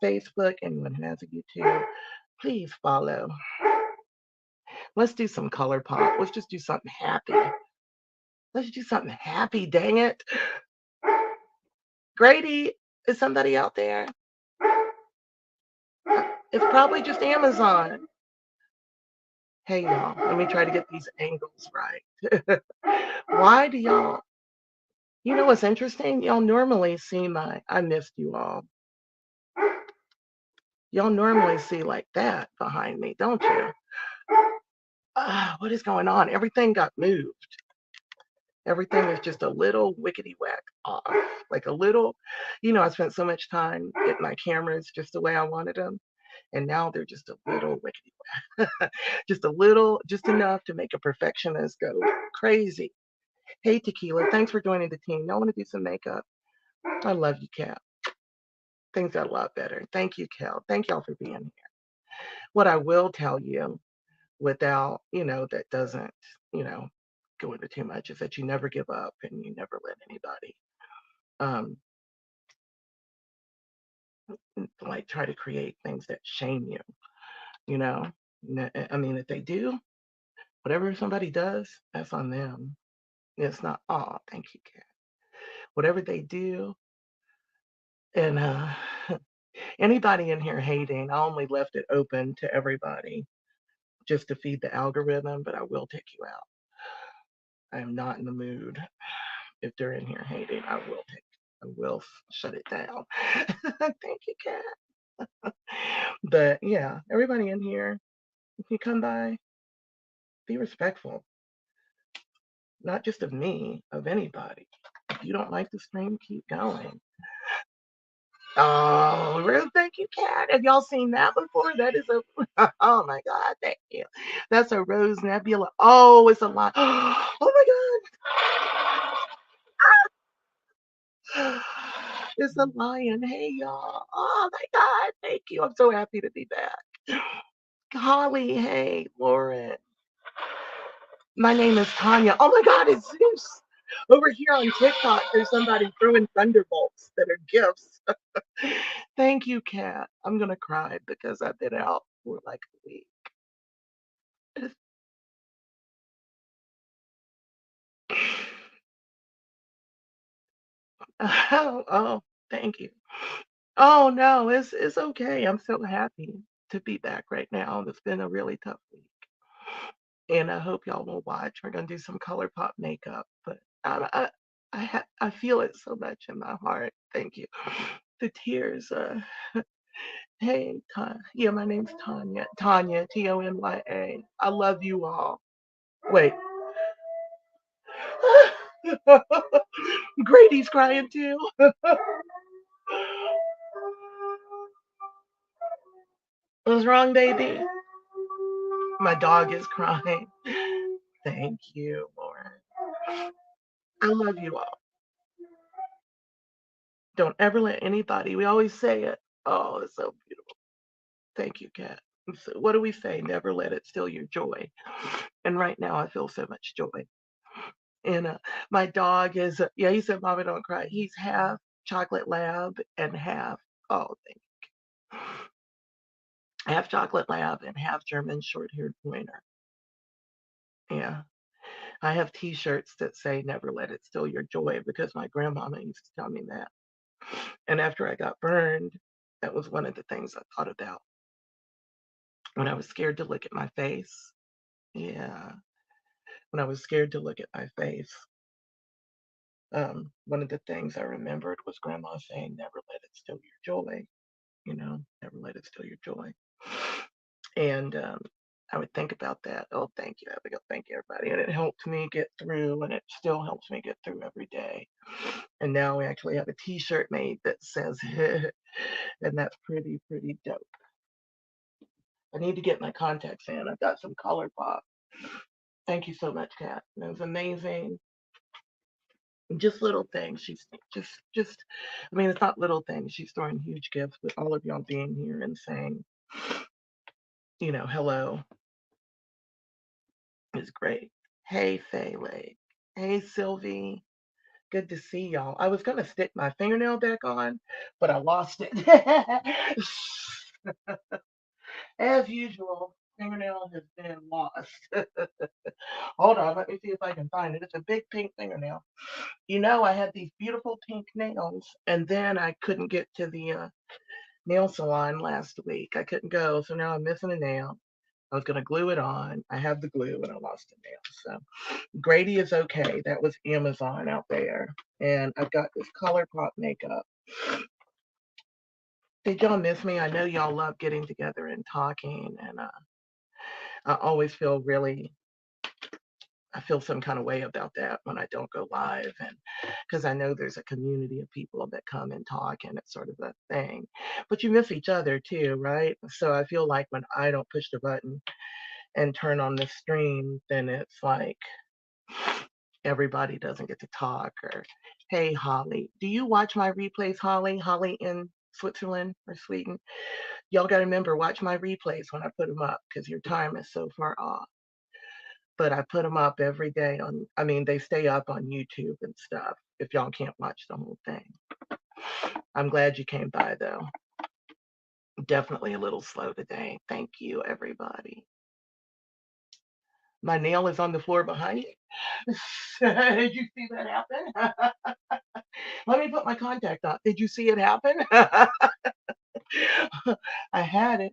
Facebook, anyone who has a YouTube, please follow. Let's do some Colourpop. Let's just do something happy. Let's do something happy, dang it. Grady, is somebody out there? It's probably just Amazon. Hey, y'all, let me try to get these angles right. Why do y'all, you know what's interesting? Y'all normally see I missed you all. Y'all normally see like that behind me, don't you? What is going on? Everything got moved. Everything is just a little wickety whack off. Like a little, I spent so much time getting my cameras just the way I wanted them. And now they're just a little wickety whack. Just a little, just enough to make a perfectionist go crazy. Hey, Tequila, thanks for joining the team. Y'all want to do some makeup? I love you, Cal. Things got a lot better. Thank you, Cal. Thank y'all for being here. What I will tell you without, that doesn't, you know, go into too much is that you never give up and you never let anybody um like try to create things that shame you, you know. I mean, if they do, whatever somebody does, that's on them. It's not, oh, thank you, Kat. Whatever they do, and anybody in here hating, I only left it open to everybody just to feed the algorithm, but I will take you out. I am not in the mood. If they're in here hating, I will shut it down. Thank you, Kat. But yeah, everybody in here, if you come by, be respectful, not just of me, of anybody. If you don't like the stream, keep going. Oh, real thank you, Kat. Have y'all seen that before? That is a oh my god, thank you. That's a rose nebula. Oh, it's a lot. Oh my god. It's a lion. Hey y'all. Oh my god, thank you. I'm so happy to be back. Holly, hey, Lauren. My name is Tanya. Oh my god, it's Zeus. Over here on TikTok, there's somebody throwing thunderbolts that are gifts. Thank you, Kat. I'm gonna cry because I've been out for like a week. Oh, thank you. Oh no, it's okay. I'm so happy to be back right now. It's been a really tough week, and I hope y'all will watch. We're gonna do some Colourpop makeup, but I feel it so much in my heart. Thank you. The tears. Hey, yeah, my name's Tanya. Tanya, Tony. I love you all. Wait. Grady's crying too. What's wrong, baby? My dog is crying. Thank you, Lauren. I love you all. Don't ever let anybody, we always say it. Oh, it's so beautiful. Thank you, Kat. So what do we say? Never let it steal your joy. And right now I feel so much joy. And my dog is, yeah, he said, Mama, don't cry. He's half chocolate lab and half, oh, thank you. Half chocolate lab and half German short haired pointer. Yeah. I have t-shirts that say never let it steal your joy because my grandmama used to tell me that. And after I got burned, that was one of the things I thought about when I was scared to look at my face. Yeah. When I was scared to look at my face, one of the things I remembered was grandma saying, never let it steal your joy. Never let it steal your joy. And I would think about that. Oh, thank you, Abigail. Thank you, everybody. And it helped me get through, and it still helps me get through every day. And now we actually have a T-shirt made that says it, and that's pretty, pretty dope. I need to get my contacts in. I've got some Colourpop. Thank you so much, Kat. It was amazing. Just little things. She's just. I mean, it's not little things. She's throwing huge gifts, but all of y'all being here and saying, hello is great. Hey, Faye Lake. Hey, Sylvie. Good to see y'all. I was gonna stick my fingernail back on, but I lost it. As usual, fingernail has been lost. Hold on, let me see if I can find it. It's a big pink fingernail. You know, I had these beautiful pink nails, and then I couldn't get to the nail salon last week. I couldn't go, so now I'm missing a nail. I was going to glue it on. I have the glue, and I lost the nail. So Grady is okay. That was Amazon out there. And I've got this Colourpop makeup. Did y'all miss me? I know y'all love getting together and talking, and I always feel I feel some kind of way about that when I don't go live, and because I know there's a community of people that come and talk, and it's sort of a thing. But you miss each other too, right? So I feel like when I don't push the button and turn on the stream, then it's like everybody doesn't get to talk. Or, hey, Holly, do you watch my replays, Holly? Holly in Switzerland or Sweden? Y'all got to remember, watch my replays when I put them up because your time is so far off. But I put them up every day on, I mean, they stay up on YouTube and stuff if y'all can't watch the whole thing. I'm glad you came by though. Definitely a little slow today. Thank you, everybody. My nail is on the floor behind you. Did you see that happen? Let me put my contact on. Did you see it happen? I had it.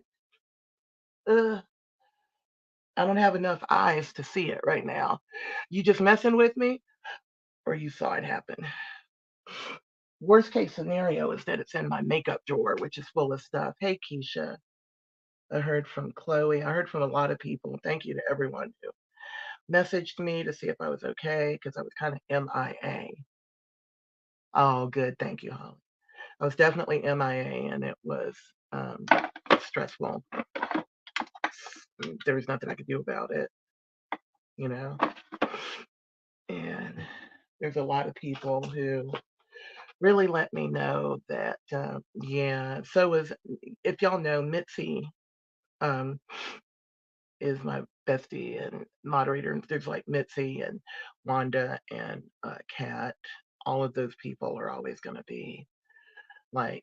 I don't have enough eyes to see it right now. You just messing with me, or you saw it happen? Worst case scenario is that it's in my makeup drawer, which is full of stuff. Hey, Keisha. I heard from Chloe. I heard from a lot of people. Thank you to everyone who messaged me to see if I was okay because I was kind of MIA. Oh, good. Thank you, Holly. I was definitely MIA, and it was stressful. There was nothing I could do about it, you know? And there's a lot of people who really let me know that, yeah, so is, if y'all know, Mitzi um, is my bestie and moderator. And there's like Mitzi and Wanda and Kat. All of those people are always going to be like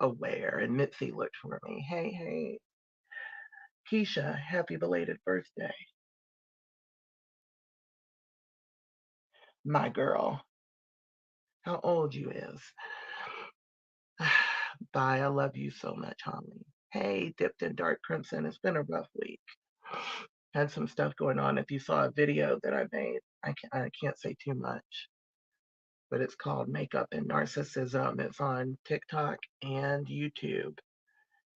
aware. And Mitzi looked for me. Hey, hey, Keisha, happy belated birthday. My girl. How old you is? Bye. I love you so much, Holly. Hey, dipped in dark crimson. It's been a rough week. Had some stuff going on. If you saw a video that I made, I can't say too much, but it's called Makeup and Narcissism. It's on TikTok and YouTube.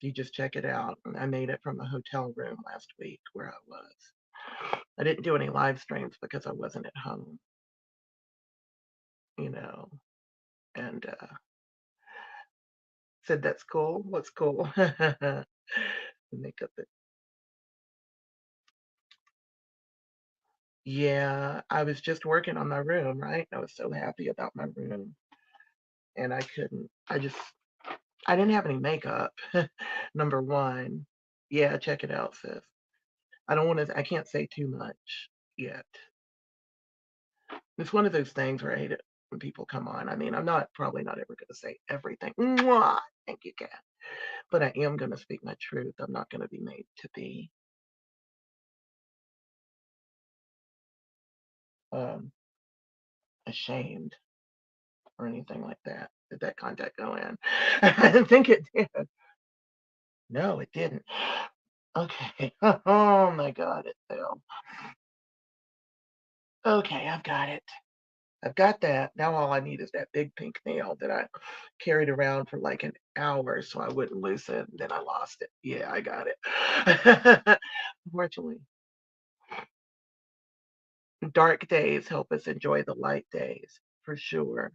You just check it out. I made it from a hotel room last week where I was. I didn't do any live streams because I wasn't at home, you know, and said, that's cool. What's cool? Makeup. Yeah, I was just working on my room, right? I was so happy about my room, and I couldn't. I didn't have any makeup. Number one. Yeah, check it out, sis. I don't want to, I can't say too much yet. It's one of those things where I hate it when people come on. I mean, I'm probably not ever going to say everything. Mwah! Thank you, Kat. But I am going to speak my truth. I'm not going to be made to be um, ashamed or anything like that. Did that contact go in? I think it did. No, it didn't. Okay. Oh my God, it fell. Okay, I've got it. I've got that. Now all I need is that big pink nail that I carried around for like an hour so I wouldn't lose it. And then I lost it. Yeah, I got it. Unfortunately, dark days help us enjoy the light days for sure.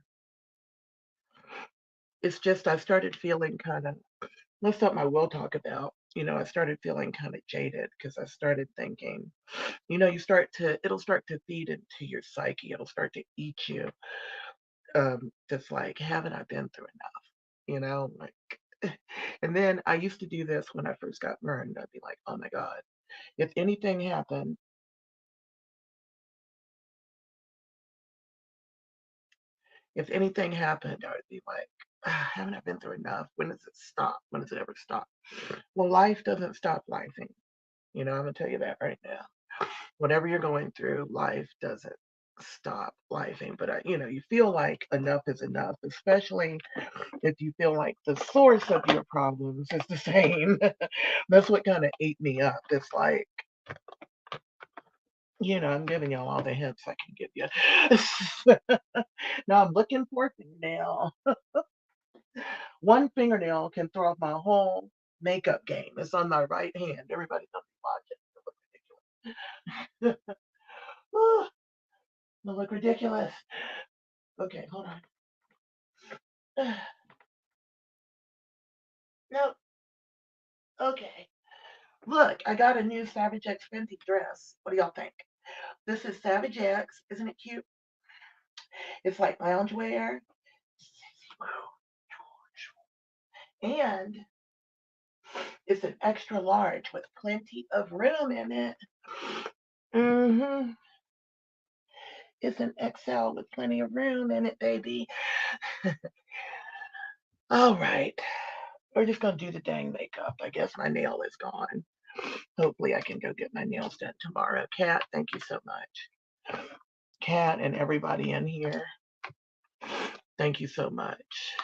It's just I started feeling kind of, that's something I will talk about. You know, I started feeling kind of jaded because I started thinking, you know, it'll start to feed into your psyche. It'll start to eat you. Just like, haven't I been through enough? You know, like, and then I used to do this when I first got burned. I'd be like, oh my God, if anything happened, If anything happened, I would be like, "Ah, haven't I been through enough? When does it stop? When does it ever stop?" Well, life doesn't stop lifing. I'm gonna tell you that right now. Whatever you're going through, life doesn't stop lifing. But you feel like enough is enough, especially if you feel like the source of your problems is the same. That's what kind of ate me up. It's like, I'm giving y'all all the hints I can give you. Now I'm looking for a fingernail. One fingernail can throw off my whole makeup game. It's on my right hand. Everybody knows me watching. Oh, I look ridiculous. Okay, hold on. Nope. Okay. Look, I got a new Savage X Fenty dress. What do y'all think? This is Savage X. Isn't it cute? It's like loungewear. And it's an extra large with plenty of room in it. It's an XL with plenty of room in it, baby. All right. We're just going to do the dang makeup. I guess my nail is gone. Hopefully I can go get my nails done tomorrow. Kat, thank you so much. Kat and everybody in here, thank you so much.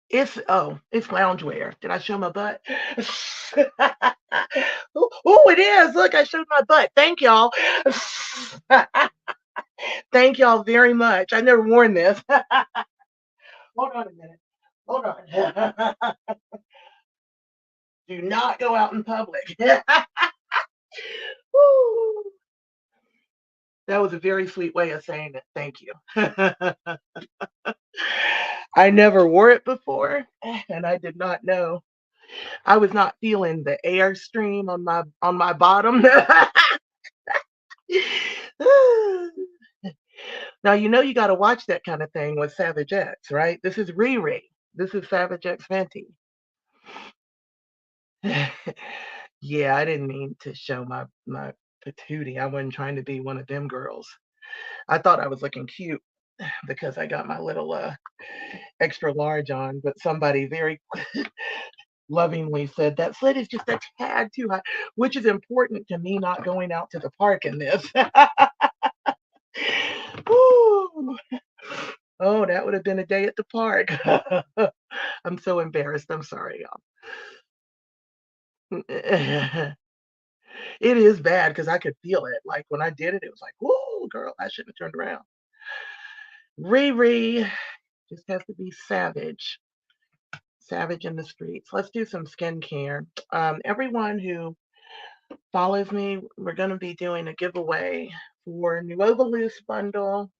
It's loungewear. Did I show my butt? Oh, it is. Look, I showed my butt. Thank y'all. Thank y'all very much. I never worn this. Hold on a minute. Hold on. Do not go out in public. Woo. That was a very sweet way of saying it. Thank you. I never wore it before, and I did not know. I was not feeling the air stream on my bottom. Now you got to watch that kind of thing with Savage X, right? This is Riri. This is Savage X Fenty. Yeah, I didn't mean to show my patootie. I wasn't trying to be one of them girls. I thought I was looking cute because I got my little extra large on, but somebody very lovingly said that slit is just a tad too high, which is important to me not going out to the park in this. Oh, that would have been a day at the park. I'm so embarrassed. I'm sorry, y'all. It is bad because I could feel it. Like when I did it, it was like, whoa, girl, I shouldn't have turned around. Riri just has to be savage. Savage in the streets. Let's do some skincare. Everyone who follows me, we're going to be doing a giveaway for New Loose bundle.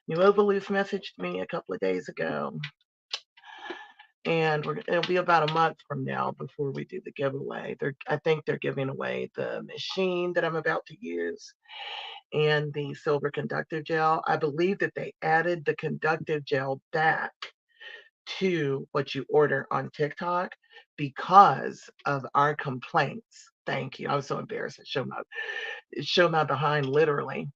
New Loose messaged me a couple of days ago, and it'll be about a month from now before we do the giveaway. I think they're giving away the machine that I'm about to use and the silver conductive gel. I believe that they added the conductive gel back to what you order on TikTok because of our complaints. Thank you. I was so embarrassed to show my behind literally.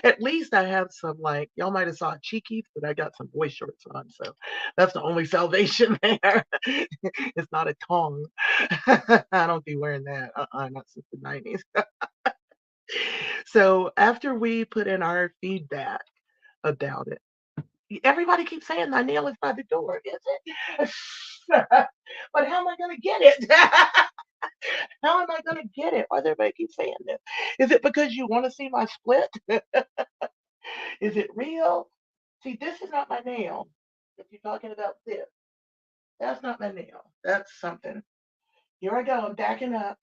At least I have some, like, y'all might have saw cheekies, but I got some boy shorts on, so that's the only salvation there. It's not a tongue. I don't be wearing that. Not since the 90s. So after we put in our feedback about it, everybody keeps saying my nail is by the door. Is it? But how am I going to get it? How am I going to get it? Why does everybody keep saying this? Is it because you want to see my split? Is it real? See, this is not my nail. If you're talking about this, that's not my nail. That's something. Here I go. I'm backing up.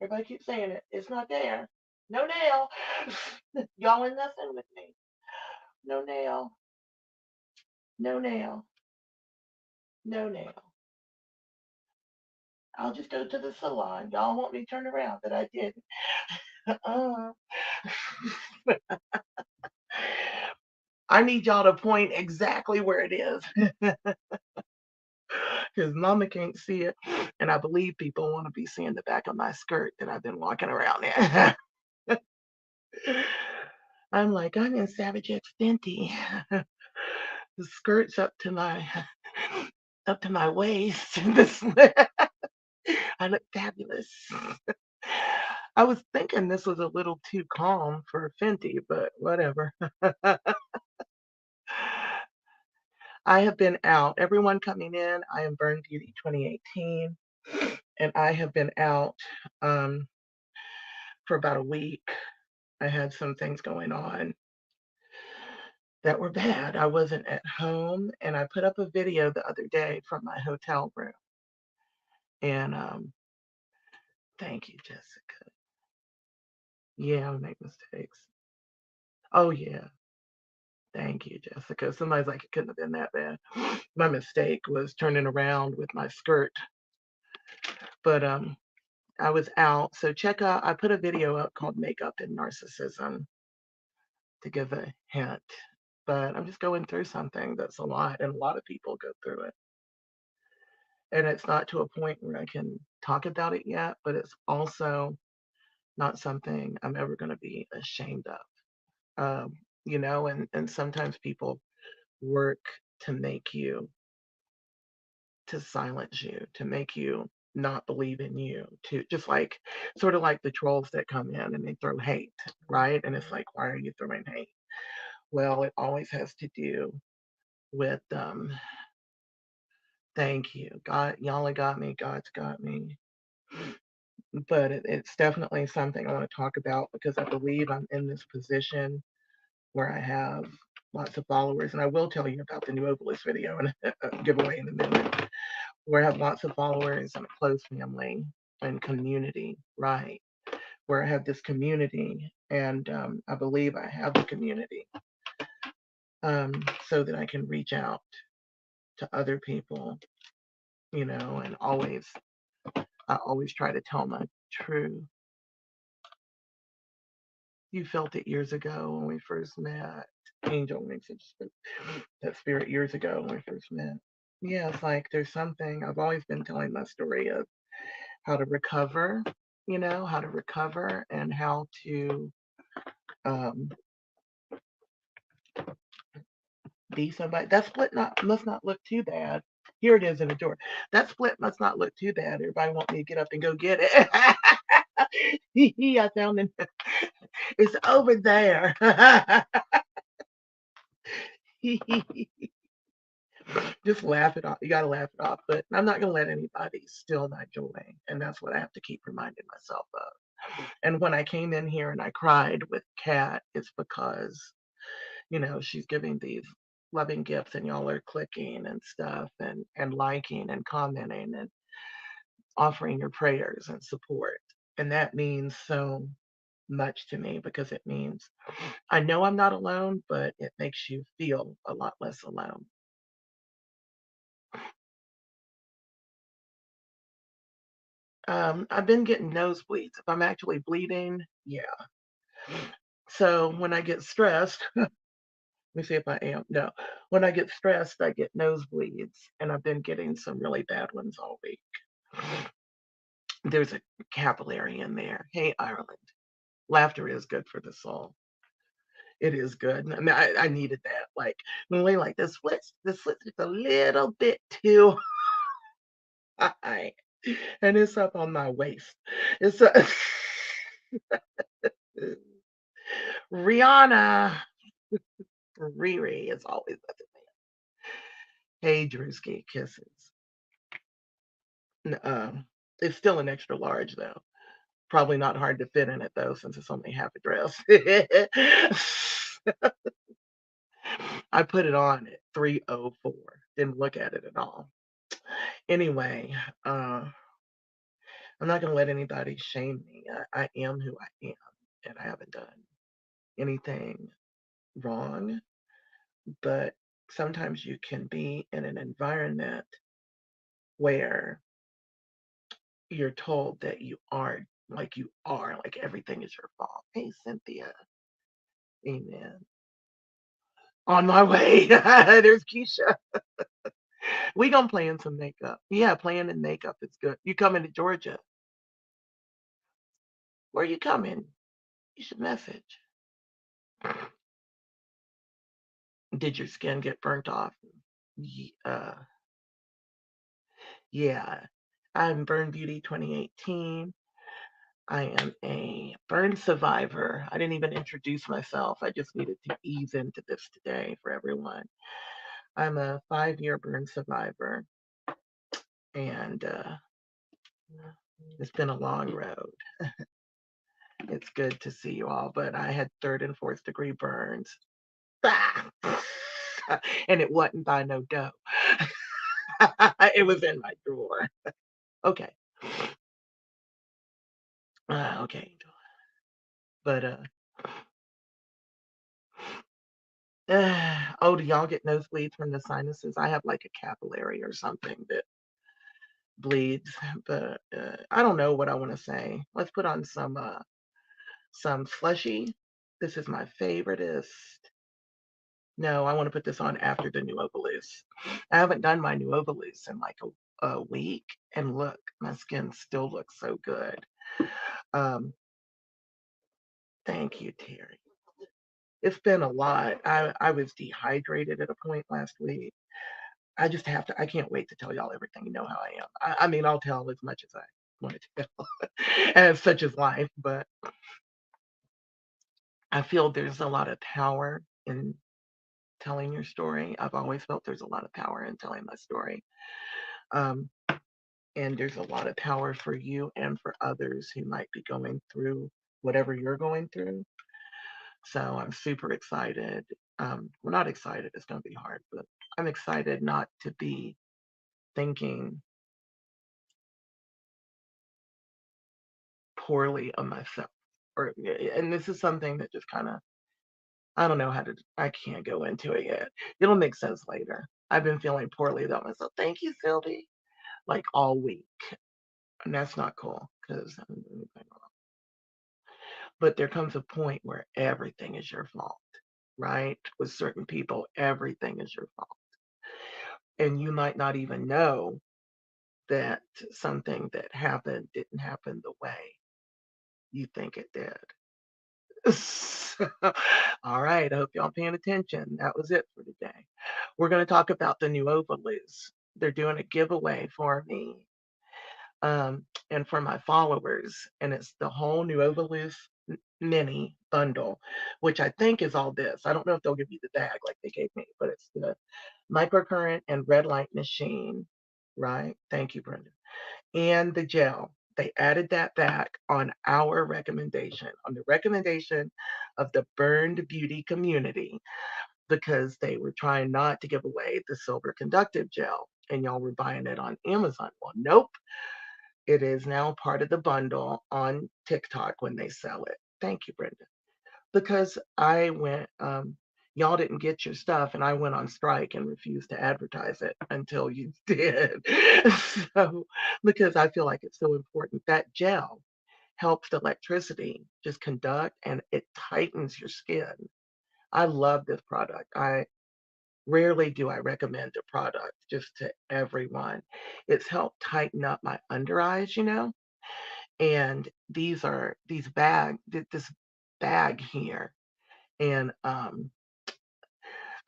Everybody keeps saying it. It's not there. No nail. Y'all ain't messing with me. No nail. No nail. No nail. I'll just go to the salon. Y'all want me to turn around, but I didn't. I need y'all to point exactly where it is. Because mama can't see it. And I believe people want to be seeing the back of my skirt that I've been walking around in. I'm like, I'm in Savage X Fenty. The skirt's up to my waist. I look fabulous. I was thinking this was a little too calm for Fenty, but whatever. I have been out. Everyone coming in, I am Burn Beauty 2018, and I have been out um, for about a week. I had some things going on that were bad. I wasn't at home, and I put up a video the other day from my hotel room. And thank you, Jessica. Yeah, I make mistakes. Oh, yeah. Thank you, Jessica. Somebody's like, it couldn't have been that bad. My mistake was turning around with my skirt, but I was out. So check out, I put a video up called Makeup and Narcissism to give a hint. But I'm just going through something that's a lot, and a lot of people go through it. And it's not to a point where I can talk about it yet, but it's also not something I'm ever going to be ashamed of. And sometimes people work to make you, to silence you, to make you not believe in you, to just like sort of like the trolls that come in and they throw hate, right? And it's like, why are you throwing hate? Well, it always has to do with thank you. God, y'all have got me, God's got me. But it's definitely something I want to talk about because I believe I'm in this position where I have lots of followers. And I will tell you about the new Ovalist video and giveaway in a minute, where I have lots of followers and a close family and community, right? Where I have this community, and I believe I have the community so that I can reach out to other people, and I always try to tell my truth. You felt it years ago when we first met. Angel makes it that spirit years ago when we first met. Yeah, it's like there's something I've always been telling my story of how to recover, how to recover and how to um, be somebody. That split must not look too bad. Here it is in the door. That split must not look too bad. Everybody want me to get up and go get it. I found it. It's over there. Just laugh it off. You got to laugh it off. But I'm not going to let anybody steal my joy. And that's what I have to keep reminding myself of. And when I came in here and I cried with Kat, it's because, she's giving these loving gifts and y'all are clicking and stuff and liking and commenting and offering your prayers and support. And that means so much to me because it means I know I'm not alone, but it makes you feel a lot less alone. I've been getting nosebleeds. If I'm actually bleeding, yeah. So when I get stressed, let me see if I am. No, when I get stressed, I get nosebleeds, and I've been getting some really bad ones all week. There's a capillary in there. Hey, Ireland. Laughter is good for the soul. It is good. I mean, I needed that. Like, when we like this split's just a little bit too high, and it's up on my waist. It's a Rihanna. Riri is always at the Hey, Drewski, kisses. It's still an extra large though. Probably not hard to fit in it though, since it's only half a dress. I put it on at 304. Didn't look at it at all. Anyway, I'm not gonna let anybody shame me. I am who I am, and I haven't done anything wrong. But sometimes you can be in an environment where you're told that you are, like everything is your fault. Hey, Cynthia. Amen. On my way. There's Keisha. We gonna play in some makeup. Yeah, playing in makeup is good. You coming to Georgia? Where you coming? You should message. Did your skin get burnt off? Yeah. I'm Burn Beauty 2018. I am a burn survivor. I didn't even introduce myself. I just needed to ease into this today for everyone. I'm a 5-year burn survivor, and it's been a long road. It's good to see you all, but I had 3rd and 4th degree burns. Ah! And it wasn't by no dough. It was in my drawer. Okay. Okay. But oh, do y'all get nosebleeds from the sinuses? I have like a capillary or something that bleeds, but I don't know what I want to say. Let's put on some slushy. This is my favoriteest. No, I want to put this on after the new Ovalus. I haven't done my new Ovalus in like a week, and look, my skin still looks so good. Um, Thank you, Terry. It's been a lot. I was dehydrated at a point last week. I just have to, I can't wait to tell y'all everything. You know how I am. I mean, I'll tell as much as I want to tell, and such is life, but I feel there's a lot of power in telling your story. I've always felt there's a lot of power in telling my story. Um, and there's a lot of power for you and for others who might be going through whatever you're going through. So I'm super excited. Well, not excited, it's going to be hard, but I'm excited not to be thinking poorly of myself. Or, and this is something that just kind of, I don't know how to, I can't go into it yet. It'll make sense later. I've been feeling poorly about myself. Thank you, Sylvie. Like all week. And that's not cool because, but there comes a point where everything is your fault, right? With certain people, everything is your fault. And you might not even know that something that happened didn't happen the way you think it did. So, all right, I hope y'all paying attention. That was it for today. We're going to talk about the new Ovalus. They're doing a giveaway for me and for my followers, and it's the whole new Ovalus mini bundle, which I think is all this. I don't know if they'll give you the bag like they gave me, but it's the microcurrent and red light machine, right? Thank you, Brenda. And the gel. They added that back on our recommendation, on the recommendation of the burned beauty community, because they were trying not to give away the silver conductive gel and y'all were buying it on Amazon. Well, nope. It is now part of the bundle on TikTok when they sell it. Thank you, Brenda. Because I went, y'all didn't get your stuff, and I went on strike and refused to advertise it until you did. So, because I feel like it's so important, that gel helps the electricity just conduct and it tightens your skin. I love this product. I rarely do I recommend a product just to everyone. It's helped tighten up my under eyes, and this bag here, and I'm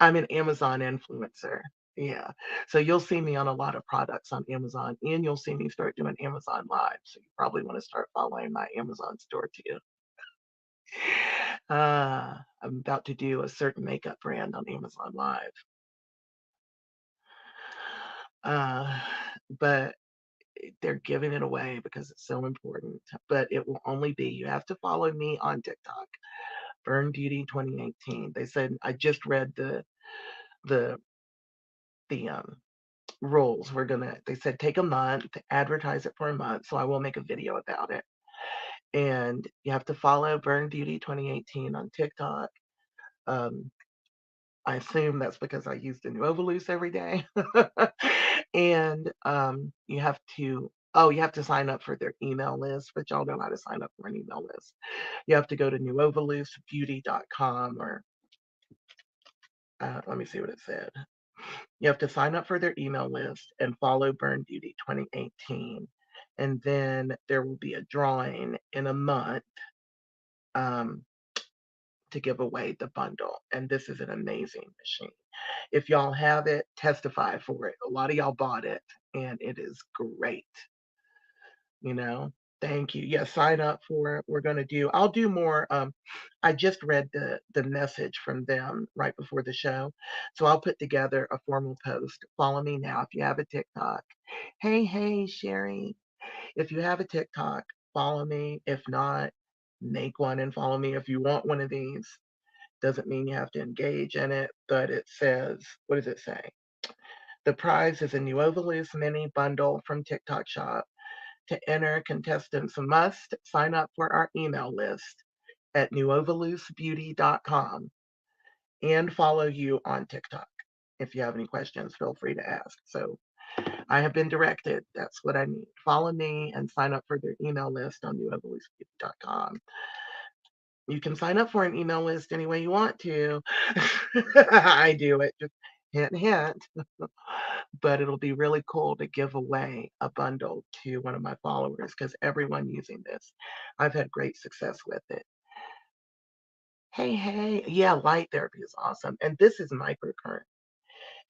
an Amazon influencer. Yeah. So you'll see me on a lot of products on Amazon, and you'll see me start doing Amazon Live. So you probably want to start following my Amazon store too. I'm about to do a certain makeup brand on Amazon Live. Uh, but they're giving it away because it's so important. But it will only be, you have to follow me on TikTok, Burn Beauty 2018. They said, I just read the the rules. They said take a month, advertise it for a month. So I will make a video about it. And you have to follow Burn Beauty 2018 on TikTok. Um, I assume that's because I use the new Ovalus every day. And you have to sign up for their email list, but y'all know how to sign up for an email list. You have to go to newovalusbeauty.com or let me see what it said. You have to sign up for their email list and follow Burn Beauty 2018. And then there will be a drawing in a month um, to give away the bundle, and this is an amazing machine. If y'all have it, testify for it. A lot of y'all bought it, and it is great, you know? Thank you. Yeah, sign up for it. I'll do more. I just read the message from them right before the show. So I'll put together a formal post. Follow me now if you have a TikTok. Hey, Sherry. If you have a TikTok, follow me. If not, make one and follow me. If you want one of these, doesn't mean you have to engage in it, but it says, what does it say? The prize is a Newal mini bundle from TikTok Shop. To enter, contestants must sign up for our email list at newovalusebeauty.com and follow you on TikTok. If you have any questions, feel free to ask. So I have been directed. That's what I need. Follow me and sign up for their email list on newovalusebeauty.com. You can sign up for an email list any way you want to. I do it. Just hint, hint. But it'll be really cool to give away a bundle to one of my followers because everyone using this, I've had great success with it. Hey, yeah, light therapy is awesome. And this is microcurrent.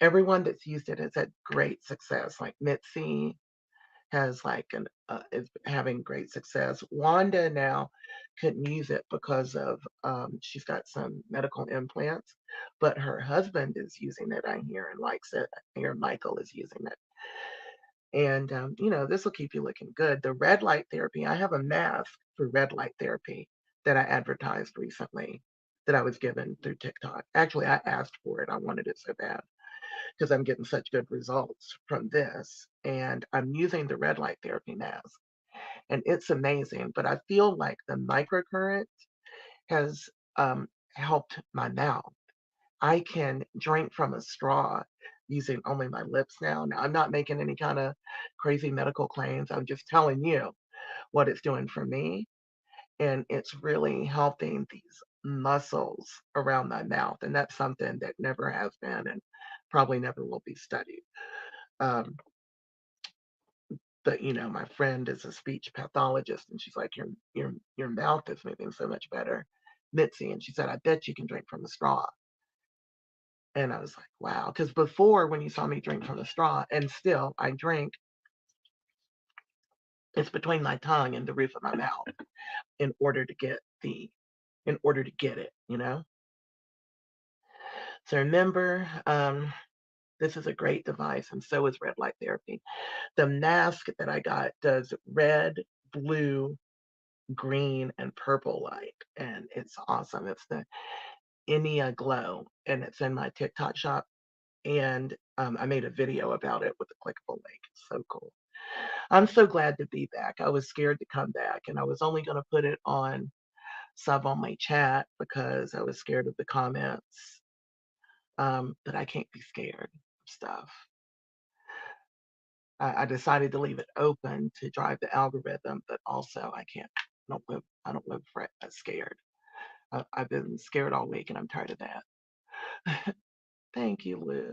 Everyone that's used it has had great success. Like Mitzi has is having great success. Wanda now couldn't use it because of she's got some medical implants, but her husband is using it, I hear, and likes it. I hear Michael is using it. And this will keep you looking good. The red light therapy, I have a mask for red light therapy that I advertised recently that I was given through TikTok. Actually, I asked for it. I wanted it so bad because I'm getting such good results from this. And I'm using the red light therapy mask, and it's amazing. But I feel like the microcurrent has helped my mouth. I can drink from a straw using only my lips now. Now, I'm not making any kind of crazy medical claims. I'm just telling you what it's doing for me. And it's really helping these muscles around my mouth. And that's something that never has been and probably never will be studied. Um, but my friend is a speech pathologist, and she's like, your mouth is moving so much better, Mitzi. And she said, I bet you can drink from a straw. And I was like, wow. Because before, when you saw me drink from the straw, and still I drink, it's between my tongue and the roof of my mouth in order to get it. So remember, this is a great device, and so is red light therapy. The mask that I got does red, blue, green, and purple light, and it's awesome. It's the Enia Glow, and it's in my TikTok shop. And I made a video about it with a clickable link. It's so cool. I'm so glad to be back. I was scared to come back, and I was only going to put it on sub only chat because I was scared of the comments. But I can't be scared of stuff. I decided to leave it open to drive the algorithm, but also I can't. I don't live scared. I've been scared all week, and I'm tired of that. Thank you, Lou.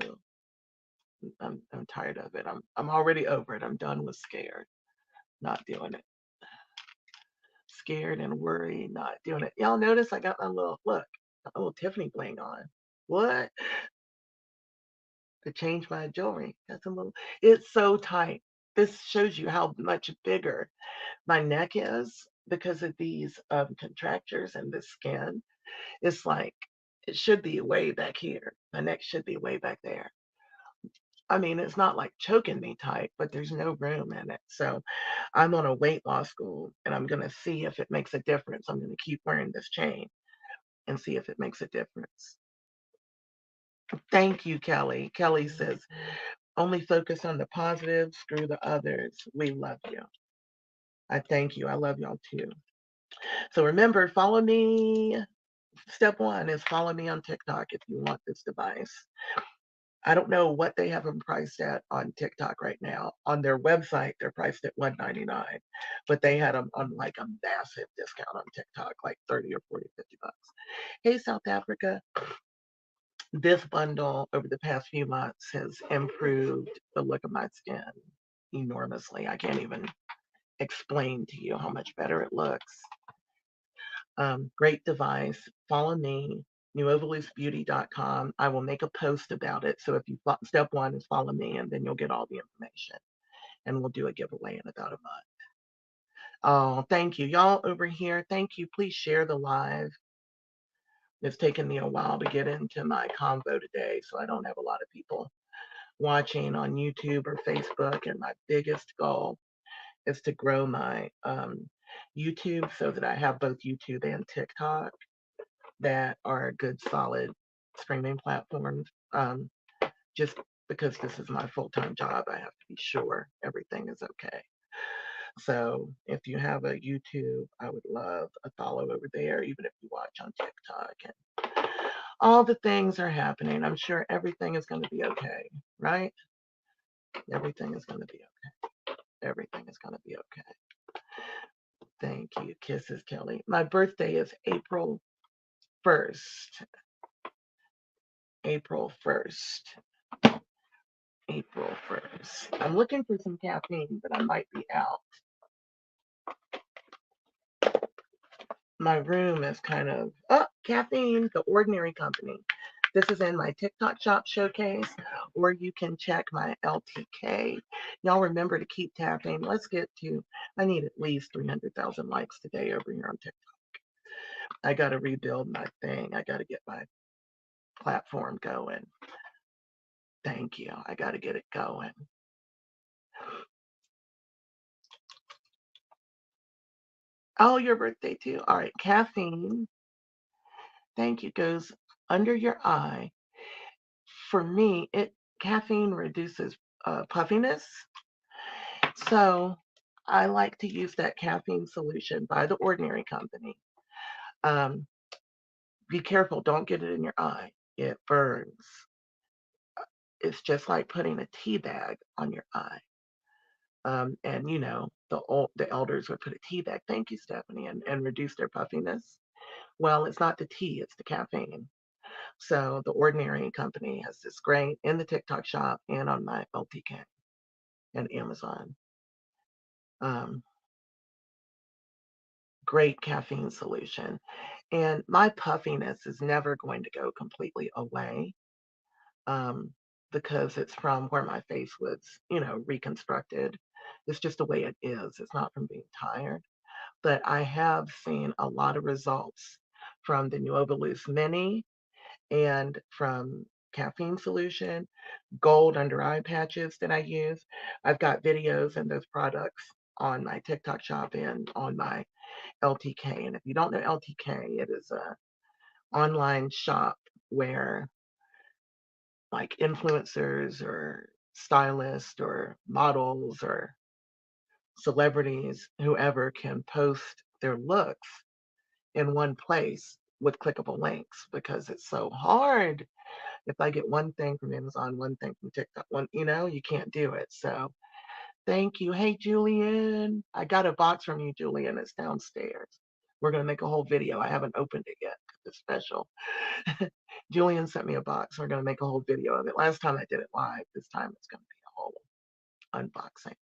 I'm tired of it. I'm already over it. I'm done with scared. Not doing it. Scared and worried, not doing it. Y'all notice I got my little Tiffany bling on. What? To change my jewelry. It's so tight. This shows you how much bigger my neck is because of these contractures and the skin. It's like it should be way back here. My neck should be way back there. I mean, it's not like choking me tight, but there's no room in it. So I'm on a weight loss goal, and I'm going to see if it makes a difference. I'm going to keep wearing this chain and see if it makes a difference. Thank you, Kelly. Kelly says, only focus on the positive, screw the others. We love you. I thank you. I love y'all too. So remember, follow me. Step one is follow me on TikTok if you want this device. I don't know what they have them priced at on TikTok right now. On their website, they're priced at $199, but they had them on like a massive discount on TikTok, like 30 or 40, $50. Hey, South Africa. This bundle over the past few months has improved the look of my skin enormously. I can't even explain to you how much better it looks. Great device. follow me, newovalusebeauty.com. I will make a post about it. So if you step one is follow me, and then you'll get all the information. And we'll do a giveaway in about a month. Oh, thank you. Y'all over here, thank you. Please share the live. It's taken me a while to get into my convo today, so I don't have a lot of people watching on YouTube or Facebook. And my biggest goal is to grow my YouTube so that I have both YouTube and TikTok that are good, solid streaming platforms. Just because this is my full-time job, I have to be sure everything is okay. So if you have a YouTube, I would love a follow over there, even if you watch on TikTok. And all the things are happening. I'm sure everything is going to be okay, right? Everything is going to be okay. Everything is going to be okay. Thank you. Kisses, Kelly. My birthday is April 1st. April 1st. April 1st. I'm looking for some caffeine, but I might be out. My room is kind of, oh, caffeine, the Ordinary Company. This is in my TikTok shop showcase, or you can check my LTK. Y'all remember to keep tapping. Let's get to, I need at least 300,000 likes today over here on TikTok. I got to rebuild my thing. I got to get my platform going. Thank you. I got to get it going. Oh, your birthday too. All right. Caffeine. Thank you. Goes under your eye. For me, caffeine reduces puffiness. So I like to use that caffeine solution by the Ordinary Company. Be careful. Don't get it in your eye. It burns. It's just like putting a tea bag on your eye. And you know, the elders would put a tea bag. Thank you, Stephanie, and reduce their puffiness. Well, it's not the tea, it's the caffeine. So the Ordinary Company has this great in the TikTok shop and on my LTK and Amazon. Great caffeine solution. And my puffiness is never going to go completely away because it's from where my face was, you know, reconstructed. It's just the way it is. It's not from being tired. But I have seen a lot of results from the Nuovolus Mini and from caffeine solution, gold under eye patches that I use. I've got videos and those products on my TikTok shop and on my LTK. And if you don't know LTK, it is a online shop where like influencers or stylists or models or celebrities, whoever can post their looks in one place with clickable links because it's so hard. If I get one thing from Amazon, one thing from TikTok, one, you know, you can't do it. So thank you. Hey, Julian. I got a box from you, Julian. It's downstairs. We're going to make a whole video. I haven't opened it yet because it's special. Julian sent me a box. We're going to make a whole video of it. Last time I did it live. This time it's going to be a whole unboxing.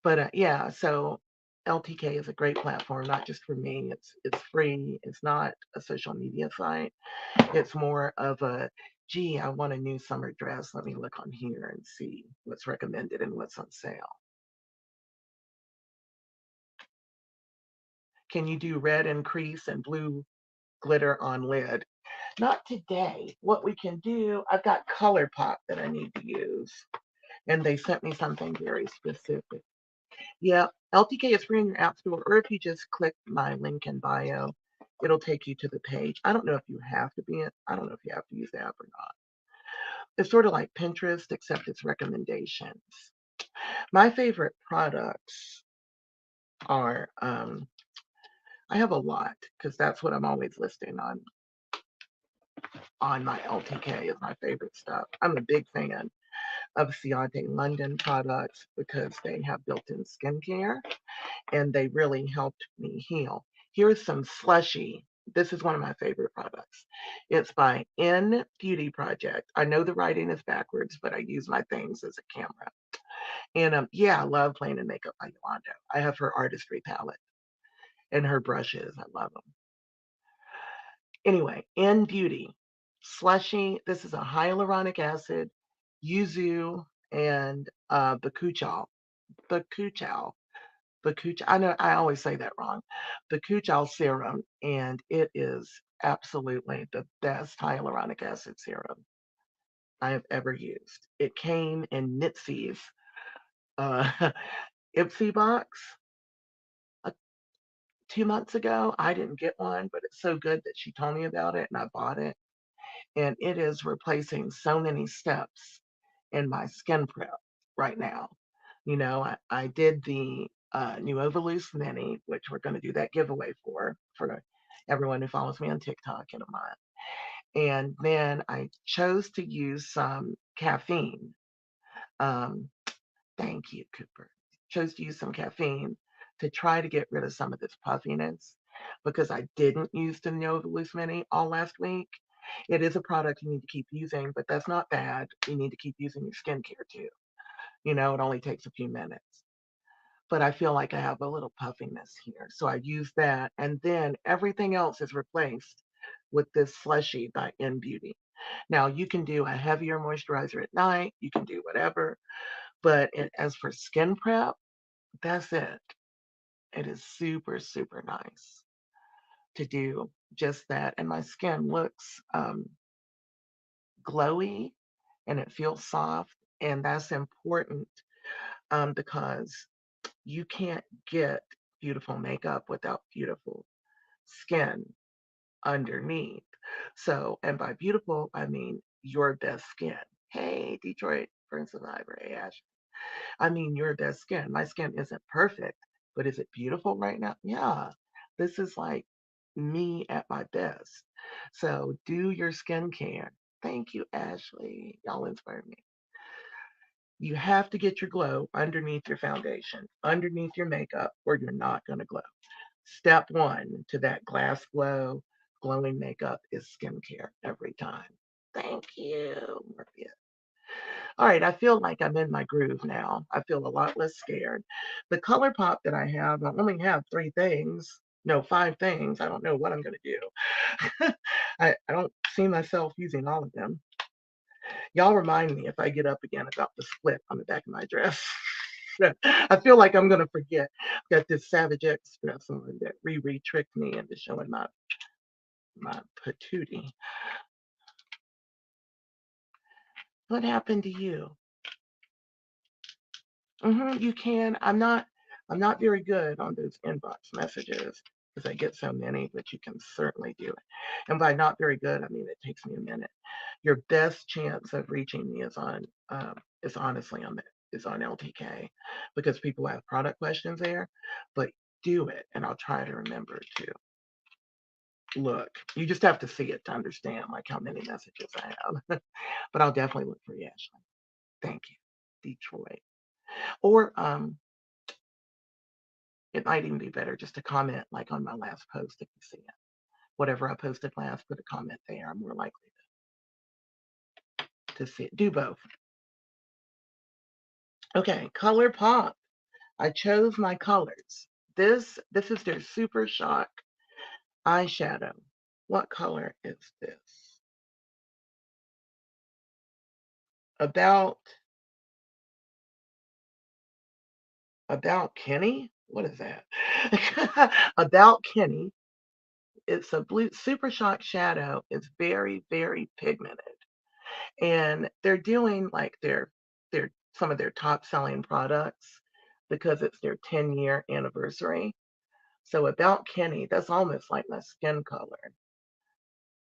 But yeah, so LTK is a great platform, not just for me. It's free. It's not a social media site. It's more of a, gee, I want a new summer dress. Let me look on here and see what's recommended and what's on sale. Can you do red and crease and blue glitter on lid? Not today. What we can do, I've got Colourpop that I need to use. And they sent me something very specific. Yeah, LTK is free in your app store, or if you just click my link in bio, it'll take you to the page. I don't know if you have to be in, I don't know if you have to use the app or not. It's sort of like Pinterest, except it's recommendations. My favorite products are, I have a lot because that's what I'm always listing on my LTK is my favorite stuff. I'm a big fan of Ciate London products because they have built-in skincare and they really helped me heal. Here's some slushy. This is one of my favorite products. It's by N Beauty Project. I know the writing is backwards, but I use my things as a camera. And yeah, I love Playing in Makeup by Yolanda. I have her artistry palette and her brushes. I love them. Anyway, in beauty, slushy. This is a hyaluronic acid, yuzu, and bakuchiol. Bakuchiol. Bakuchiol. I know I always say that wrong. Bakuchiol serum, and it is absolutely the best hyaluronic acid serum I have ever used. It came in Nitsy's uh, Ipsy box uh, 2 months ago. I didn't get one, but it's so good that she told me about it and I bought it. And it is replacing so many steps in my skin prep right now. I did the new Overloose Mini, which we're going to do that giveaway for everyone who follows me on TikTok in a month. And then I chose to use some caffeine. Um, Thank you, Cooper. Chose to use some caffeine to try to get rid of some of this puffiness because I didn't use the Nova Loose Mini all last week. It is a product you need to keep using, but that's not bad. You need to keep using your skincare too. It only takes a few minutes. But I feel like I have a little puffiness here. So I use that. And then everything else is replaced with this slushy by In Beauty. Now, you can do a heavier moisturizer at night. You can do whatever. But as for skin prep, that's it. It is super, super nice to do just that. And my skin looks glowy and it feels soft. And that's important because you can't get beautiful makeup without beautiful skin underneath. So, and by beautiful, I mean your best skin. Hey, Detroit, Prince of Ivory, Ash. I mean, your best skin. My skin isn't perfect, but is it beautiful right now? Yeah. This is like me at my best. So do your skincare. Thank you, Ashley. Y'all inspired me. You have to get your glow underneath your foundation, underneath your makeup, or you're not going to glow. Step one to that glass glow, glowing makeup is skincare every time. Thank you, Morpheus. All right, I feel like I'm in my groove now. I feel a lot less scared. The Colourpop that I have, I only have 3 things. No, 5 things. I don't know what I'm going to do. I don't see myself using all of them. Y'all remind me if I get up again about the split on the back of my dress. I feel like I'm going to forget. Got this Savage X dress on that Riri tricked me into showing my patootie. What happened to you? You can. I'm not very good on those inbox messages because I get so many, but you can certainly do it. And by not very good, I mean it takes me a minute. Your best chance of reaching me is honestly on LTK because people have product questions there. But do it, and I'll try to remember to look. You just have to see it to understand like how many messages I have. But I'll definitely look for you, Ashley. Thank you, Detroit. Or it might even be better just to comment like on my last post if you see it. Whatever I posted last, put a comment there. I'm more likely to see it. Do both. Okay, Colourpop. I chose my colors. This is their Super Shock eyeshadow. What color is this? About Kenny? What is that? About Kenny. It's a blue Super Shock shadow. It's very, very pigmented. And they're doing like their some of their top selling products because it's their 10-year anniversary. So About Kenny, that's almost like my skin color.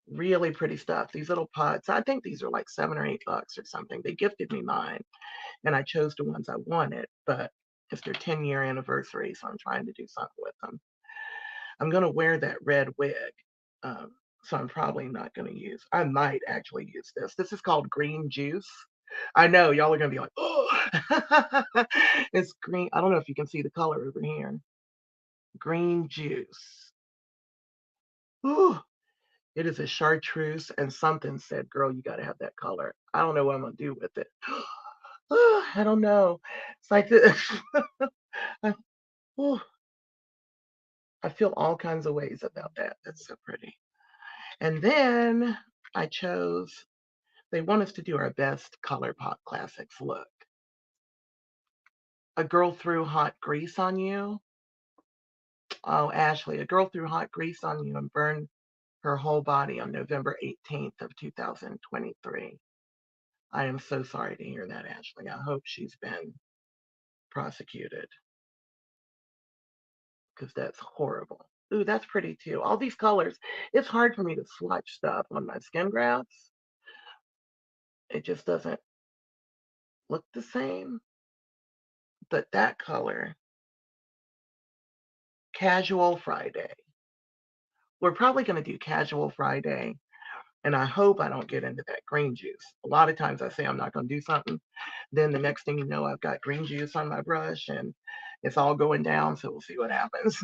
Really pretty stuff. These little pots, I think these are like $7 or $8 or something. They gifted me mine and I chose the ones I wanted, but it's their 10-year anniversary, so I'm trying to do something with them. I'm gonna wear that red wig. So I'm probably not gonna use, I might actually use this. This is called Green Juice. I know y'all are gonna be like, oh, it's green. I don't know if you can see the color over here. Green juice. Ooh, it is a chartreuse, and something said, girl, you gotta have that color. I don't know what I'm gonna do with it. I don't know. It's like this. I, ooh, I feel all kinds of ways about that. That's so pretty. And then I chose, they want us to do our best Colourpop Classics look. A girl threw hot grease on you. Oh, Ashley, a girl threw hot grease on you and burned her whole body on November 18th of 2023. I am so sorry to hear that, Ashley. I hope she's been prosecuted because that's horrible. Ooh, that's pretty too. All these colors. It's hard for me to swatch stuff on my skin grafts. It just doesn't look the same. But that color, Casual Friday. We're probably going to do Casual Friday. And I hope I don't get into that green juice. A lot of times I say I'm not going to do something. Then the next thing you know, I've got green juice on my brush and it's all going down. So we'll see what happens.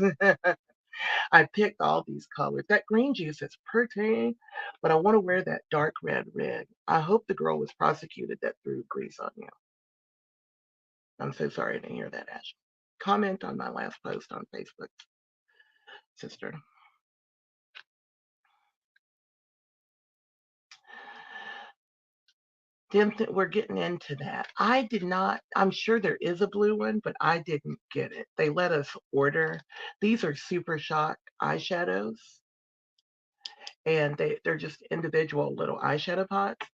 I picked all these colors. That green juice is pretty, but I want to wear that dark red rig. I hope the girl was prosecuted that threw grease on you. I'm so sorry to hear that, Ashley. Comment on my last post on Facebook, sister. We're getting into that. I did not, I'm sure there is a blue one, but I didn't get it. They let us order. These are Super Shock eyeshadows, and they're just individual little eyeshadow pots.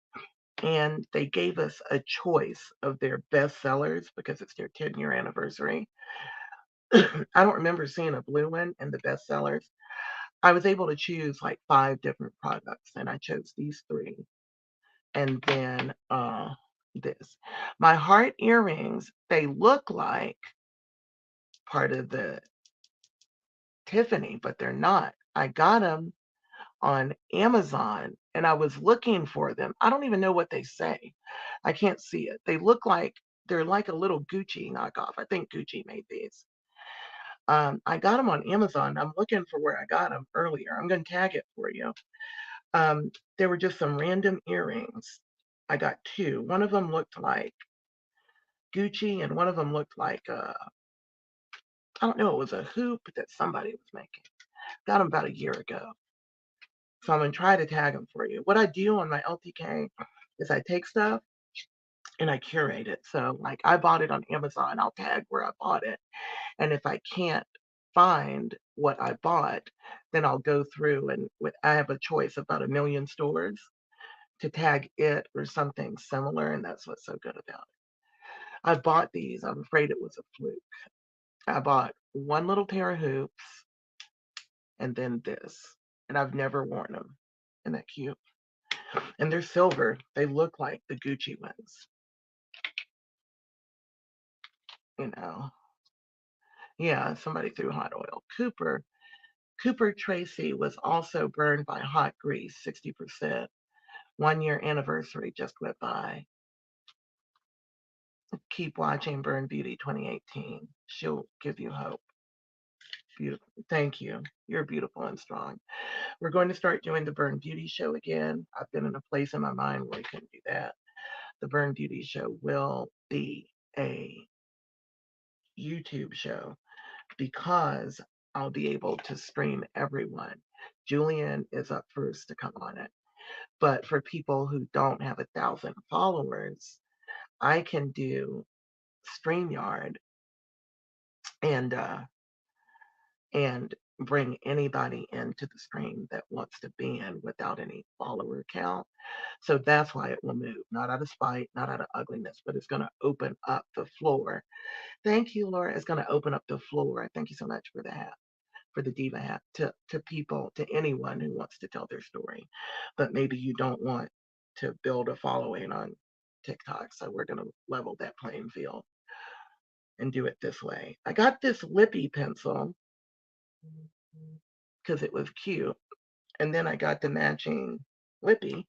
And they gave us a choice of their best sellers because it's their 10-year anniversary. I don't remember seeing a blue one in the best sellers. I was able to choose like 5 different products, and I chose these 3. And then this. My heart earrings, they look like part of the Tiffany, but they're not. I got them on Amazon and I was looking for them. I don't even know what they say. I can't see it. They look like they're like a little Gucci knockoff. I think Gucci made these. I got them on Amazon. I'm looking for where I got them earlier. I'm going to tag it for you. There were just some random earrings. I got 2. One of them looked like Gucci, and one of them looked like I don't know, it was a hoop that somebody was making. Got them about a year ago. So I'm gonna try to tag them for you. What I do on my LTK is I take stuff and I curate it. So like I bought it on Amazon, I'll tag where I bought it. And if I can't find what I bought, then I'll go through and I have a choice of about 1,000,000 stores to tag it or something similar, and that's what's so good about it. I bought these. I'm afraid it was a fluke. I bought one little pair of hoops and then this, and I've never worn them. Isn't that cute? And they're silver. They look like the Gucci ones, you know. Yeah, somebody threw hot oil. Cooper Tracy was also burned by hot grease, 60%. 1-year anniversary just went by. Keep watching Burn Beauty 2018. She'll give you hope. Beautiful. Thank you. You're beautiful and strong. We're going to start doing the Burn Beauty show again. I've been in a place in my mind where we couldn't do that. The Burn Beauty show will be a YouTube show because I'll be able to stream everyone. Julian is up first to come on it. But for people who don't have 1,000 followers, I can do StreamYard and and bring anybody into the stream that wants to be in without any follower count. So that's why it will move, not out of spite, not out of ugliness, but it's going to open up the floor. Thank you, Laura. It's going to open up the floor. Thank you so much for the hat, for the Diva hat, to people, to anyone who wants to tell their story. But maybe you don't want to build a following on TikTok. So we're going to level that playing field and do it this way. I got this lippy pencil because it was cute. And then I got the matching lippy.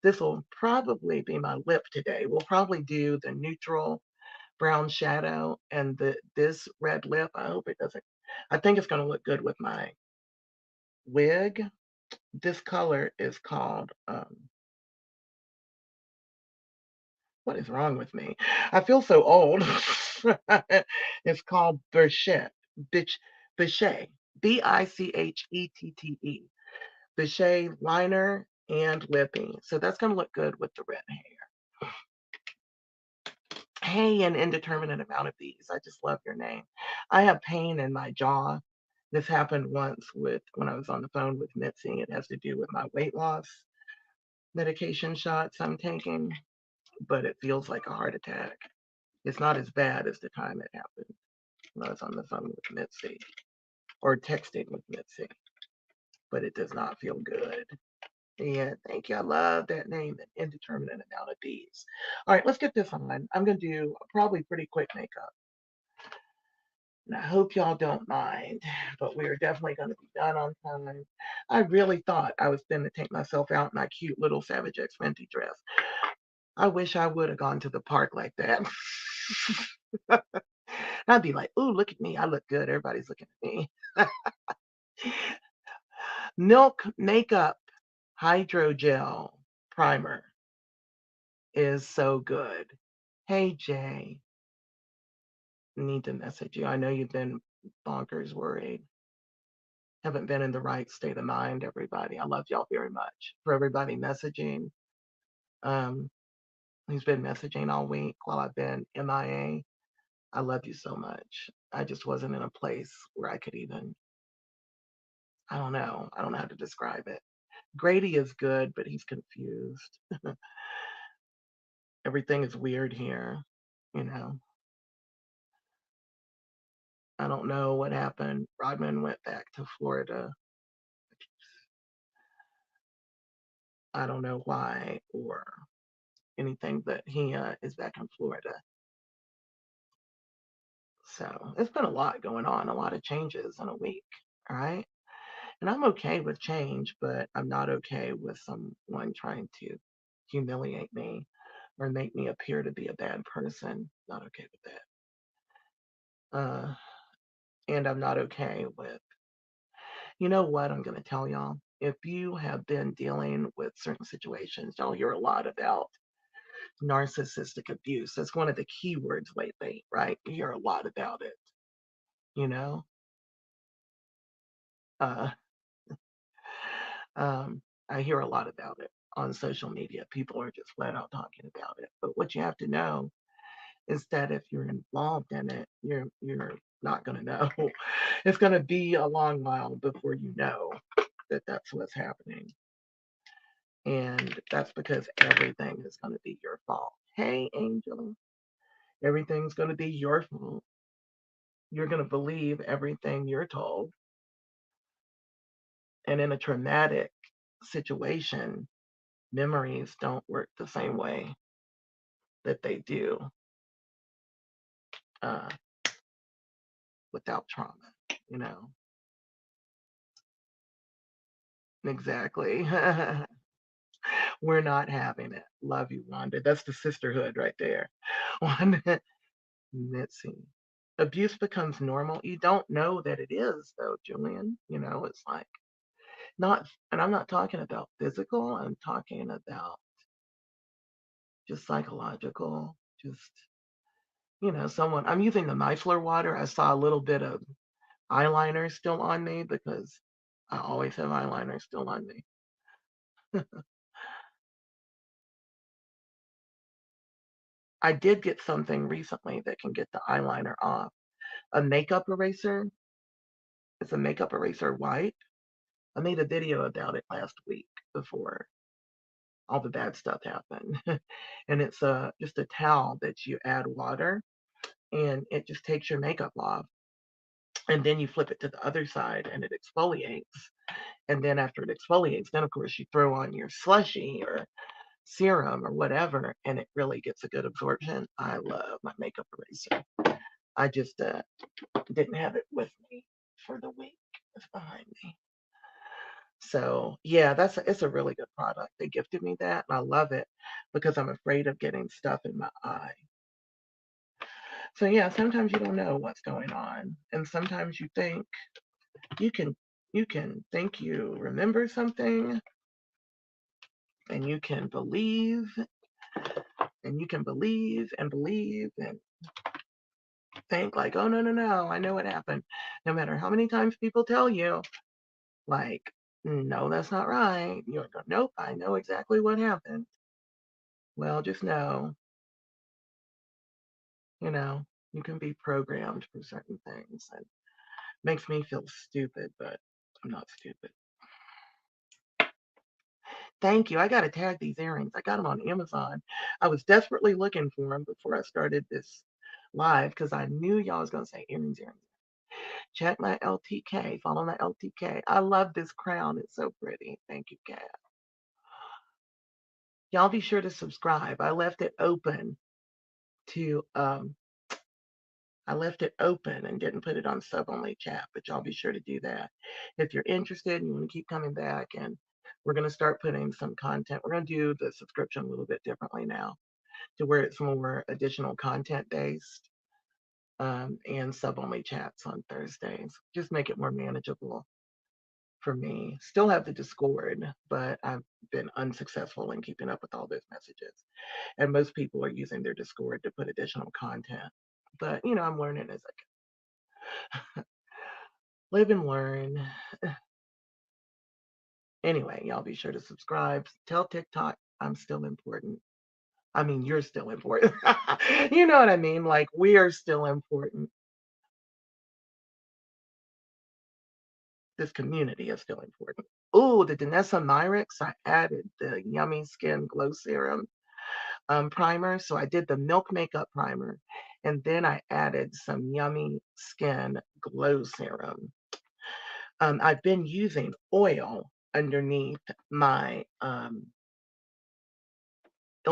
This will probably be my lip today. We'll probably do the neutral brown shadow and this red lip. I hope it doesn't. I think it's going to look good with my wig. This color is called, what is wrong with me? I feel so old. It's called Bichet. Bichet. Bicette. the shade liner and lippy. So that's going to look good with the red hair. Hey, an indeterminate amount of these. I just love your name. I have pain in my jaw. This happened once with when I was on the phone with Mitzi. It has to do with my weight loss medication shots I'm taking, but it feels like a heart attack. It's not as bad as the time it happened when I was on the phone with Mitzi or texting with Mitzi, but it does not feel good. Yeah, thank you. I love that name, an indeterminate amount of these. All right, let's get this on. I'm going to do probably pretty quick makeup. And I hope y'all don't mind, but we are definitely going to be done on time. I really thought I was going to take myself out in my cute little Savage X Fenty dress. I wish I would have gone to the park like that. I'd be like, ooh, look at me. I look good. Everybody's looking at me. Milk Makeup Hydrogel Primer is so good. Hey, Jay. Need to message you. I know you've been bonkers worried. Haven't been in the right state of mind, everybody. I love y'all very much. For everybody messaging, um, who's been messaging all week while I've been MIA, I love you so much. I just wasn't in a place where I could even, I don't know. I don't know how to describe it. Grady is good, but he's confused. Everything is weird here, you know. I don't know what happened. Rodman went back to Florida. I don't know why or anything, but he is back in Florida. So it's been a lot going on, a lot of changes in a week. All right. And I'm okay with change, but I'm not okay with someone trying to humiliate me or make me appear to be a bad person. Not okay with that. And I'm not okay with, you know what, I'm going to tell y'all. If you have been dealing with certain situations, y'all hear a lot about narcissistic abuse. That's one of the key words lately, right? You hear a lot about it, you know? Uh, I hear a lot about it on social media. People are just flat out talking about it. But what you have to know is that if you're involved in it, you're not going to know. It's going to be a long while before you know that that's what's happening. And that's because everything is going to be your fault. Hey, Angel, everything's going to be your fault. You're going to believe everything you're told. And in a traumatic situation, memories don't work the same way that they do uh, without trauma, you know? Exactly. We're not having it. Love you, Wanda. That's the sisterhood right there. Wanda, Mitzi. Abuse becomes normal. You don't know that it is, though, Julian. You know, it's like not, and I'm not talking about physical, I'm talking about just psychological, just, someone, I'm using the micellar water. I saw a little bit of eyeliner still on me because I always have eyeliner still on me. I did get something recently that can get the eyeliner off. A makeup eraser. It's a makeup eraser wipe. I made a video about it last week before all the bad stuff happened. And it's just a towel that you add water and it just takes your makeup off. And then you flip it to the other side and it exfoliates. And then after it exfoliates, then of course you throw on your slushy or serum or whatever, and it really gets a good absorption. I love my makeup eraser. I just didn't have it with me for the week. It's behind me. So yeah, it's a really good product. They gifted me that, and I love it because I'm afraid of getting stuff in my eye. So yeah, sometimes you don't know what's going on, and sometimes you think you can think you remember something, and you can believe, and you can believe and believe and think like, oh no, I know what happened. No matter how many times people tell you, like No, that's not right. You're going, nope, I know exactly what happened. Well, just know, you know, you can be programmed for certain things. And makes me feel stupid, but I'm not stupid. Thank you. I got to tag these earrings. I got them on Amazon. I was desperately looking for them before I started this live because I knew y'all was going to say earrings, earrings. Check my LTK. Follow my LTK. I love this crown. It's so pretty. Thank you, Kat. Y'all be sure to subscribe. To I left it open and didn't put it on sub-only chat, but y'all be sure to do that. If you're interested and you want to keep coming back, and we're going to start putting some content. We're going to do the subscription a little bit differently now to where it's more additional content based, and sub-only chats on Thursdays. Just make it more manageable for me. Still have the Discord, but I've been unsuccessful in keeping up with all those messages. And most people are using their Discord to put additional content. But, I'm learning as I live and learn. Anyway, y'all be sure to subscribe. Tell TikTok I'm still important. I mean, you're still important. You know what I mean? Like, we are still important. This community is still important. Oh, the Danessa Myrix, I added the Yummy Skin Glow Serum primer. So I did the Milk Makeup primer, and then I added some Yummy Skin Glow Serum. I've been using oil underneath my Il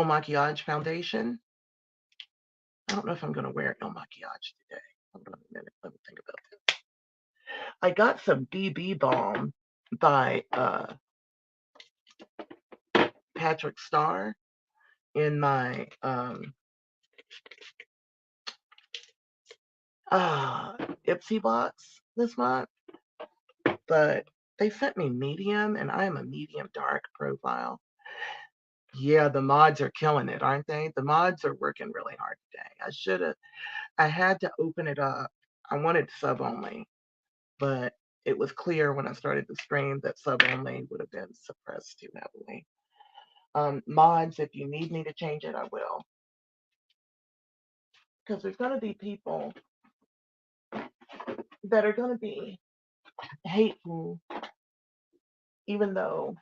Makiage foundation. I don't know if I'm going to wear Il Makiage today. Hold on a minute. Let me think about this. I got some BB Balm by Patrick Starr in my Ipsy box this month, but they sent me medium, and I am a medium dark profile. Yeah, the mods are killing it, aren't they? The mods are working really hard today. I had to open it up. I wanted sub only, but it was clear when I started the stream that sub only would have been suppressed too heavily. Mods, if you need me to change it, I will. Because there's going to be people that are going to be hateful, even though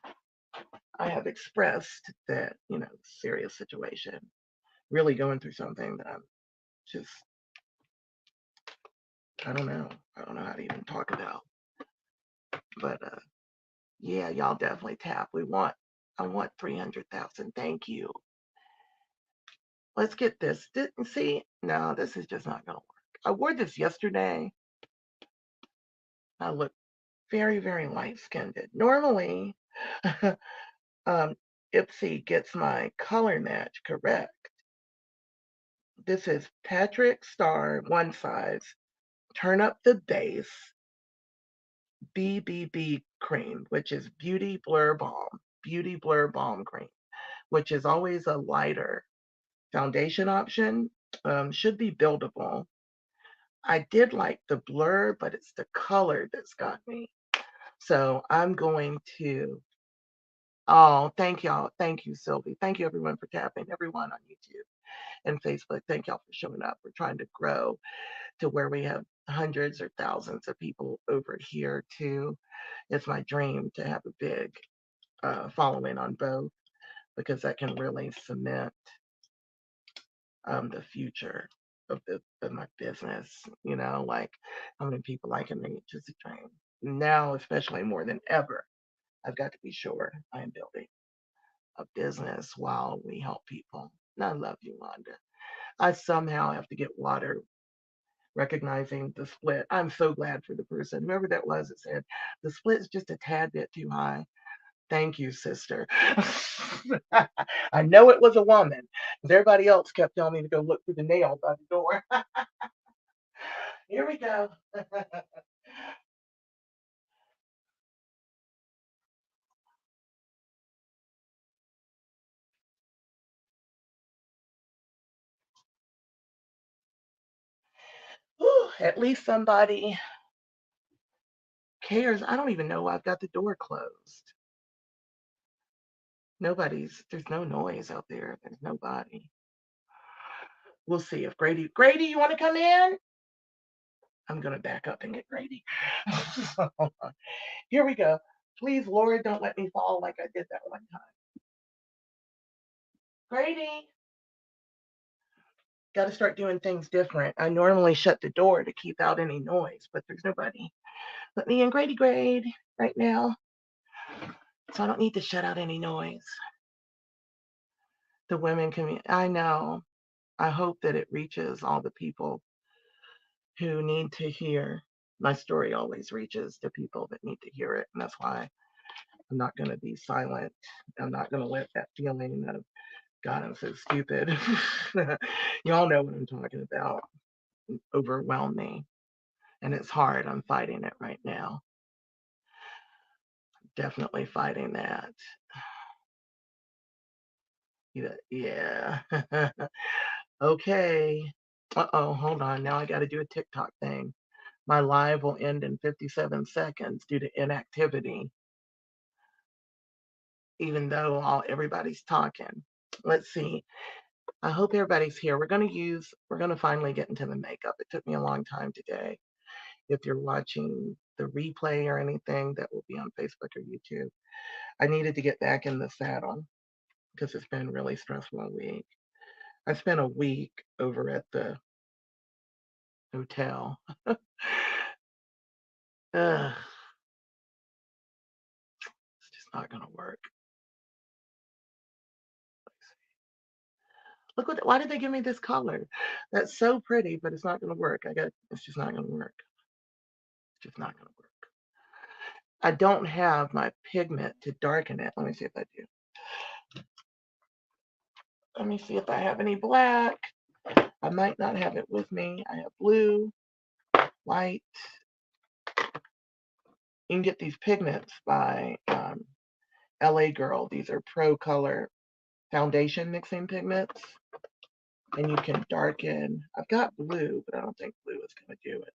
I have expressed that, serious situation, really going through something that I'm just, I don't know. I don't know how to even talk about. But yeah, y'all definitely tap. I want 300,000. Thank you. Let's get this. See, no, this is just not going to work. I wore this yesterday. I look very, very light skinned. Normally, Ipsy gets my color match correct. This is Patrick Starr, one size. Turn up the base BBB cream, which is Beauty Blur Balm cream, which is always a lighter foundation option. Should be buildable. I did like the blur, but it's the color that's got me. So I'm going to, oh, thank y'all. Thank you, Sylvie. Thank you, everyone, for tapping. Everyone on YouTube and Facebook, thank y'all for showing up. We're trying to grow to where we have hundreds or thousands of people over here, too. It's my dream to have a big following on both, because that can really cement the future of my business. Like how many people I can reach is a dream. Now, especially more than ever, I've got to be sure I am building a business while we help people. And I love you, Wanda. I somehow have to get water recognizing the split. I'm so glad for the person, whoever that was, that said the split's just a tad bit too high. Thank you, sister. I know it was a woman, because everybody else kept telling me to go look through the nail by the door. Here we go. Whew, at least somebody cares? I don't even know why I've got the door closed. There's no noise out there. There's nobody. We'll see if Grady, you want to come in? I'm going to back up and get Grady. Hold on. Here we go. Please, Lord, don't let me fall like I did that one time. Grady, got to start doing things different. I normally shut the door to keep out any noise, but there's nobody. Let me in Grady grade right now. So I don't need to shut out any noise. The women community, I know. I hope that it reaches all the people who need to hear. My story always reaches the people that need to hear it. And that's why I'm not going to be silent. I'm not going to let that feeling of, God, I'm so stupid. Y'all know what I'm talking about. Overwhelm me. And it's hard. I'm fighting it right now. Definitely fighting that. Yeah. Okay. Uh-oh, hold on. Now I got to do a TikTok thing. My live will end in 57 seconds due to inactivity, even though everybody's talking. Let's see. I hope everybody's here. We're going to finally get into the makeup. It took me a long time today. If you're watching the replay or anything, that will be on Facebook or YouTube. I needed to get back in the saddle because it's been really stressful week. I spent a week over at the hotel. Ugh, it's just not going to work. Look why did they give me this color? That's so pretty, but it's not going to work. It's just not going to work. It's just not going to work. I don't have my pigment to darken it. Let me see if I do. Let me see if I have any black. I might not have it with me. I have blue, white. You can get these pigments by LA Girl. These are Pro Color foundation mixing pigments. And you can darken. I've got blue, but I don't think blue is going to do it.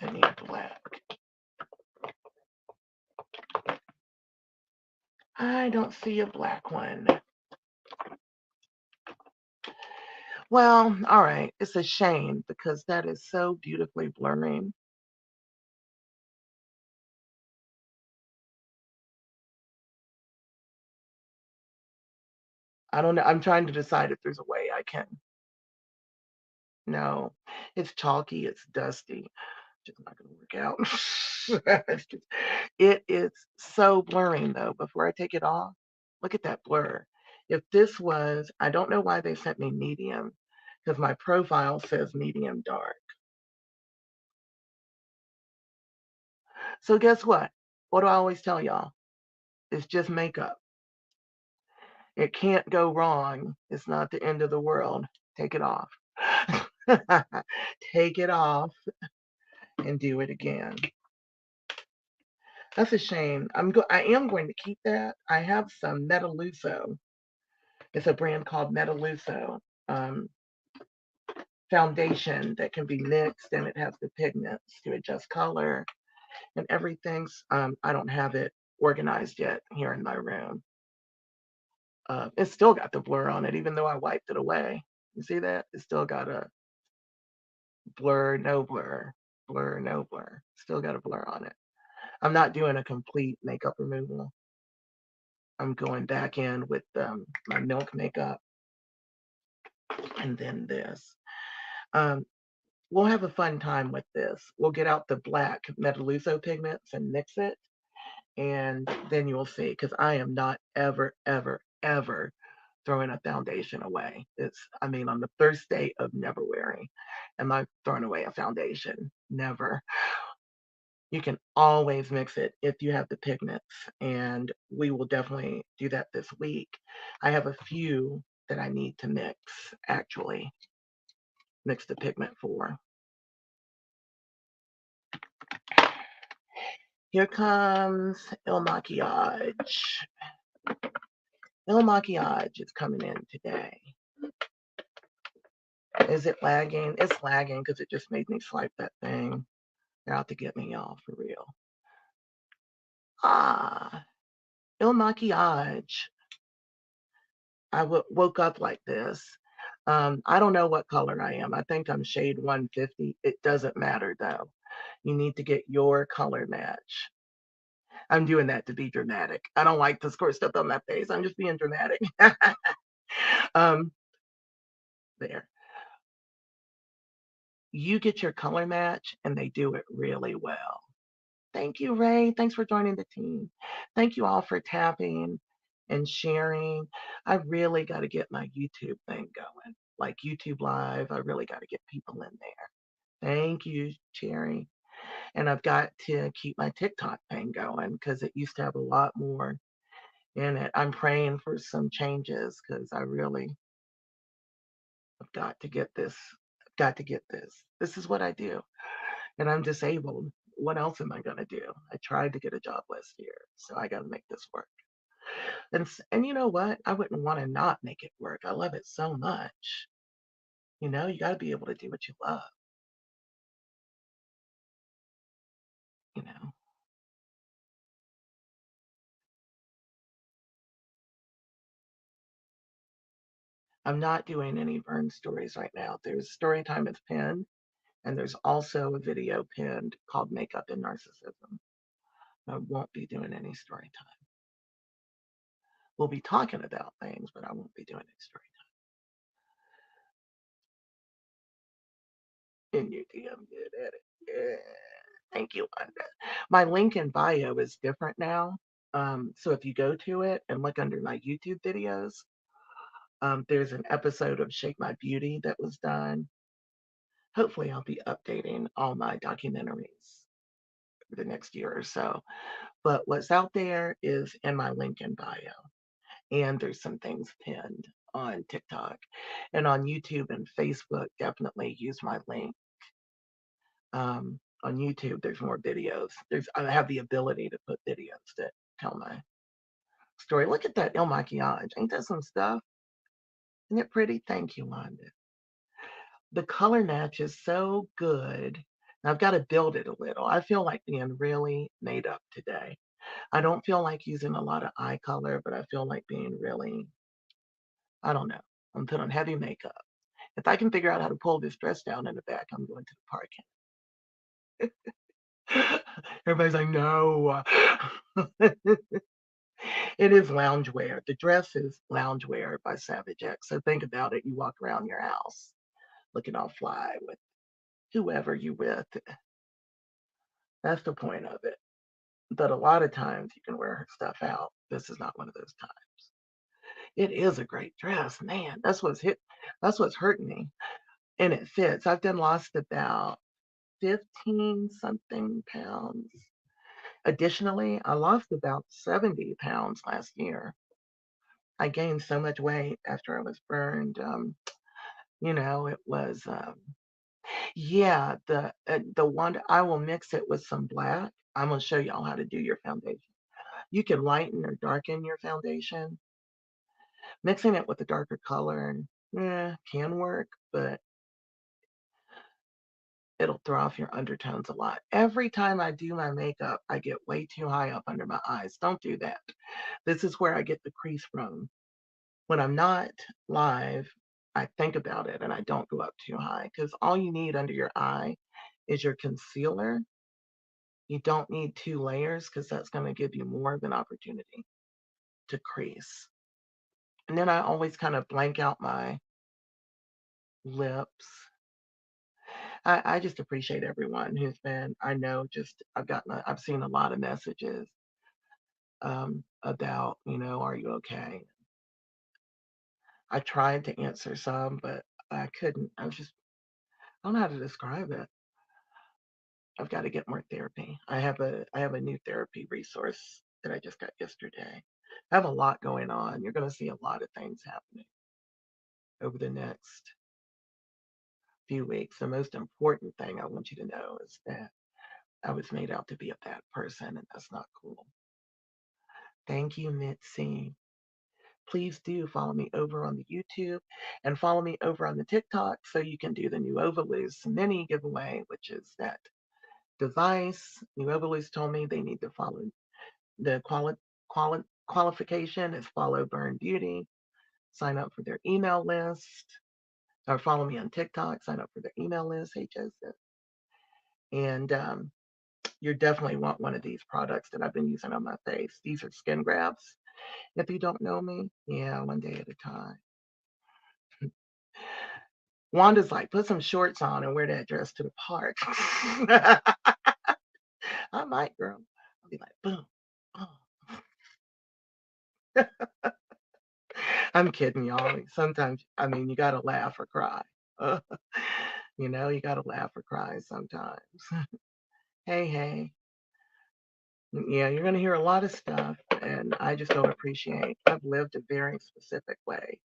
I need black. I don't see a black one. Well, all right. It's a shame because that is so beautifully blurring. I don't know. I'm trying to decide if there's a way I can. No, it's chalky. It's dusty. Just not going to work out. It is so blurring though. Before I take it off, look at that blur. If this was, I don't know why they sent me medium because my profile says medium dark. So guess what? What do I always tell y'all? It's just makeup. It can't go wrong. It's not the end of the world. Take it off. Take it off and do it again. That's a shame. I am going to keep that. I have some Metaluso. It's a brand called Metaluso foundation that can be mixed, and it has the pigments to adjust color and everything. I don't have it organized yet here in my room. It's still got the blur on it, even though I wiped it away. You see that? It's still got a blur, no blur, blur, no blur. Still got a blur on it. I'm not doing a complete makeup removal. I'm going back in with my milk makeup and then this. We'll have a fun time with this. We'll get out the black Metaluso pigments and mix it, and then you'll see, because I am not ever, ever, ever throwing a foundation away. On the first day of never wearing, am I throwing away a foundation? Never. You can always mix it if you have the pigments, and we will definitely do that this week. I have a few that I need to mix, actually, mix the pigment for. Here comes Il Maquillage. Il Maquillage is coming in today. Is it lagging? It's lagging because it just made me swipe that thing. They're out to get me, y'all, for real. Ah, Il Maquillage. I woke up like this. I don't know what color I am. I think I'm shade 150. It doesn't matter though. You need to get your color match. I'm doing that to be dramatic. I don't like to squirt stuff on my face. I'm just being dramatic. um, there. You get your color match and they do it really well. Thank you, Ray. Thanks for joining the team. Thank you all for tapping and sharing. I really got to get my YouTube thing going, like YouTube Live. I really got to get people in there. Thank you, Cherry. And I've got to keep my TikTok thing going because it used to have a lot more in it. I'm praying for some changes because I really have got to get this. I've got to get this. This is what I do. And I'm disabled. What else am I going to do? I tried to get a job last year, so I got to make this work. And you know what? I wouldn't want to not make it work. I love it so much. You know, you got to be able to do what you love. You know, I'm not doing any burn stories right now. There's story time is pinned, and there's also a video pinned called Makeup and Narcissism. I won't be doing any story time. We'll be talking about things, but I won't be doing any story time. And you damn good at it. Yeah. Thank you, Wanda. My link in bio is different now. So if you go to it and look under my YouTube videos, there's an episode of Shape My Beauty that was done. Hopefully, I'll be updating all my documentaries for the next year or so. But what's out there is in my link in bio. And there's some things pinned on TikTok. And on YouTube and Facebook, definitely use my link. On YouTube, there's more videos. I have the ability to put videos that tell my story. Look at that El Maquillage. Ain't that some stuff? Isn't it pretty? Thank you, Wanda. The color match is so good. I've got to build it a little. I feel like being really made up today. I don't feel like using a lot of eye color, but I feel like being really, I don't know. I'm putting on heavy makeup. If I can figure out how to pull this dress down in the back, I'm going to the park. Everybody's like, no. It is loungewear. The dress is loungewear by Savage X. So think about it. You walk around your house looking all fly with whoever you with. That's the point of it. But a lot of times you can wear her stuff out. This is not one of those times. It is a great dress, man. That's what's hurting me. And it fits. I've done lost about 15 something pounds. Additionally, I lost about 70 pounds last year. I gained so much weight after I was burned. It was yeah, the one I will mix it with some black. I'm gonna show y'all how to do your foundation. You can lighten or darken your foundation. Mixing it with a darker color and can work, but it'll throw off your undertones a lot. Every time I do my makeup, I get way too high up under my eyes. Don't do that. This is where I get the crease from. When I'm not live, I think about it and I don't go up too high because all you need under your eye is your concealer. You don't need two layers because that's going to give you more of an opportunity to crease. And then I always kind of blank out my lips. I just appreciate everyone who's been, I know just, I've seen a lot of messages about, are you okay? I tried to answer some, but I couldn't. I don't know how to describe it. I've got to get more therapy. I have a new therapy resource that I just got yesterday. I have a lot going on. You're going to see a lot of things happening over the next few weeks. The most important thing I want you to know is that I was made out to be a bad person, and that's not cool. Thank you, Mitzi. Please do follow me over on the YouTube and follow me over on the TikTok so you can do the new Ovalus mini giveaway, which is that device. Newal's told me they need to follow the qualification is follow Burn Beauty, sign up for their email list, or follow me on TikTok, sign up for their email list. Hey, Joseph. And you definitely want one of these products that I've been using on my face. These are skin grafts. If you don't know me, yeah, one day at a time. Wanda's like, put some shorts on and wear that dress to the park. I might, girl. I'll be like, boom. Oh. I'm kidding, y'all. Sometimes, I mean, you got to laugh or cry. You got to laugh or cry sometimes. Hey, hey. Yeah, you're going to hear a lot of stuff, and I just don't appreciate. I've lived a very specific way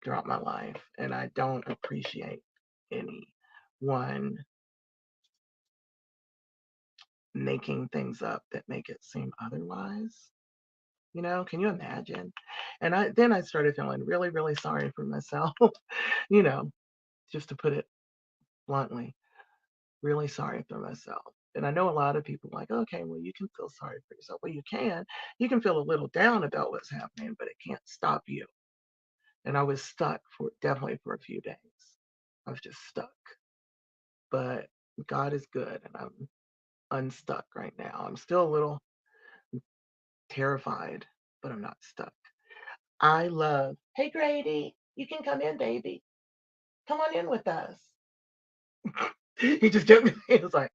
throughout my life, and I don't appreciate anyone making things up that make it seem otherwise. Can you imagine? And then I started feeling really, really sorry for myself, you know, just to put it bluntly, really sorry for myself. And I know a lot of people like, okay, well, you can feel sorry for yourself. Well, you can. You can feel a little down about what's happening, but it can't stop you. And I was stuck definitely for a few days. I was just stuck. But God is good, and I'm unstuck right now. I'm still a little terrified, but I'm not stuck. I love, hey, Grady, you can come in, baby. Come on in with us. He just took me. He was like,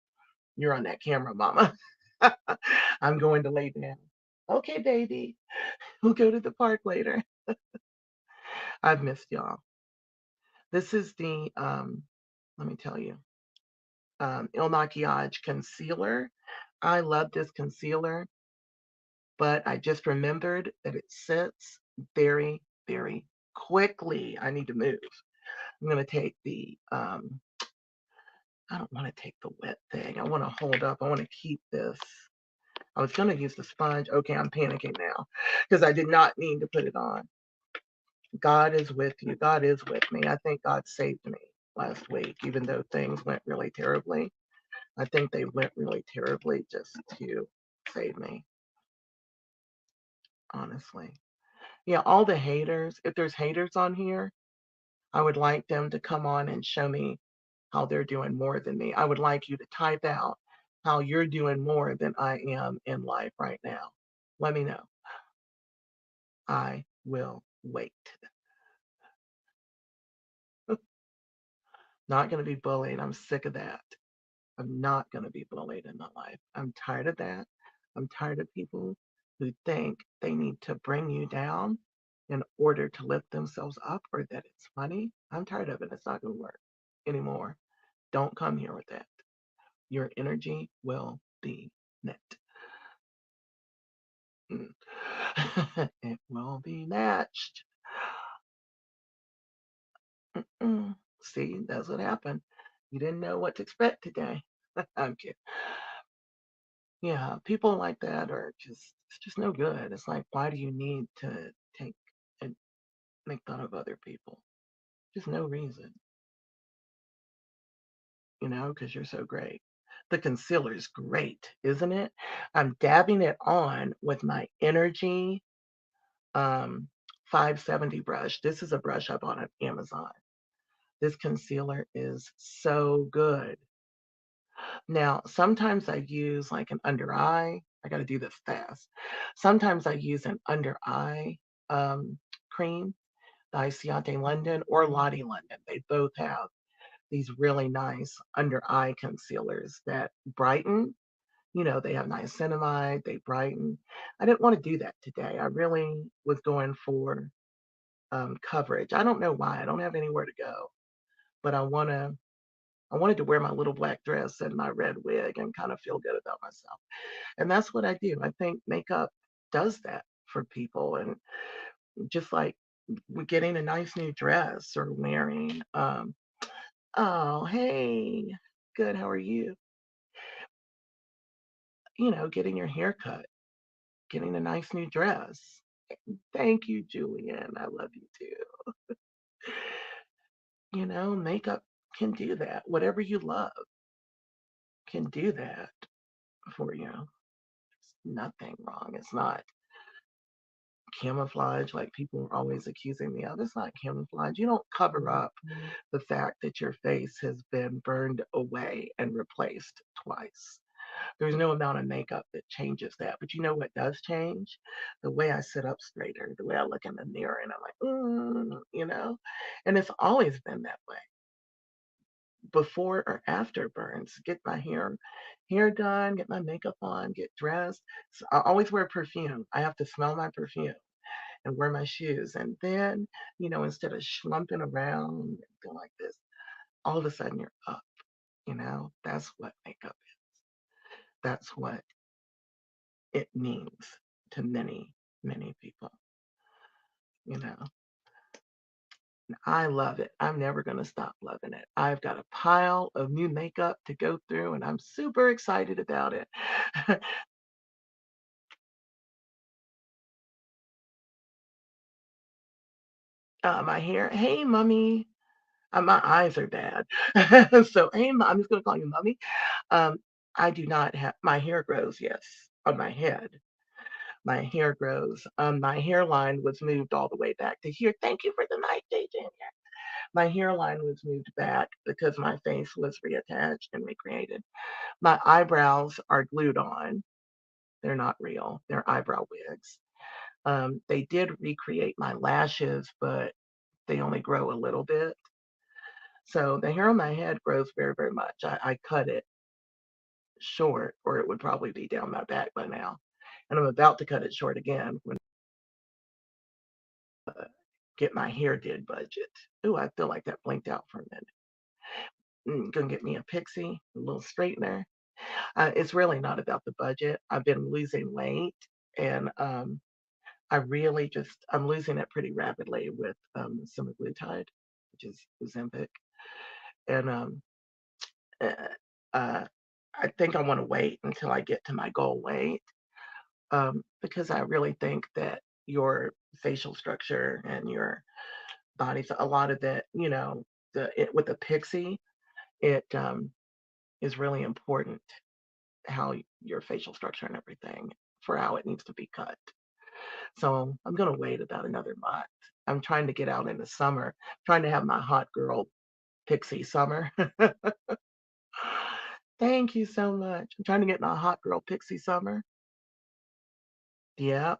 you're on that camera, mama. I'm going to lay down. Okay, baby. We'll go to the park later. I've missed y'all. This is the, let me tell you, Il Maquillage Concealer. I love this concealer, but I just remembered that it sets very, very quickly. I need to move. I'm going to take I don't want to take the wet thing. I want to hold up. I want to keep this. I was going to use the sponge. Okay, I'm panicking now because I did not mean to put it on. God is with you. God is with me. I think God saved me last week, even though things went really terribly. I think they went really terribly just to save me, honestly. Yeah, all the haters, if there's haters on here, I would like them to come on and show me how they're doing more than me. I would like you to type out how you're doing more than I am in life right now. Let me know. I will wait. Not going to be bullied. I'm sick of that. I'm not going to be bullied in my life. I'm tired of that. I'm tired of people who think they need to bring you down in order to lift themselves up or that it's funny. I'm tired of it. It's not going to work anymore. Don't come here with that. Your energy will be met. It will be matched. See, that's what happened. You didn't know what to expect today. I'm kidding. Yeah, people like that are it's just no good. It's like, why do you need to take and make fun of other people? Just no reason, because you're so great. The concealer is great, isn't it? I'm dabbing it on with my Energy um, 570 brush. This is a brush I bought on Amazon. This concealer is so good. Now, sometimes I use like an under eye. I got to do this fast. Sometimes I use an under eye cream, the Iciate London or Lottie London. They both have these really nice under eye concealers that brighten. They have niacinamide, they brighten. I didn't want to do that today. I really was going for coverage. I don't know why. I don't have anywhere to go, but I wanted to wear my little black dress and my red wig and kind of feel good about myself. And that's what I do. I think makeup does that for people. And just like getting a nice new dress or wearing, oh, hey, good, how are you? Getting your hair cut, getting a nice new dress. Thank you, Julian. I love you too. Makeup can do that. Whatever you love, can do that for you. It's nothing wrong. It's not camouflage like people are always accusing me of. It's not camouflage. You don't cover up the fact that your face has been burned away and replaced twice. There's no amount of makeup that changes that. But you know what does change? The way I sit up straighter, the way I look in the mirror, and I'm like, you know? And it's always been that way, before or after burns. Get my hair done, get my makeup on, get dressed. So I always wear perfume. I have to smell my perfume and wear my shoes. And then, instead of schlumping around and going like this, all of a sudden you're up. That's what makeup is. That's what it means to many, many people. You know, I love it. I'm never going to stop loving it. I've got a pile of new makeup to go through, and I'm super excited about it. My hair, hey, mommy. My eyes are bad. So, hey, I'm just going to call you mommy. Um, I do not have, my hair grows, yes, on my head. My hair grows. My hairline was moved all the way back to here. Thank you for the night, JJ. My hairline was moved back because my face was reattached and recreated. My eyebrows are glued on. They're not real. They're eyebrow wigs. They did recreate my lashes, but they only grow a little bit. So the hair on my head grows very, very much. I cut it short, or it would probably be down my back by now. And I'm about to cut it short again when I get my hair did budget. Ooh, I feel like that blinked out for a minute. Gonna get me a pixie, a little straightener. It's really not about the budget. I've been losing weight, and I'm losing it pretty rapidly with semaglutide, which is Ozempic, and uh, uh, I think I want to wait until I get to my goal weight, because I really think that your facial structure and your body, so a lot of that, with the pixie, it is really important how your facial structure and everything for how it needs to be cut. So I'm going to wait about another month. I'm trying to get out in the summer, trying to have my hot girl pixie summer. Thank you so much. I'm trying to get my hot girl pixie summer. Yeah.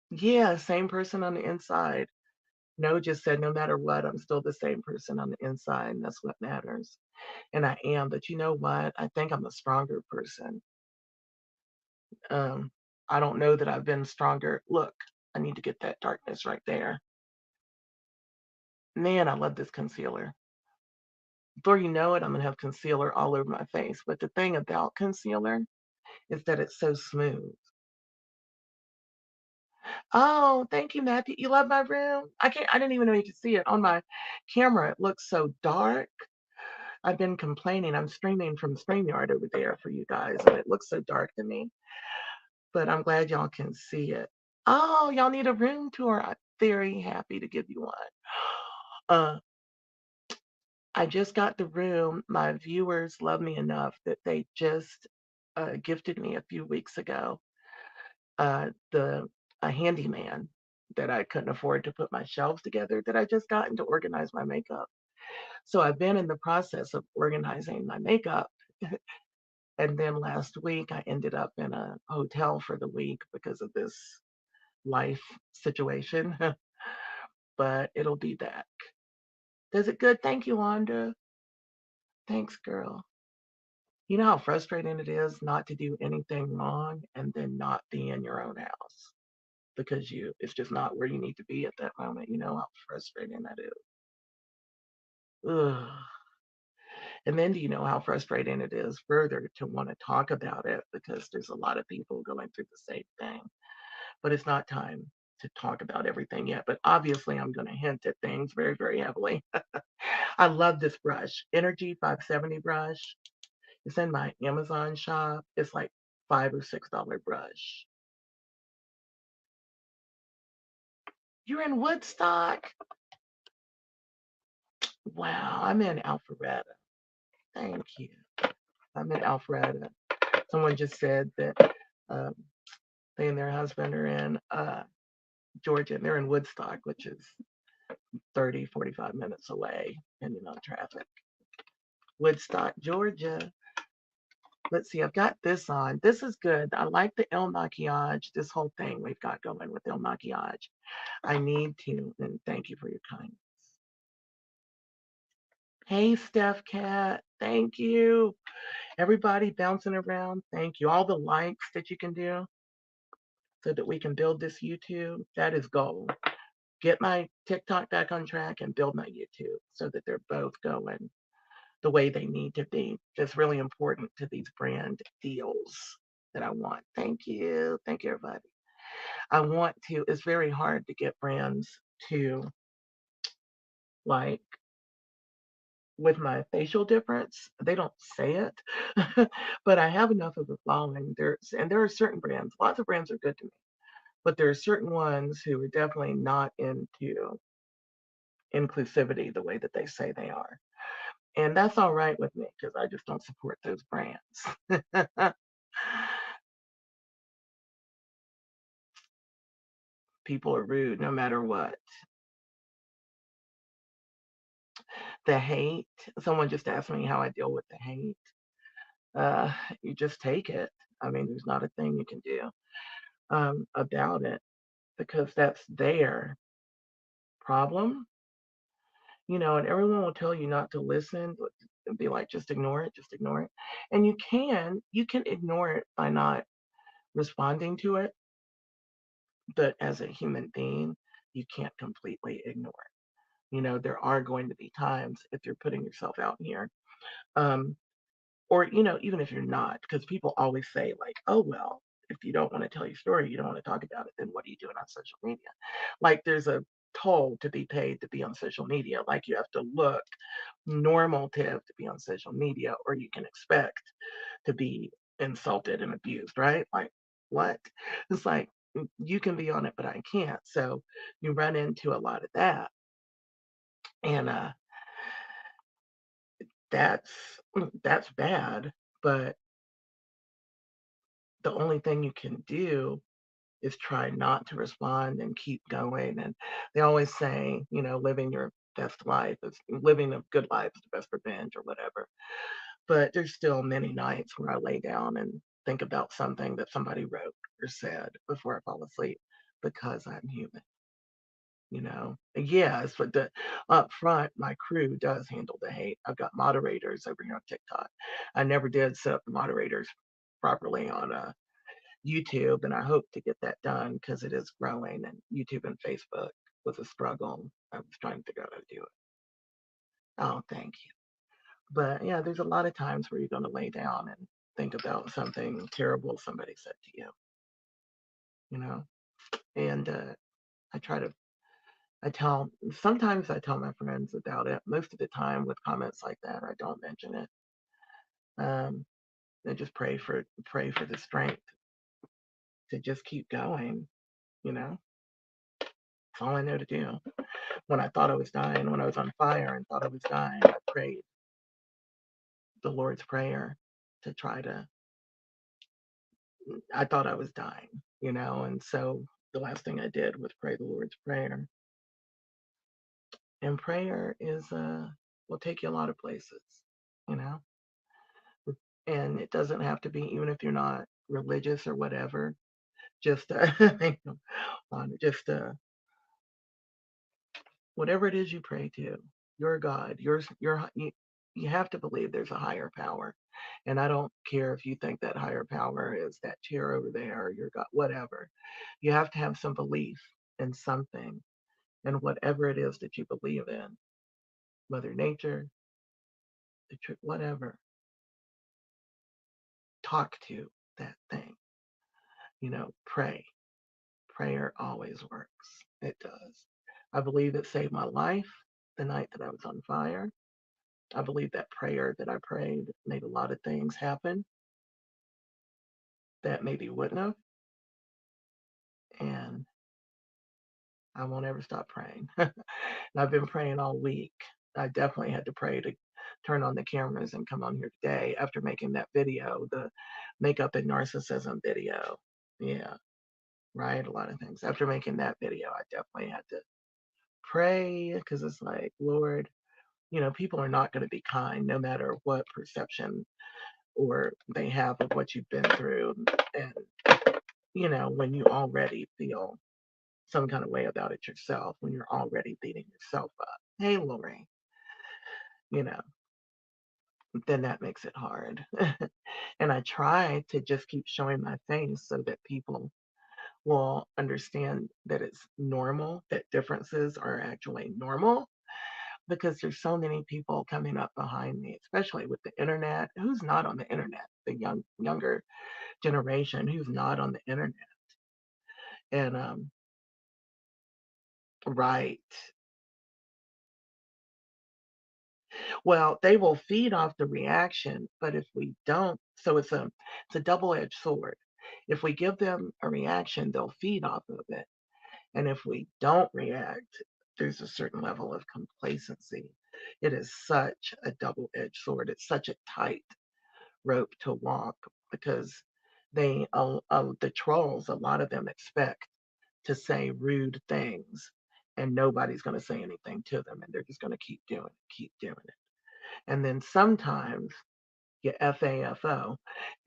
Yeah. Same person on the inside. No, just said no matter what, I'm still the same person on the inside. And that's what matters. And I am. But you know what? I think I'm a stronger person. Um, I don't know that I've been stronger. Look, I need to get that darkness right there. Man, I love this concealer. Before you know it, I'm gonna have concealer all over my face. But the thing about concealer is that it's so smooth. Oh, thank you, Matthew. You love my room? I didn't even know you could see it on my camera. It looks so dark. I've been complaining. I'm streaming from StreamYard over there for you guys, and it looks so dark to me. But I'm glad y'all can see it. Oh, y'all need a room tour. I'm very happy to give you one. Uh, I just got the room. My viewers love me enough that they just gifted me a few weeks ago the a handyman that I couldn't afford to put my shelves together that I just gotten to organize my makeup. So I've been in the process of organizing my makeup. And then last week I ended up in a hotel for the week because of this life situation. But it'll be back. Does it good? Thank you, Wanda. Thanks, girl. You know how frustrating it is not to do anything wrong and then not be in your own house because it's just not where you need to be at that moment. You know how frustrating that is. Ugh. And then do you know how frustrating it is further to want to talk about it because there's a lot of people going through the same thing. But it's not time to talk about everything yet. But obviously I'm going to hint at things very, very heavily. I love this brush, Energy 570 brush. It's in my Amazon shop. It's like $5 or $6 brush. You're in Woodstock? Wow, I'm in Alpharetta. Thank you. I'm in Alpharetta. Someone just said that um, they and their husband are in Georgia, and they're in Woodstock, which is 30, 45 minutes away, depending on traffic. Woodstock, Georgia. Let's see, I've got this on. This is good. I like the El Maquillage, this whole thing we've got going with El Maquillage. I need to, and thank you for your kindness. Hey, Steph Cat, thank you. Everybody bouncing around, thank you. All the likes that you can do so that we can build this YouTube, that is goal. Get my TikTok back on track and build my YouTube so that they're both going the way they need to be. That's really important to these brand deals that I want. Thank you. Thank you, everybody. I want to, it's very hard to get brands to, like, with my facial difference, they don't say it, but I have enough of a following. There are certain brands, lots of brands are good to me, but there are certain ones who are definitely not into inclusivity the way that they say they are. And that's all right with me because I just don't support those brands. People are rude no matter what. The hate, someone just asked me how I deal with the hate. Uh, you just take it. I mean, there's not a thing you can do about it because that's their problem, and everyone will tell you not to listen and be like, just ignore it, just ignore it. And you can ignore it by not responding to it, but as a human being, you can't completely ignore it. There are going to be times if you're putting yourself out here, um, or, even if you're not, because people always say, like, oh, well, if you don't want to tell your story, you don't want to talk about it, then what are you doing on social media? Like, there's a toll to be paid to be on social media. Like, you have to look normative to be on social media, or you can expect to be insulted and abused, right? Like, what? It's like, you can be on it, but I can't. So you run into a lot of that. And that's that's bad. But the only thing you can do is try not to respond and keep going. And they always say, living your best life is living a good life is the best revenge or whatever. But there's still many nights where I lay down and think about something that somebody wrote or said before I fall asleep because I'm human. Yes, but the up front, my crew does handle the hate. I've got moderators over here on TikTok. I never did set up the moderators properly on YouTube, and I hope to get that done because it is growing. And YouTube and Facebook was a struggle. I was trying to figure out how to do it. Oh, thank you. But yeah, there's a lot of times where you're going to lay down and think about something terrible somebody said to you know? And I try to, sometimes I tell my friends about it. Most of the time with comments like that, I don't mention it. Um, I just pray for the strength to just keep going, you know? That's all I know to do. When I thought I was dying, when I was on fire and thought I was dying, I prayed the Lord's Prayer to try to, I thought I was dying. And so the last thing I did was pray the Lord's Prayer. And prayer will take you a lot of places, you know? And it doesn't have to be, even if you're not religious or whatever, just, just, whatever it is you pray to, your God, you have to believe there's a higher power. And I don't care if you think that higher power is that chair over there or your God, whatever. You have to have some belief in something, and whatever it is that you believe in, Mother Nature, the truth, whatever, talk to that thing. Pray. Prayer always works. It does. I believe it saved my life the night that I was on fire. I believe that prayer that I prayed made a lot of things happen that maybe wouldn't have. And I won't ever stop praying. And I've been praying all week. I definitely had to pray to turn on the cameras and come on here today after making that video, the makeup and narcissism video. Yeah, right. A lot of things. After making that video, I definitely had to pray because it's like, Lord, people are not going to be kind no matter what perception or they have of what you've been through. And, when you already feel some kind of way about it yourself, when you're already beating yourself up. Hey, Lori, you know, then that makes it hard. And I try to just keep showing my face so that people will understand that it's normal, that differences are actually normal, because there's so many people coming up behind me, especially with the internet. Who's not on the internet? The younger generation who's not on the internet. And right. Well, they will feed off the reaction, but if we don't, so it's a double-edged sword. If we give them a reaction, they'll feed off of it. And if we don't react, there's a certain level of complacency. It is such a double-edged sword. It's such a tight rope to walk because the trolls, a lot of them expect to say rude things and nobody's going to say anything to them and they're just going to keep doing it. And then sometimes you FAFO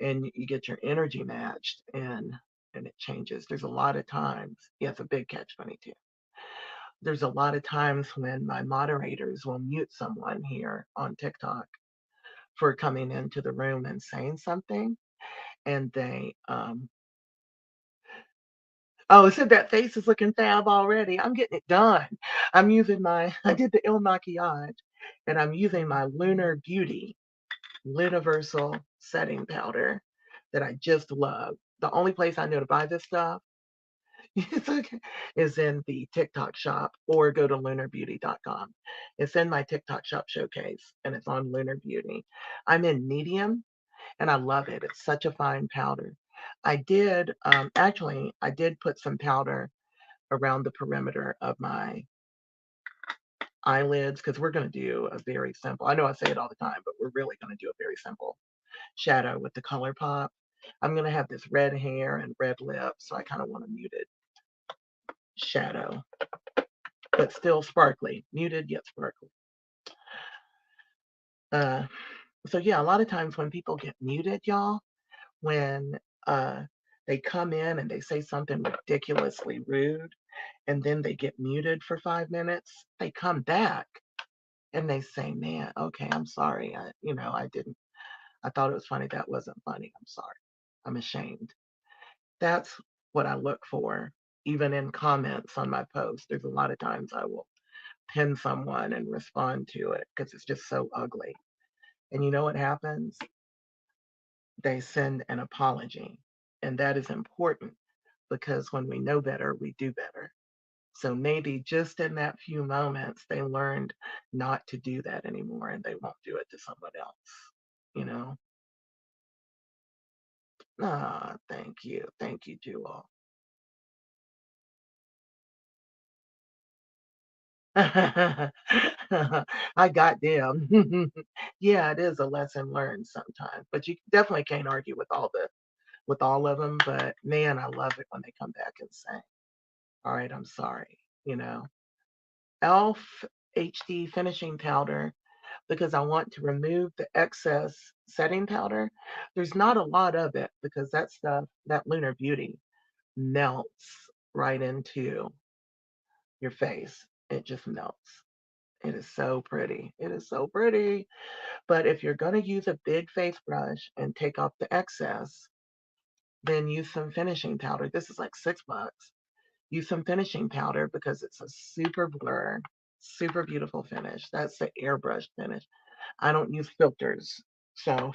and you get your energy matched and it changes. There's a lot of times, yeah, it's a big catch 22. There's a lot of times when my moderators will mute someone here on TikTok for coming into the room and saying something, and oh, so that face is looking fab already. I'm getting it done. I did the Il Maquillage, and I'm using my Lunar Beauty Universal Setting Powder that I just love. The only place I know to buy this stuff it's okay, is in the TikTok shop or go to lunarbeauty.com. It's in my TikTok shop showcase and it's on Lunar Beauty. I'm in medium and I love it. It's such a fine powder. I did put some powder around the perimeter of my eyelids because we're going to do a very simple, I know I say it all the time, but we're really going to do a very simple shadow with the Colourpop. I'm going to have this red hair and red lips, so I kind of want a muted shadow, but still sparkly, muted yet sparkly. Uh, so yeah, a lot of times when people get muted, y'all, when they come in and they say something ridiculously rude, and then they get muted for 5 minutes, they come back and they say, "Man, okay, I'm sorry. I didn't. I thought it was funny. That wasn't funny. I'm sorry. I'm ashamed." That's what I look for, even in comments on my post. There's a lot of times I will pin someone and respond to it because it's just so ugly. And you know what happens? They send an apology. And that is important because when we know better, we do better. So maybe just in that few moments, they learned not to do that anymore and they won't do it to someone else, you know? Ah, thank you. Thank you, Jewel. I got them. Yeah, it is a lesson learned sometimes, but you definitely can't argue with all of them. But man, I love it when they come back and say, "All right, I'm sorry." You know, Elf HD finishing powder because I want to remove the excess setting powder. There's not a lot of it because that stuff, that Lunar Beauty, melts right into your face. It just melts. It is so pretty. It is so pretty. But if you're going to use a big face brush and take off the excess, then use some finishing powder. This is like $6. Use some finishing powder because it's a super blur, super beautiful finish. That's the airbrush finish. I don't use filters. So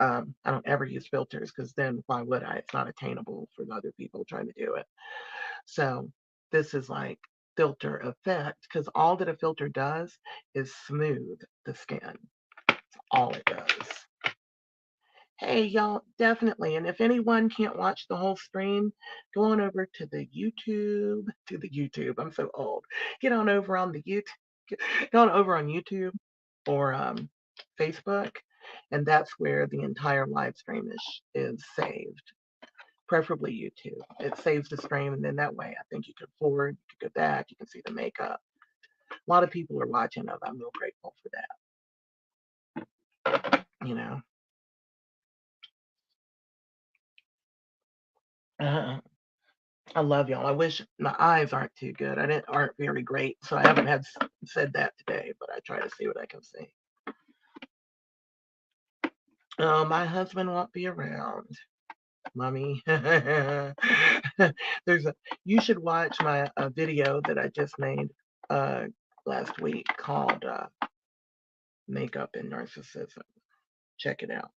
I don't ever use filters because then why would I? It's not attainable for other people trying to do it. So this is like filter effect because all that a filter does is smooth the skin. All it does. Hey, y'all, definitely. And if anyone can't watch the whole stream, go on over to the YouTube. I'm so old. Get on over on the YouTube. Get on over on YouTube or Facebook, and that's where the entire live stream is saved. Preferably YouTube. It saves the stream, and then that way I think you can forward, you can go back, you can see the makeup. A lot of people are watching it. I'm real grateful for that. You know. I love y'all. I wish my eyes aren't too good. Aren't very great, so I haven't said that today, but I try to see what I can see. Oh, my husband won't be around, mommy. You should watch my video that I just made last week called Makeup and Narcissism. Check it out.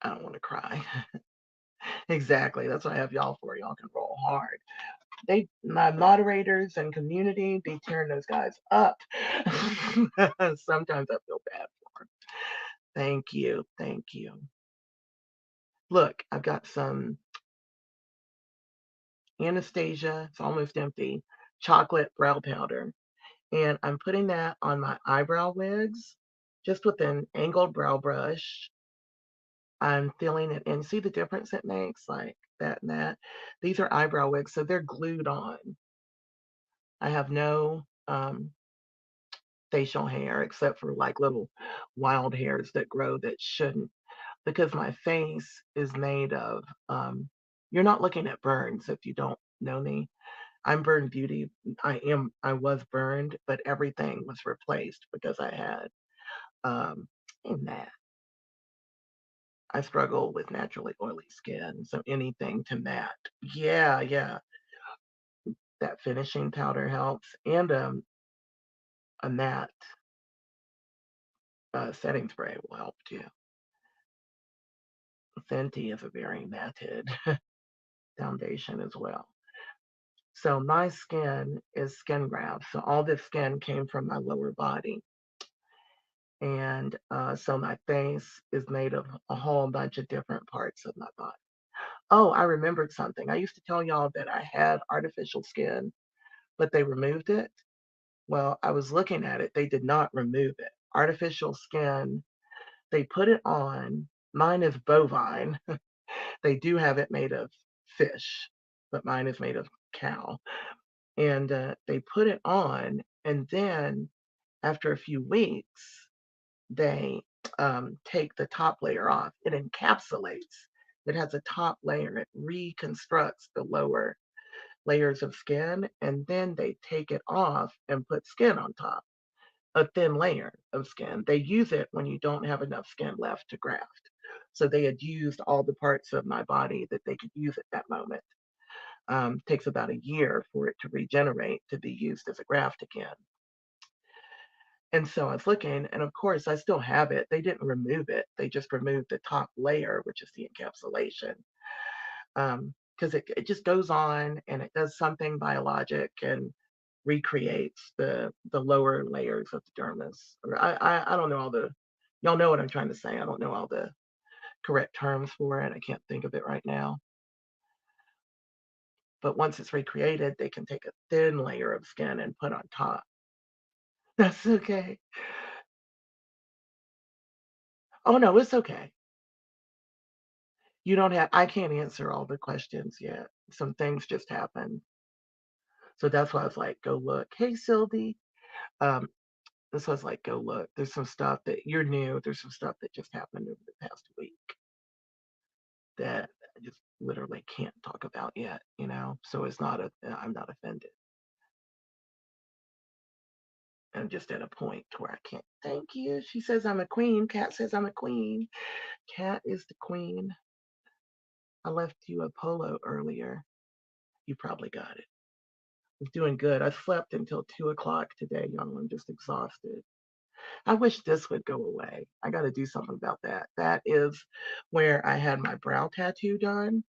I don't want to cry. Exactly. That's what I have y'all for. Y'all can roll hard. My moderators and community be tearing those guys up. Sometimes I feel bad for them. Thank you. Thank you. Look, I've got some Anastasia, it's almost empty, chocolate brow powder. And I'm putting that on my eyebrow wigs, just with an angled brow brush. I'm filling it in. See the difference it makes? Like that and that. These are eyebrow wigs, so they're glued on. I have no facial hair except for like little wild hairs that grow that shouldn't, because my face is made of, you're not looking at burns if you don't know me. I'm Burn Beauty. I was burned, but everything was replaced because I had, in that. I struggle with naturally oily skin, so anything to matte. Yeah, yeah. That finishing powder helps, and a matte setting spray will help too. Fenty is a very matted foundation as well. So my skin is skin graft. So all this skin came from my lower body. And so my face is made of a whole bunch of different parts of my body. Oh, I remembered something. I used to tell y'all that I had artificial skin, but they removed it. Well, I was looking at it. They did not remove it. Artificial skin, they put it on. Mine is bovine. They do have it made of fish, but mine is made of cow. And they put it on, and then after a few weeks, they take the top layer off. It encapsulates. It has a top layer. It reconstructs the lower layers of skin, and then they take it off and put skin on top, a thin layer of skin. They use it when you don't have enough skin left to graft. So they had used all the parts of my body that they could use at that moment. Takes about a year for it to regenerate to be used as a graft again. And so I was looking, and of course, I still have it. They didn't remove it. They just removed the top layer, which is the encapsulation. Because it just goes on and it does something biologic and recreates the lower layers of the dermis. Or I don't know y'all know what I'm trying to say. I don't know all the correct terms for it. I can't think of it right now. But once it's recreated, they can take a thin layer of skin and put on top. That's okay. Oh no, it's okay. I can't answer all the questions yet. Some things just happened. So that's why I was like, go look. Hey, Sylvie. Um, this was like, go look. There's some stuff that you're new. There's some stuff that just happened over the past week that I just literally can't talk about yet, you know? So I'm not offended. I'm just at a point where I can't. Thank you. She says I'm a queen. Kat says I'm a queen. Kat is the queen. I left you a polo earlier. You probably got it. I'm doing good. I slept until 2 o'clock today, y'all. I'm just exhausted. I wish this would go away. I got to do something about that. That is where I had my brow tattoo done,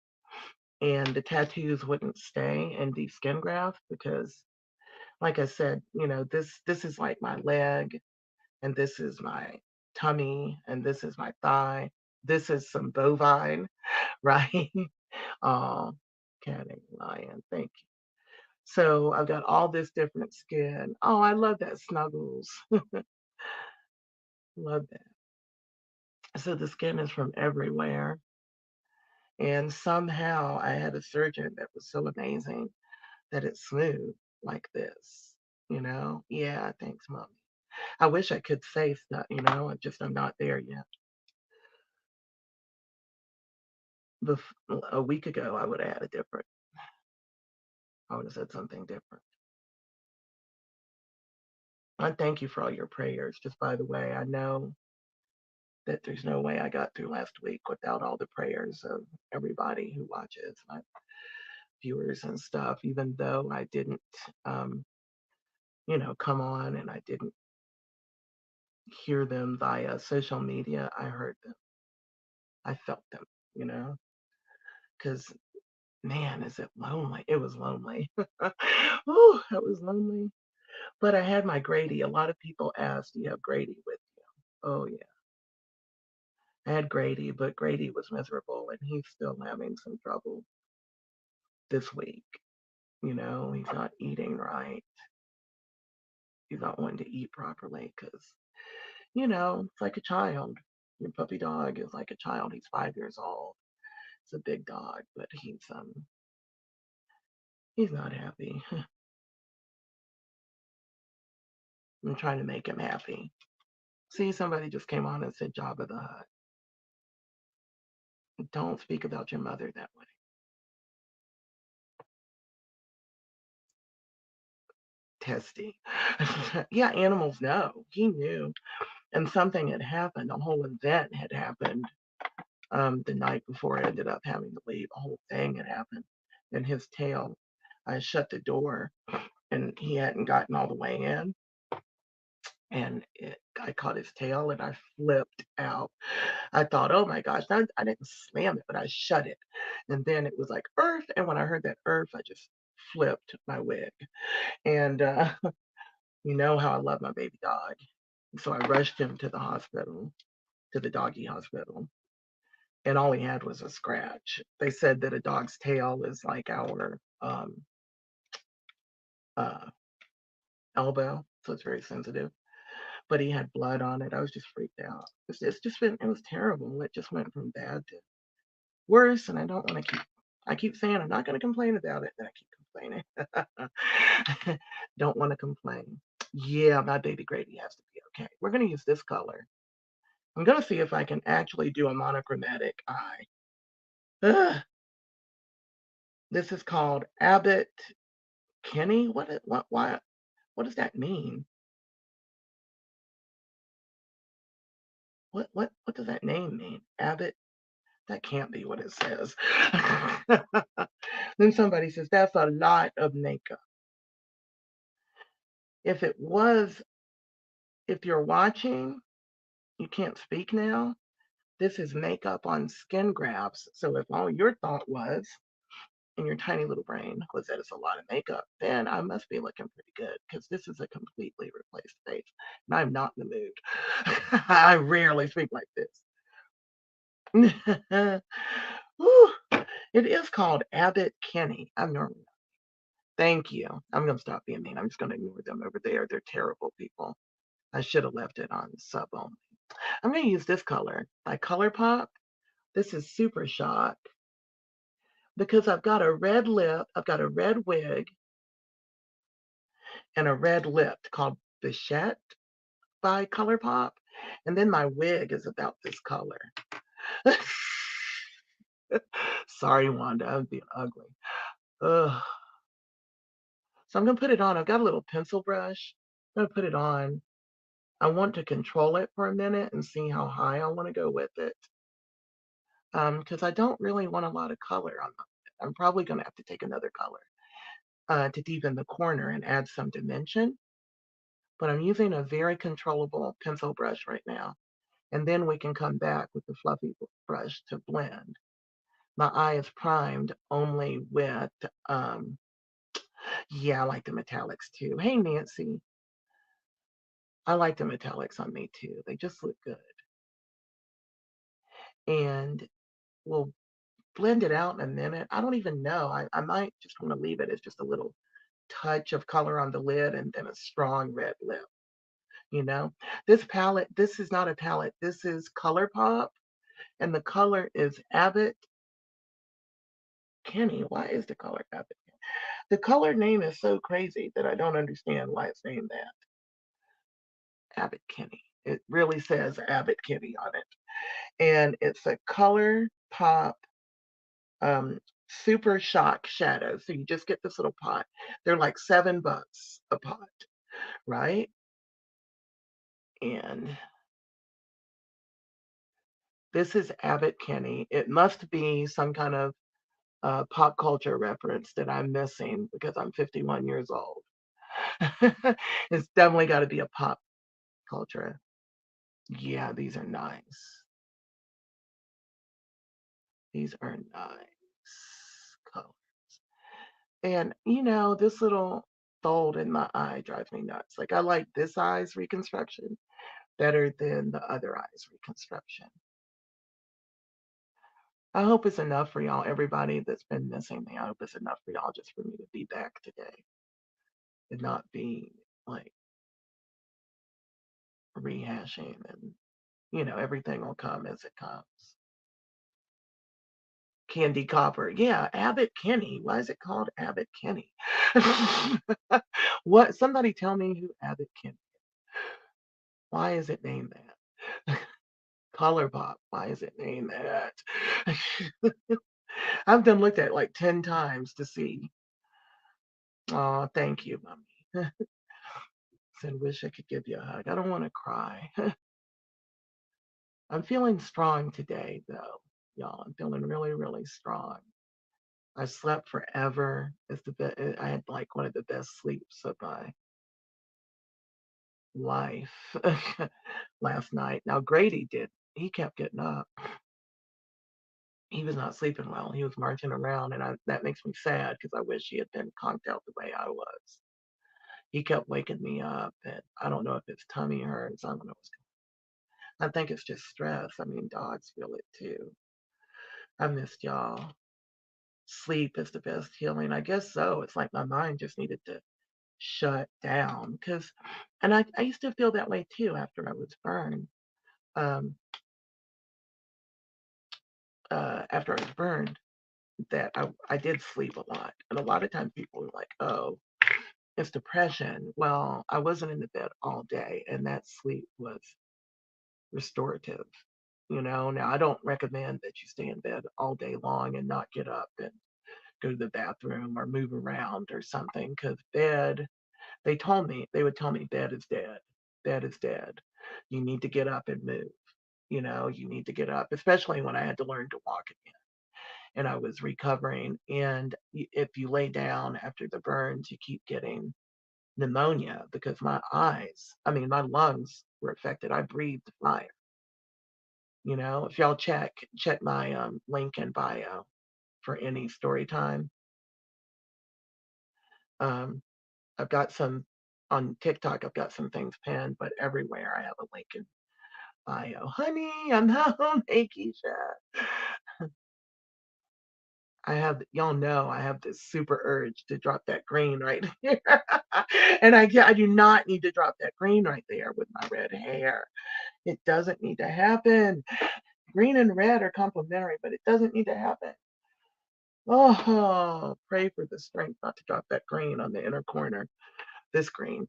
and the tattoos wouldn't stay in the skin graft because, like I said, this is like my leg, and this is my tummy, and this is my thigh. This is some bovine, right? Oh, cat ain't lying. Thank you. So I've got all this different skin. Oh, I love that Snuggles. Love that. So the skin is from everywhere. And somehow I had a surgeon that was so amazing that it's smooth like this, you know? Yeah, thanks, Mommy. I wish I could say stuff, you know, I'm not there yet. A week ago, I would have had a different, I would have said something different. I thank you for all your prayers. Just by the way, I know that there's no way I got through last week without all the prayers of everybody who watches, my viewers and stuff, even though I didn't, um, come on and I didn't hear them via social media. I heard them. I felt them, you know, because man, is it lonely. It was lonely. Ooh, it was lonely. But I had my Grady. A lot of people asked, do you have Grady with you? Oh, yeah. I had Grady, but Grady was miserable and he's still having some trouble this week. You know, he's not eating right. He's not wanting to eat properly because, it's like a child. Your puppy dog is like a child. He's 5 years old. It's a big dog, but he's not happy. I'm trying to make him happy. See, somebody just came on and said Jabba the Hutt. Don't speak about your mother that way. Testy. Yeah, animals know. He knew. And something had happened. A whole event had happened the night before I ended up having to leave. A whole thing had happened. And his tail, I shut the door and he hadn't gotten all the way in. And I caught his tail and I flipped out. I thought, oh my gosh, I didn't slam it, but I shut it. And then it was like earth. And when I heard that earth, I just flipped my wig. And you know how I love my baby dog. So I rushed him to the hospital, to the doggy hospital. And all he had was a scratch. They said that a dog's tail is like our uh, elbow. So it's very sensitive. But he had blood on it. I was just freaked out. It was terrible. It just went from bad to worse. And I don't want to I keep saying I'm not going to complain about it. Then I keep complaining. Don't want to complain. Yeah, my baby Grady has to be okay. We're going to use this color. I'm going to see if I can actually do a monochromatic eye. Ugh. This is called Abbott Kenny. What does that mean? What does that name mean? Abbott? That can't be what it says. Then somebody says, that's a lot of makeup. If it was, if you're watching, you can't speak now. This is makeup on skin grafts. So if all your thought was, in your tiny little brain, was that it's a lot of makeup, then I must be looking pretty good because this is a completely replaced face. And I'm not in the mood. I rarely speak like this. It is called Abbott Kenny. I'm normally Thank you. I'm going to stop being mean. I'm just going to ignore them over there. They're terrible people. I should have left it on sub only. I'm going to use this color by Colourpop. This is Super Shock because I've got a red lip, I've got a red wig, and a red lip called Bichette by Colourpop. And then my wig is about this color. Sorry, Wanda, I was being ugly. Ugh. So I'm going to put it on. I've got a little pencil brush. I'm going to put it on. I want to control it for a minute and see how high I want to go with it. Because I don't really want a lot of color on them. I'm probably going to have to take another color to deepen the corner and add some dimension. But I'm using a very controllable pencil brush right now. And then we can come back with the fluffy brush to blend. My eye is primed only with, yeah, I like the metallics too. Hey, Nancy. I like the metallics on me too. They just look good. And we'll blend it out in a minute. I don't even know. I might just want to leave it as just a little touch of color on the lid and then a strong red lip, you know? This palette, this is not a palette. This is Colourpop, and the color is Abbott Kenny. Why is the color Abbott? The color name is so crazy that I don't understand why it's named that. Abbott Kenny. It really says Abbott Kenny on it. And it's a Colourpop um, Super Shock Shadow. So you just get this little pot. They're like $7 a pot, right? And this is Abbott Kenny. It must be some kind of pop culture reference that I'm missing because I'm 51 years old. It's definitely got to be a pop culture. Yeah, these are nice. These are nice colors. And this little fold in my eye drives me nuts. Like I like this eye's reconstruction better than the other eye's reconstruction. I hope it's enough for y'all, everybody that's been missing me. I hope it's enough for y'all just for me to be back today and not be like rehashing and everything will come as it comes. Candy Copper. Yeah, Abbott Kenny. Why is it called Abbott Kenny? What? Somebody tell me who Abbott Kenny. Why is it named that? Colourpop. Why is it named that? I've done looked at it like 10 times to see. Oh, thank you, mommy. Said, wish I could give you a hug. I don't want to cry. I'm feeling strong today, though, y'all. I'm feeling really, really strong. I slept forever. I had like one of the best sleeps of my life last night. Now Grady did. He kept getting up. He was not sleeping well. He was marching around, and that makes me sad because I wish he had been conked out the way I was. He kept waking me up, and I don't know if his tummy hurts. I don't know what's going on. I think it's just stress. I mean, dogs feel it too. I missed y'all. Sleep is the best healing. I guess so. It's like my mind just needed to shut down and I used to feel that way too after I was burned. Um, After I was burned, that I did sleep a lot. And a lot of times people were like, oh, it's depression. Well, I wasn't in the bed all day, and that sleep was restorative. Now I don't recommend that you stay in bed all day long and not get up and go to the bathroom or move around or something because they would tell me bed is dead. Bed is dead. You need to get up and move. You need to get up, especially when I had to learn to walk again and I was recovering. And if you lay down after the burns, you keep getting pneumonia because my lungs were affected. I breathed fire. If y'all check my link in bio for any story time. Um, I've got some on TikTok. I've got some things pinned, but everywhere I have a link in bio. Honey, I'm home. Hey, Keisha. Y'all know I have this super urge to drop that green right here. And I do not need to drop that green right there with my red hair. It doesn't need to happen. Green and red are complementary, but it doesn't need to happen. Oh, pray for the strength not to drop that green on the inner corner. This green.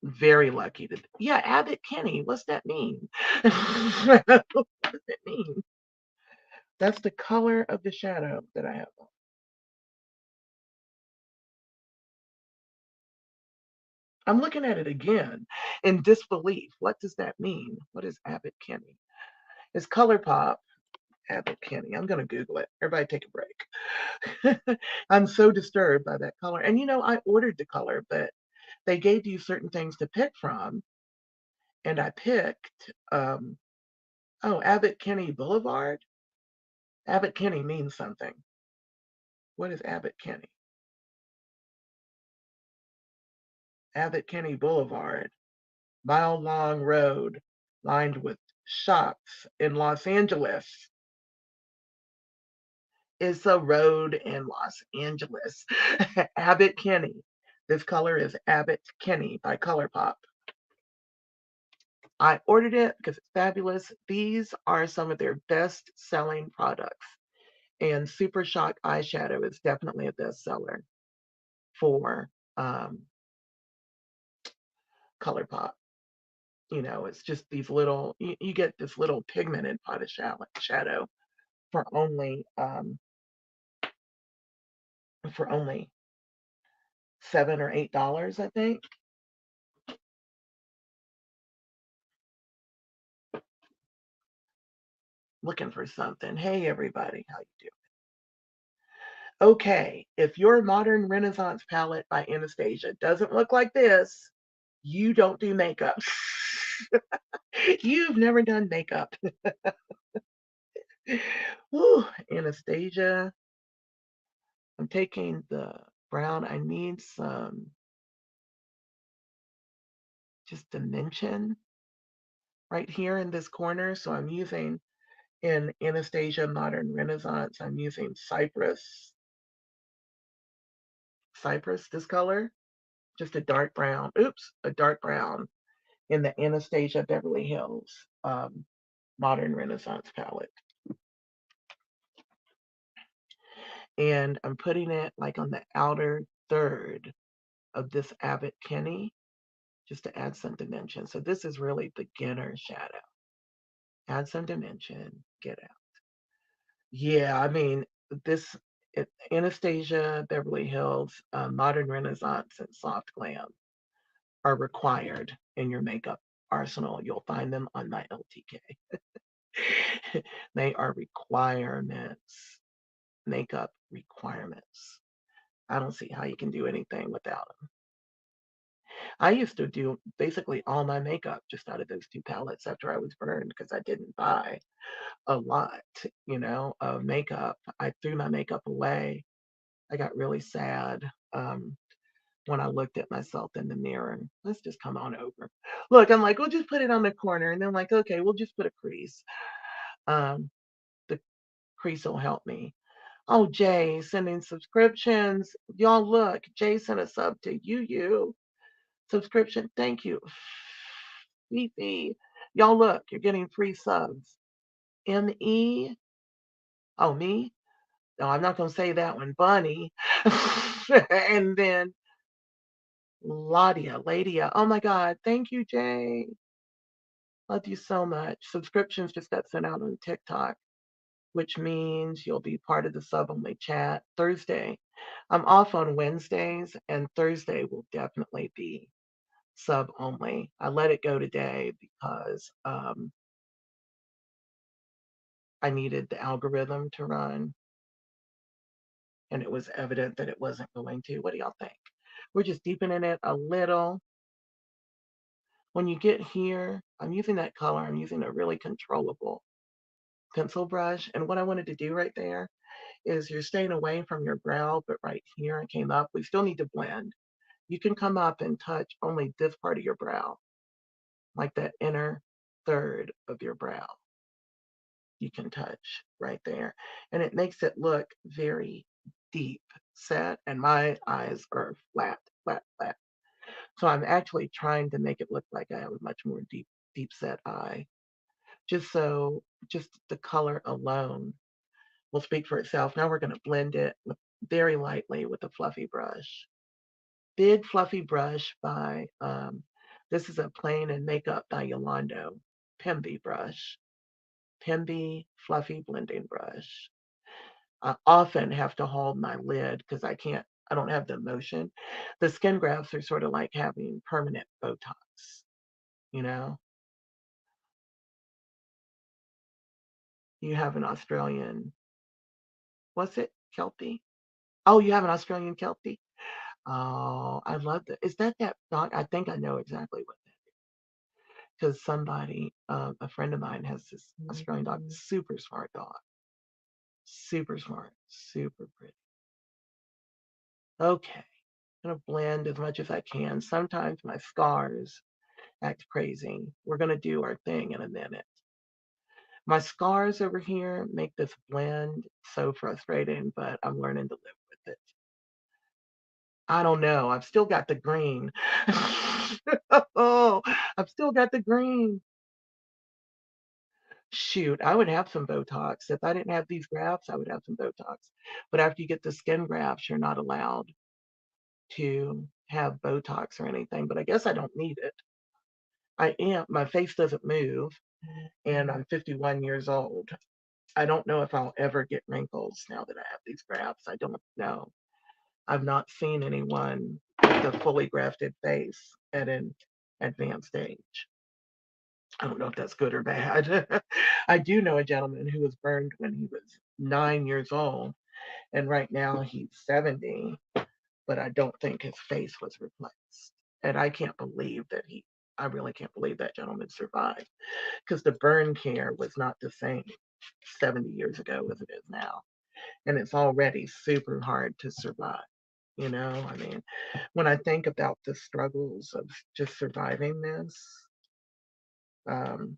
Very lucky to. Yeah, Abbott Kenny. What's that mean? What does it mean? That's the color of the shadow that I have on. I'm looking at it again in disbelief. What does that mean? What is Abbott Kenny? It's Colourpop Abbott Kenny. I'm going to Google it. Everybody take a break. I'm so disturbed by that color. And I ordered the color, but they gave you certain things to pick from. And I picked, Abbott Kenny Boulevard. Abbott Kenny means something. What is Abbott Kenny? Abbott Kenny Boulevard, mile-long road lined with shops in Los Angeles. It's a road in Los Angeles. Abbott Kinney. This color is Abbott Kinney by Colourpop. I ordered it because it's fabulous. These are some of their best selling products. And Super Shock Eyeshadow is definitely a bestseller for Colourpop. You know, it's just these little, you get this little pigmented pot of shadow for only $7 or $8, I think. Looking for something. Hey everybody, how you doing? Okay, if your Modern Renaissance palette by Anastasia doesn't look like this, you don't do makeup. You've never done makeup. Ooh, Anastasia. I'm taking the brown. I need some just dimension right here in this corner. So I'm using in Anastasia Modern Renaissance, I'm using Cypress, this color, just a dark brown. Oops, a dark brown in the Anastasia Beverly Hills Modern Renaissance palette. And I'm putting it like on the outer third of this Abbott Kinney just to add some dimension. So this is really beginner shadow. Add some dimension, get out. Yeah, I mean, this Anastasia, Beverly Hills, Modern Renaissance, and Soft Glam are required in your makeup arsenal. You'll find them on my LTK. They are requirements, makeup requirements. I don't see how you can do anything without them. I used to do basically all my makeup just out of those two palettes after I was burned because I didn't buy a lot, of makeup. I threw my makeup away. I got really sad when I looked at myself in the mirror. Let's just come on over. Look, I'm like, we'll just put it on the corner. And then like, okay, we'll just put a crease. Um, the crease will help me. Oh, Jay, sending subscriptions. Y'all look, Jay sent a sub to you. Subscription. Thank you. Fifi. Y'all look, you're getting free subs. M-E. Oh, me? No, I'm not going to say that one. Bunny. And then Ladia. Oh my God. Thank you, Jay. Love you so much. Subscriptions just got sent out on TikTok, which means you'll be part of the sub only chat Thursday. I'm off on Wednesdays, and Thursday will definitely be sub only. I let it go today because I needed the algorithm to run, and it was evident that it wasn't going to. What do y'all think? We're just deepening it a little. When you get here, I'm using that color. I'm using a really controllable pencil brush. And what I wanted to do right there is you're staying away from your brow, but right here I came up. We still need to blend. You can come up and touch only this part of your brow, like that inner third of your brow. You can touch right there. And it makes it look very deep set. And my eyes are flat, flat, flat. So I'm actually trying to make it look like I have a much more deep set eye. Just the color alone will speak for itself. Now we're going to blend it very lightly with a fluffy brush. Big fluffy brush by, this is a Plain and Makeup by Yolando Pembe brush. Pembe fluffy blending brush. I often have to hold my lid because I don't have the motion. The skin grafts are sort of like having permanent Botox, you know? You have an Australian, what's it? Kelpie? Oh, you have an Australian Kelpie? Oh, I love that. Is that dog? I think I know exactly what that is. Because a friend of mine has this Australian dog, super smart dog. Super smart, super pretty. Okay, I'm gonna blend as much as I can. Sometimes my scars act crazy. We're gonna do our thing in a minute. My scars over here make this blend so frustrating, but I'm learning to live with it. I don't know. I've still got the green. Oh, I've still got the green. Shoot, I would have some Botox. If I didn't have these grafts, I would have some Botox. But after you get the skin grafts, you're not allowed to have Botox or anything. But I guess I don't need it. My face doesn't move, and I'm 51 years old. I don't know if I'll ever get wrinkles now that I have these grafts. I don't know. I've not seen anyone with a fully grafted face at an advanced age. I don't know if that's good or bad. I do know a gentleman who was burned when he was 9 years old, and right now he's 70, but I don't think his face was replaced. And I really can't believe that gentleman survived because the burn care was not the same 70 years ago as it is now. And it's already super hard to survive. I mean, when I think about the struggles of just surviving this, um,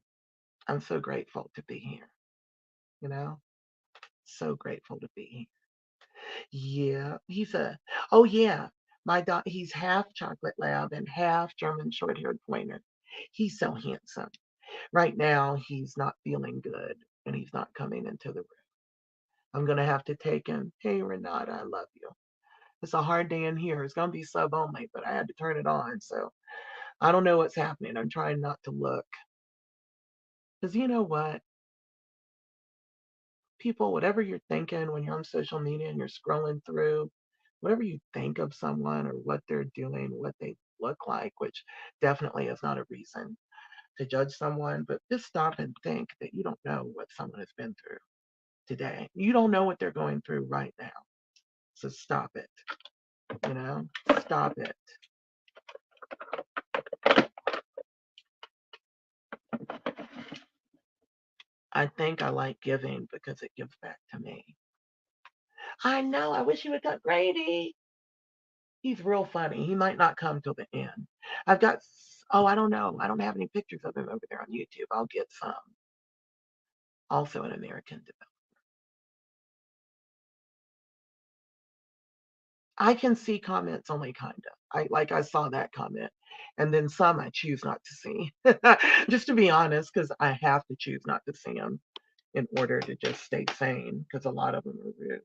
I'm so grateful to be here, you know, so grateful to be here. Yeah, oh yeah, he's half chocolate lab and half German short haired pointer. He's so handsome. Right now, he's not feeling good and he's not coming into the room. I'm going to have to take him. Hey, Renata, I love you. It's a hard day in here. It's going to be sub only, but I had to turn it on. So I don't know what's happening. I'm trying not to look. Because you know what? People, whatever you're thinking when you're on social media and you're scrolling through, whatever you think of someone or what they're doing, what they look like, which definitely is not a reason to judge someone, but just stop and think that you don't know what someone has been through today. You don't know what they're going through right now. So stop it. Stop it. I think I like giving because it gives back to me. I know. I wish you would cut Grady. He's real funny. He might not come till the end. I've got, oh, I don't know. I don't have any pictures of him over there on YouTube. I'll get some. Also an American developer. I can see comments only kind of. I saw that comment. And then some I choose not to see. Just to be honest, because I have to choose not to see them in order to just stay sane, because a lot of them are rude.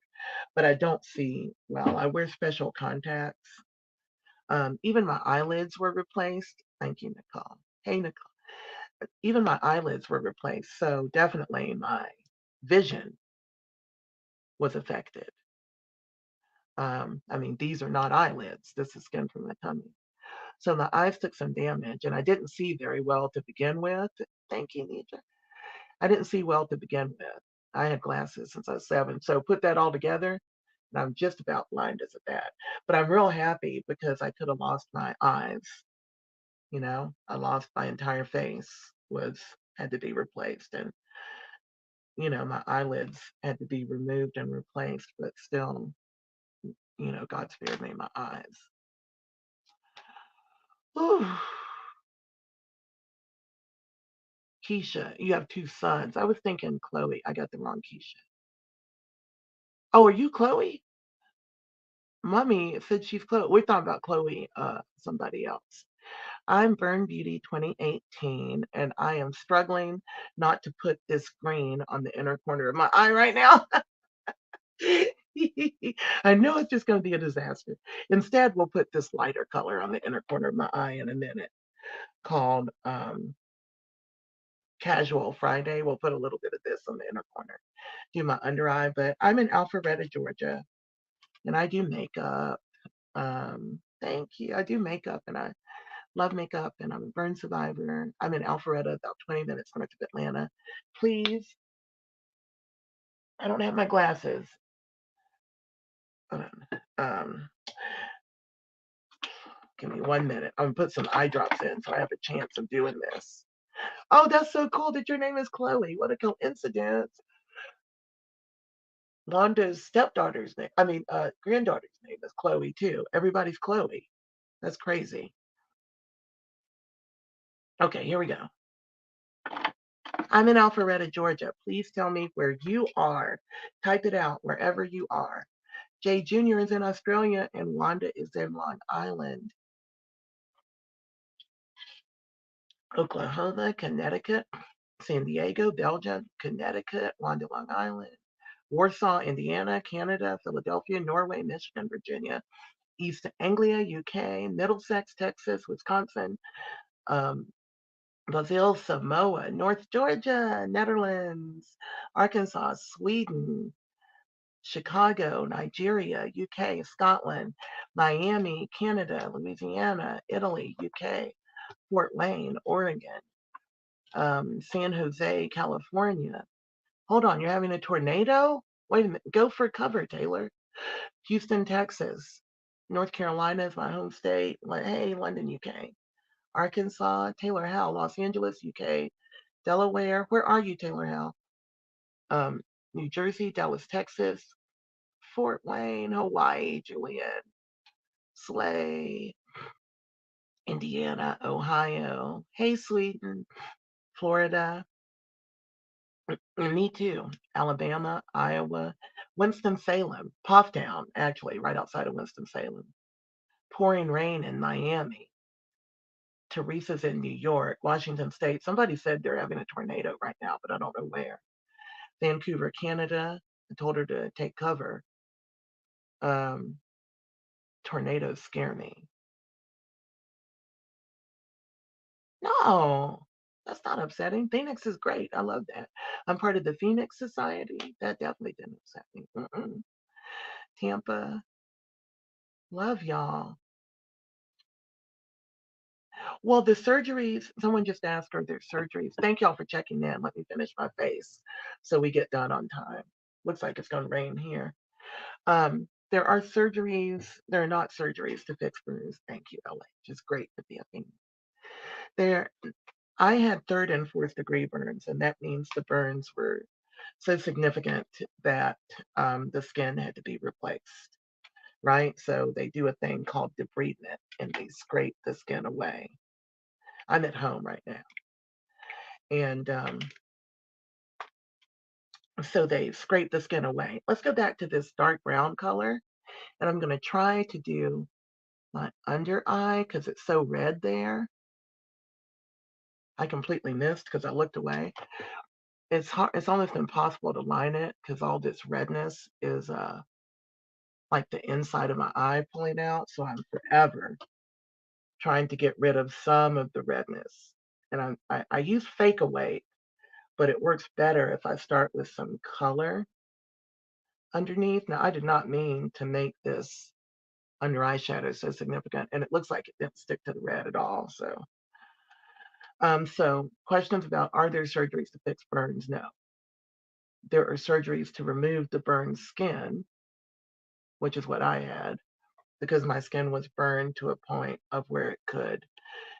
But I don't see well. I wear special contacts. Even my eyelids were replaced. Thank you, Nicole. Hey, Nicole. Even my eyelids were replaced. So definitely my vision was affected. I mean, these are not eyelids. This is skin from the tummy. So my eyes took some damage, and I didn't see very well to begin with. Thank you, Nija. I didn't see well to begin with. I had glasses since I was 7. So put that all together, and I'm just about blind as a bat. But I'm real happy because I could have lost my eyes. I lost my entire face, had to be replaced, and my eyelids had to be removed and replaced, but still, God spared me my eyes. Whew. Keisha, you have 2 sons. I was thinking Chloe. I got the wrong Keisha. Oh, are you Chloe? Mommy said she's Chloe. We're talking about Chloe, somebody else. I'm Burn Beauty 2018, and I am struggling not to put this green on the inner corner of my eye right now. I know it's just going to be a disaster. Instead, we'll put this lighter color on the inner corner of my eye in a minute called Casual Friday. We'll put a little bit of this on the inner corner. Do my under eye, but I'm in Alpharetta, Georgia, and I do makeup. Thank you. I do makeup, and I love makeup, and I'm a burn survivor. I'm in Alpharetta, about 20 minutes north of Atlanta. Please, I don't have my glasses. Um, Give me 1 minute. I'm gonna put some eye drops in so I have a chance of doing this. Oh, that's so cool that your name is Chloe. What a coincidence. Wanda's stepdaughter's name, granddaughter's name is Chloe too. Everybody's Chloe. That's crazy. Okay, here we go. I'm in Alpharetta, Georgia. Please tell me where you are. Type it out wherever you are. Jay Jr. is in Australia and Wanda is in Long Island. Oklahoma, Connecticut, San Diego, Belgium, Connecticut, Wanda, Long Island, Warsaw, Indiana, Canada, Philadelphia, Norway, Michigan, Virginia, East Anglia, UK, Middlesex, Texas, Wisconsin, um, Brazil, Samoa, North Georgia, Netherlands, Arkansas, Sweden, Chicago, Nigeria, UK, Scotland, Miami, Canada, Louisiana, Italy, UK, Fort Wayne, Oregon, San Jose, California. Hold on, you're having a tornado? Wait a minute, go for cover, Taylor. Houston, Texas. North Carolina is my home state. Hey, London, UK. Arkansas, Taylor Howe, Los Angeles, UK. Delaware, where are you, Taylor Howe? New Jersey, Dallas, Texas. Fort Wayne, Hawaii, Juliet. Slay, Indiana, Ohio. Hey, Sweden, Florida. Me too. Alabama, Iowa, Winston-Salem, Pufftown, actually, right outside of Winston-Salem. Pouring rain in Miami. Teresa's in New York, Washington State. Somebody said they're having a tornado right now, but I don't know where. Vancouver, Canada. I told her to take cover. Um, Tornadoes scare me. No, that's not upsetting. Phoenix is great. I love that. I'm part of the Phoenix Society. That definitely didn't upset me. Tampa, love y'all. Well, the surgeries, someone just asked, are there surgeries? Thank y'all for checking in. Let me finish my face so we get done on time. Looks like it's going to rain here. There are surgeries. There are not surgeries to fix burns. Thank you, LA. Just great to be a thing. There, I had third and fourth degree burns, and that means the burns were so significant that the skin had to be replaced, right? So they do a thing called debridement, and they scrape the skin away. I'm at home right now. And so they scrape the skin away. Let's go back to this dark brown color. And I'm going to try to do my under eye because it's so red there. I completely missed because I looked away. It's hard. It's almost impossible to line it because all this redness is like the inside of my eye pulling out. So I'm forever trying to get rid of some of the redness. And I use fake away, but it works better if I start with some color underneath. Now, I did not mean to make this under eyeshadow so significant, and it looks like it didn't stick to the red at all. So questions about, are there surgeries to fix burns? No. There are surgeries to remove the burned skin, which is what I had, because my skin was burned to a point of where it could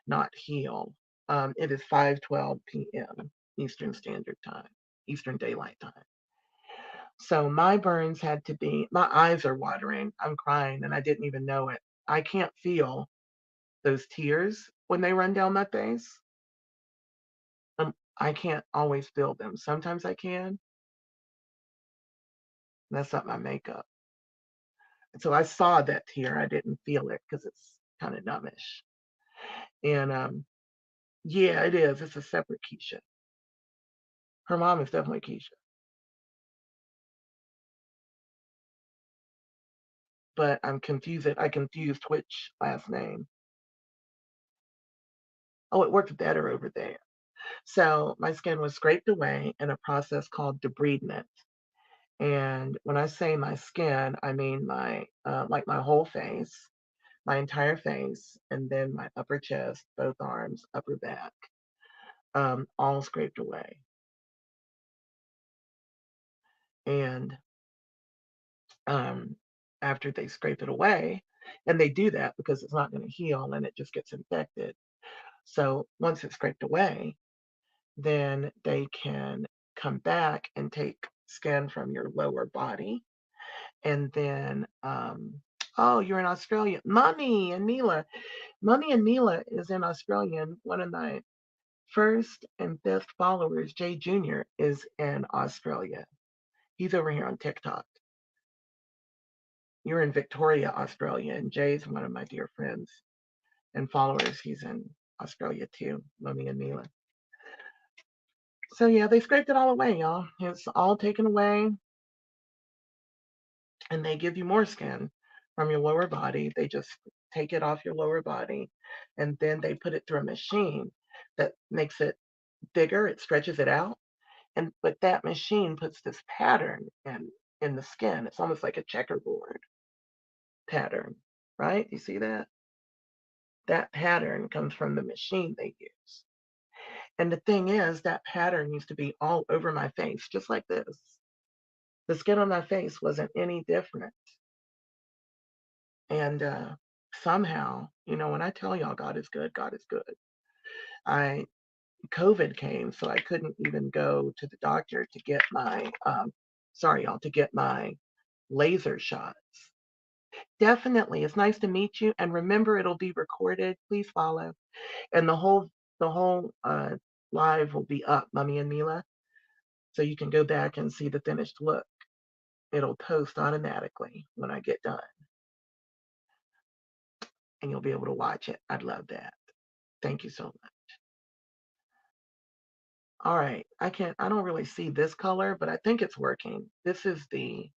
not heal. It is 5:12 p.m. Eastern Standard Time, Eastern Daylight Time. So my burns had to be, my eyes are watering. I'm crying and I didn't even know it. I can't feel those tears when they run down my face. I can't always feel them. Sometimes I can. Mess up my makeup. And so I saw that tear. I didn't feel it because it's kind of numbish. And yeah, it is. It's a separate Keisha. Her mom is definitely Keisha. But I'm confused. I confused which last name. Oh, it worked better over there. So my skin was scraped away in a process called debridement. And when I say my skin, I mean my like my whole face, my entire face, and then my upper chest, both arms, upper back, all scraped away. And after they scrape it away, and they do that because it's not going to heal and it just gets infected. So once it's scraped away, then they can come back and take skin from your lower body. And then, oh, you're in Australia. Mummy and Mila is in Australia. And one of my first and best followers, Jay Jr., is in Australia. He's over here on TikTok. You're in Victoria, Australia, and Jay's one of my dear friends and followers. He's in Australia too, Mummy and Mila. So yeah, they scraped it all away, y'all. It's all taken away, and they give you more skin from your lower body. They just take it off your lower body, and then they put it through a machine that makes it bigger. It stretches it out, and but that machine puts this pattern in the skin. It's almost like a checkerboard pattern, right? You see that? That pattern comes from the machine they use. And the thing is, that pattern used to be all over my face, just like this. The skin on my face wasn't any different. And somehow, when I tell y'all God is good, God is good. I COVID came, so I couldn't even go to the doctor to get my sorry y'all, to get my laser shots. Definitely, it's nice to meet you. And remember, it'll be recorded. Please follow, and the whole live will be up, Mummy and Mila, so you can go back and see the finished look. It'll post automatically when I get done, and you'll be able to watch it. I'd love that. Thank you so much. All right, I don't really see this color, but I think it's working. This is the,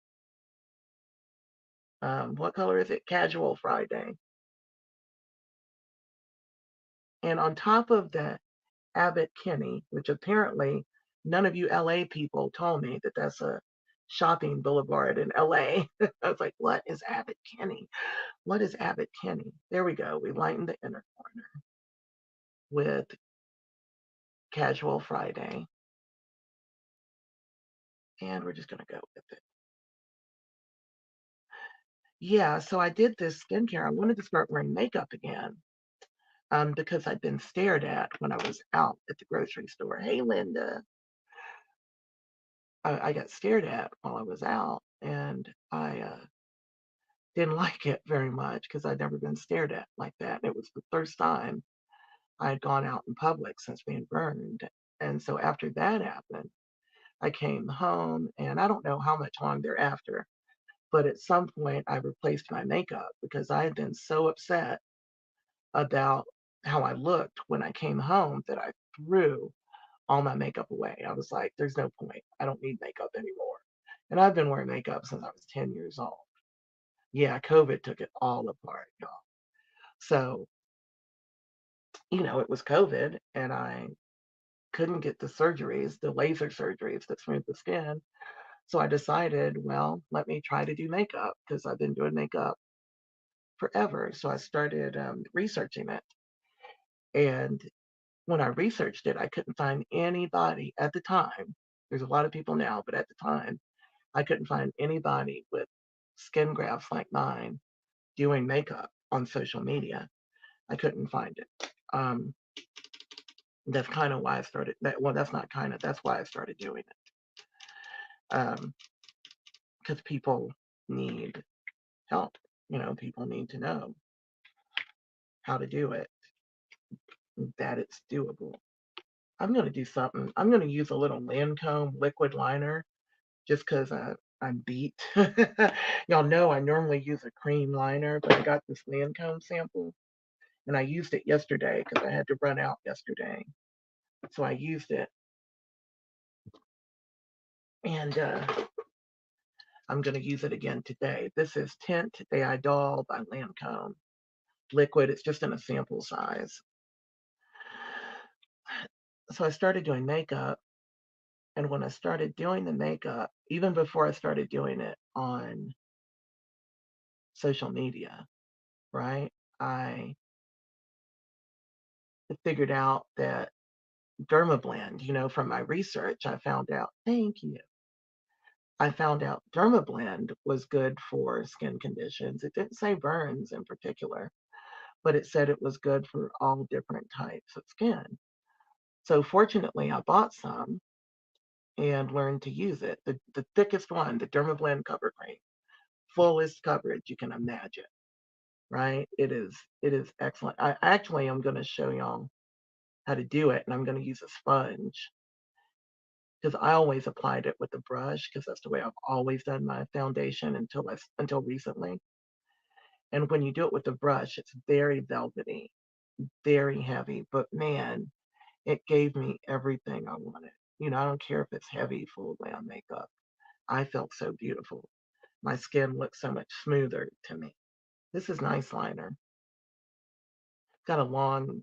what color is it? Casual Friday. And on top of that, Abbott Kinney, which apparently none of you LA people told me that that's a shopping boulevard in LA. I was like, what is Abbott Kinney? What is Abbott Kinney? There we go. We lighten the inner corner with Casual Friday. And we're just going to go with it. Yeah, so I did this skincare. I wanted to start wearing makeup again because I'd been stared at when I was out at the grocery store. Hey, Linda. I got stared at while I was out, and I didn't like it very much because I'd never been stared at like that. It was the first time I had gone out in public since being burned. And so after that happened, I came home, and I don't know how much long thereafter, but at some point I replaced my makeup because I had been so upset about how I looked when I came home that I threw all my makeup away. I was like, there's no point. I don't need makeup anymore. And I've been wearing makeup since I was 10 years old. Yeah, COVID took it all apart, y'all. So, it was COVID, and I couldn't get the surgeries, the laser surgeries that smooth the skin. So I decided, well, let me try to do makeup because I've been doing makeup forever. So I started researching it. And when I researched it, I couldn't find anybody at the time. There's a lot of people now, but at the time, I couldn't find anybody with skin grafts like mine doing makeup on social media. I couldn't find it. That's kind of why I started that. Well, that's not kind of, that's why I started doing it. Because people need help. People need to know how to do it, that it's doable. I'm going to do something. I'm going to use a little Lancome liquid liner just because I'm beat. Y'all know I normally use a cream liner, but I got this Lancome sample and I used it yesterday because I had to run out yesterday. So I used it, and I'm going to use it again today. This is Tint Day Doll by Lancome liquid. It's just in a sample size. So I started doing makeup, and when I started doing the makeup, even before I started doing it on social media, right, I figured out that Dermablend, from my research, I found out, thank you. I found out Dermablend was good for skin conditions. It didn't say burns in particular, but it said it was good for all different types of skin. So fortunately, I bought some and learned to use it. The thickest one, the Dermablend Cover Cream, fullest coverage you can imagine, right? It is excellent. I actually am going to show y'all. how to do it, and I'm going to use a sponge because I always applied it with a brush because that's the way I've always done my foundation until recently. And when you do it with a brush, it's very velvety, very heavy, but man, it gave me everything I wanted. I don't care if it's heavy, full glam makeup. I felt so beautiful. My skin looks so much smoother to me. This is nice liner. Got a long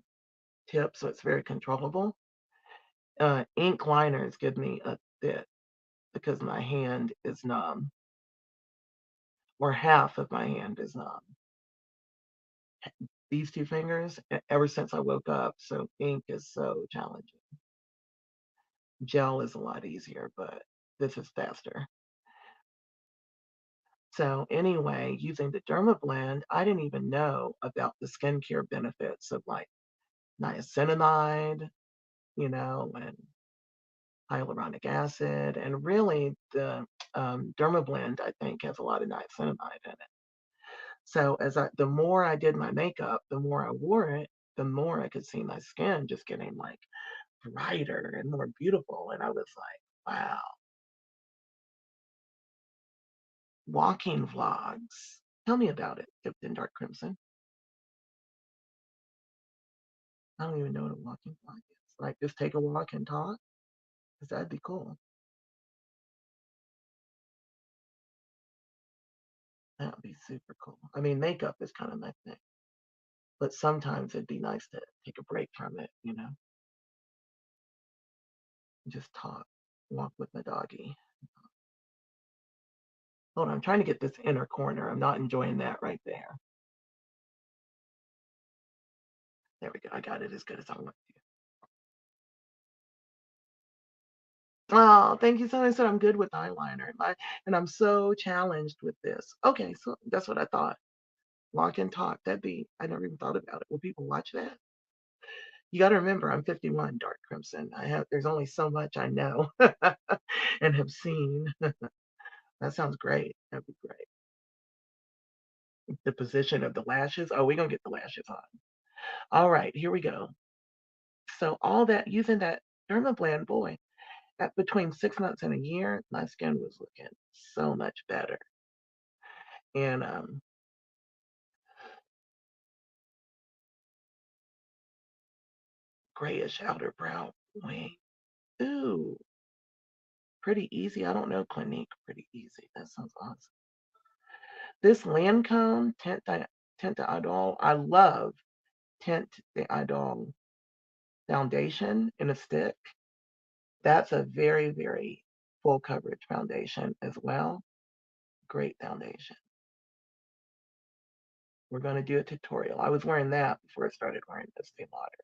tip, so it's very controllable. Ink liners give me a fit because my hand is numb, or half of my hand is numb. These two fingers, ever since I woke up, so ink is so challenging. Gel is a lot easier, but this is faster. So anyway, using the Dermablend, I didn't even know about the skincare benefits of like niacinamide, and hyaluronic acid, and really the Dermablend, I think, has a lot of niacinamide in it. So the more I did my makeup, the more I wore it, the more I could see my skin just getting like brighter and more beautiful. And I was like, wow, walking vlogs. Tell me about it, Dipped in Dark Crimson. I don't even know what a walking vlog is. Like, just take a walk and talk? Because that'd be cool. That would be super cool. I mean, makeup is kind of my thing. But sometimes it'd be nice to take a break from it, and just talk, walk with my doggy. Hold on, I'm trying to get this inner corner. I'm not enjoying that right there. There we go. I got it as good as I want to. Oh, thank you so much. I'm good with eyeliner. And I'm so challenged with this. Okay, so that's what I thought. Walk and talk. I never even thought about it. Will people watch that? You got to remember, I'm 51, Dark Crimson. There's only so much I know and have seen. That sounds great. That'd be great. The position of the lashes. Oh, we're going to get the lashes on. All right, here we go. So all that, using that Dermablend, boy, at between 6 months and a year, my skin was looking so much better. And grayish outer brow wing. Ooh, pretty easy. I don't know Clinique. Pretty easy. That sounds awesome. This Lancome Tint d'Idole. I love Tint d'Idole foundation in a stick. That's a very, very full coverage foundation as well. Great foundation. We're going to do a tutorial. I was wearing that before I started wearing this thing water.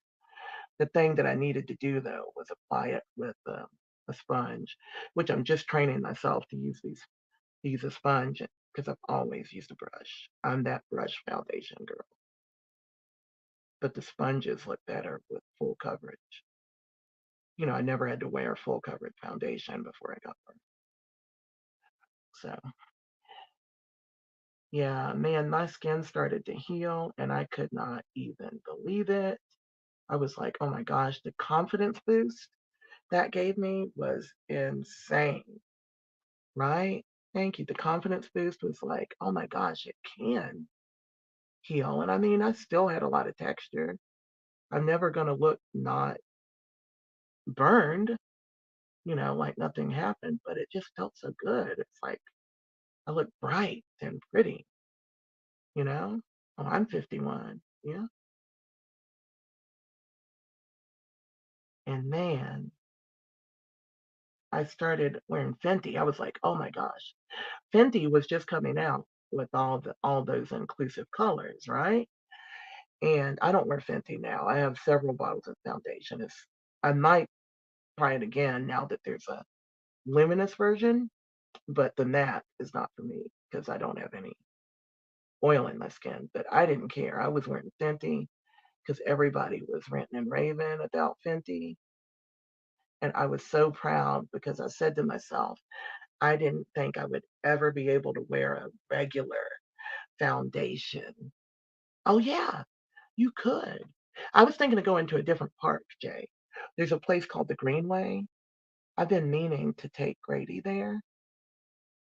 The thing that I needed to do though was apply it with a sponge, which I'm just training myself to use a sponge because I've always used a brush. I'm that brush foundation girl. But the sponges look better with full coverage. I never had to wear full coverage foundation before I got her. So yeah, man, my skin started to heal and I could not even believe it. I was like, oh my gosh, the confidence boost that gave me was insane, right? Thank you. The confidence boost was like, oh my gosh, it can heal. And I mean, I still had a lot of texture. I'm never going to look not burned, like nothing happened, but it just felt so good. It's like I look bright and pretty, you know? Oh, I'm 51. Yeah. And man, I started wearing Fenty. I was like, oh my gosh. Fenty was just coming out with all those inclusive colors, right? And I don't wear Fenty now. I have several bottles of foundation. I might try it again now that there's a luminous version, but the matte is not for me because I don't have any oil in my skin. But I didn't care. I was wearing Fenty because everybody was ranting and raving about Fenty. And I was so proud because I said to myself, I didn't think I would ever be able to wear a regular foundation. Oh, yeah, you could. I was thinking of going to a different park, Jay. There's a place called the Greenway. I've been meaning to take Grady there,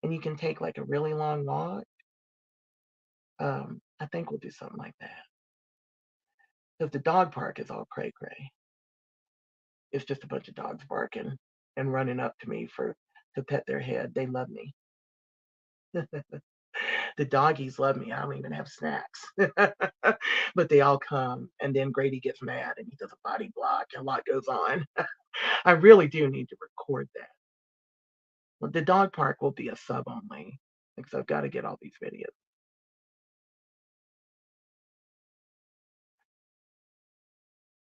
and you can take like a really long walk. I think we'll do something like that. Because the dog park is all cray cray. It's just a bunch of dogs barking and running up to me for to pet their head. They love me. The doggies love me. I don't even have snacks. But they all come, and then Grady gets mad and he does a body block and a lot goes on. I really do need to record that. Well, the dog park will be a sub only because I've got to get all these videos.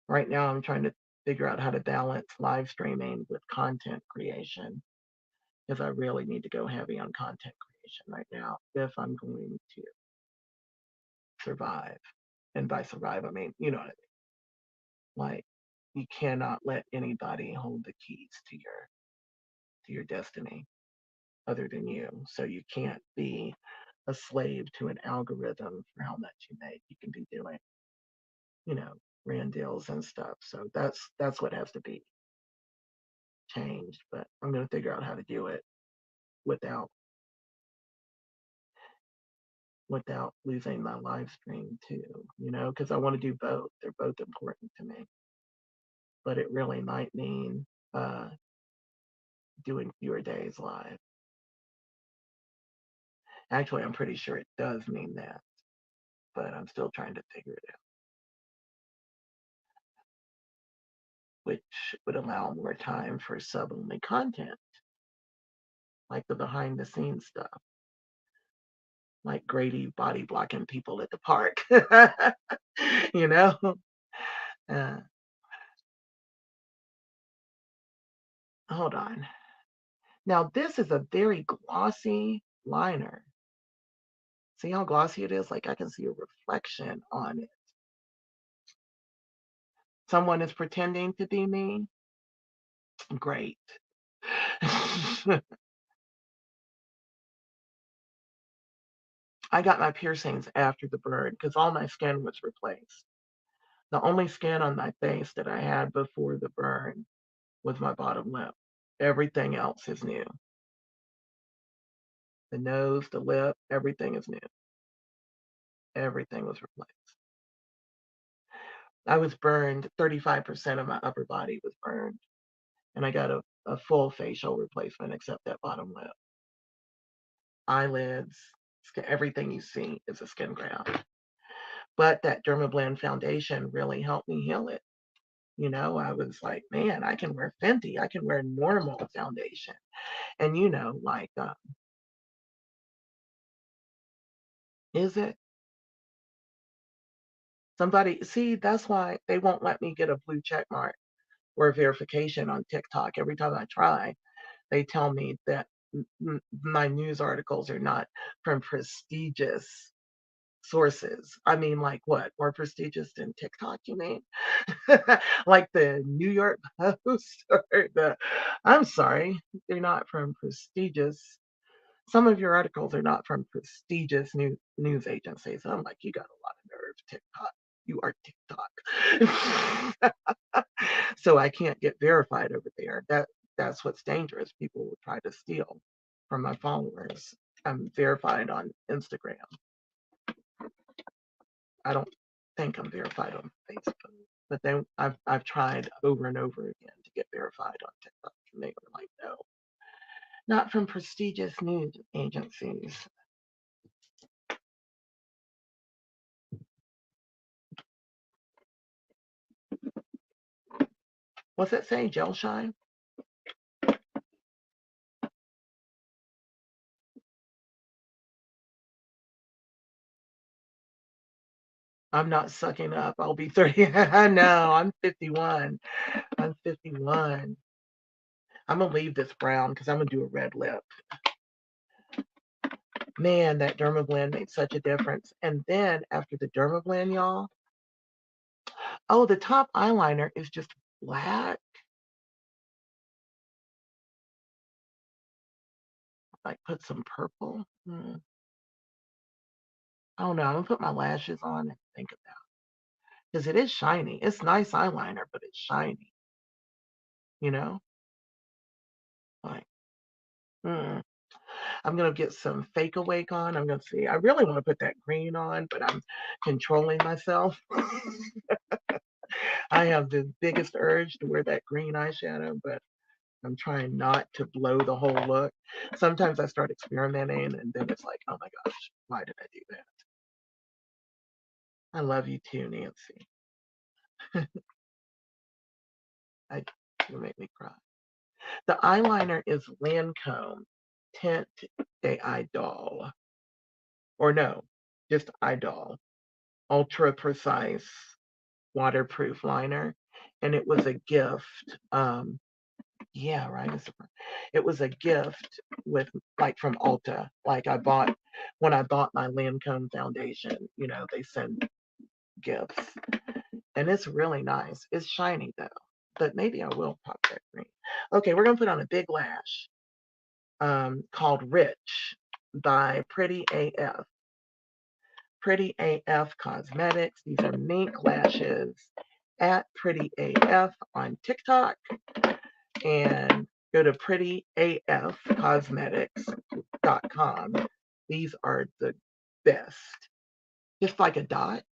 Right now, I'm trying to figure out how to balance live streaming with content creation because I really need to go heavy on content creation right now if I'm going to survive. And by survive, I mean, you know what I mean. Like, you cannot let anybody hold the keys to your destiny other than you. So you can't be a slave to an algorithm for how much you make. You can be doing, you know, brand deals and stuff. So that's what has to be changed. But I'm gonna figure out how to do it without losing my live stream too, you know, because I want to do both. They're both important to me. But it really might mean doing fewer days live. Actually, I'm pretty sure it does mean that, but I'm still trying to figure it out, which would allow more time for sub-only content, like the behind the scenes stuff, like Grady body blocking people at the park, you know? Uh, Hold on. Now, this is a very glossy liner. See how glossy it is? Like I can see a reflection on it. Someone is pretending to be me. Great. I got my piercings after the burn because all my skin was replaced. The only skin on my face that I had before the burn was my bottom lip. Everything else is new. The nose, the lip, everything is new. Everything was replaced. I was burned, 35% of my upper body was burned, and I got a full facial replacement except that bottom lip. Eyelids, everything you see is a skin graft. But that Dermablend foundation really helped me heal it. You know, I was like, man, I can wear Fenty, I can wear normal foundation. And you know, like, is it? Somebody, see, that's why they won't let me get a blue check mark or verification on TikTok. Every time I try, they tell me that my news articles are not from prestigious sources. I mean, like what? More prestigious than TikTok, you mean? Like the New York Post or I'm sorry, they're not from prestigious. Some of your articles are not from prestigious news agencies. And I'm like, you got a lot of nerve, TikTok. You are TikTok. So I can't get verified over there. That's what's dangerous. People will try to steal from my followers. I'm verified on Instagram. I don't think I'm verified on Facebook, but then I've tried over and over again to get verified on TikTok, and they were like, no, not from prestigious news agencies. What's it say? Gel shine? I'm not sucking up. I'll be 30. No, I'm 51. I'm 51. I'm gonna leave this brown because I'm gonna do a red lip. Man, that Dermablend made such a difference. And then after the Dermablend, y'all, oh, the top eyeliner is just black. Like put some purple. I don't know. I'm gonna put my lashes on and think about it. because it is shiny. It's nice eyeliner, but it's shiny, you know? Like, mm. I'm gonna get some Fake Awake on. I'm gonna see. I really want to put that green on, but I'm controlling myself. I have the biggest urge to wear that green eyeshadow, but I'm trying not to blow the whole look. Sometimes I start experimenting and then it's like, oh my gosh, why did I do that? I love you too, Nancy. I You make me cry. The eyeliner is Lancome Tint de Idol. Or no, just Idol. Ultra precise waterproof liner. And it was a gift. Yeah, right. It was a gift with like from Ulta. Like when I bought my Lancome foundation, they send gifts. And it's really nice. It's shiny though. But maybe I will pop that green. Okay, we're gonna put on a big lash called Rich by Pretty AF. Pretty AF Cosmetics. These are mink lashes at Pretty AF on TikTok. And go to prettyafcosmetics.com. These are the best. Just like a dot.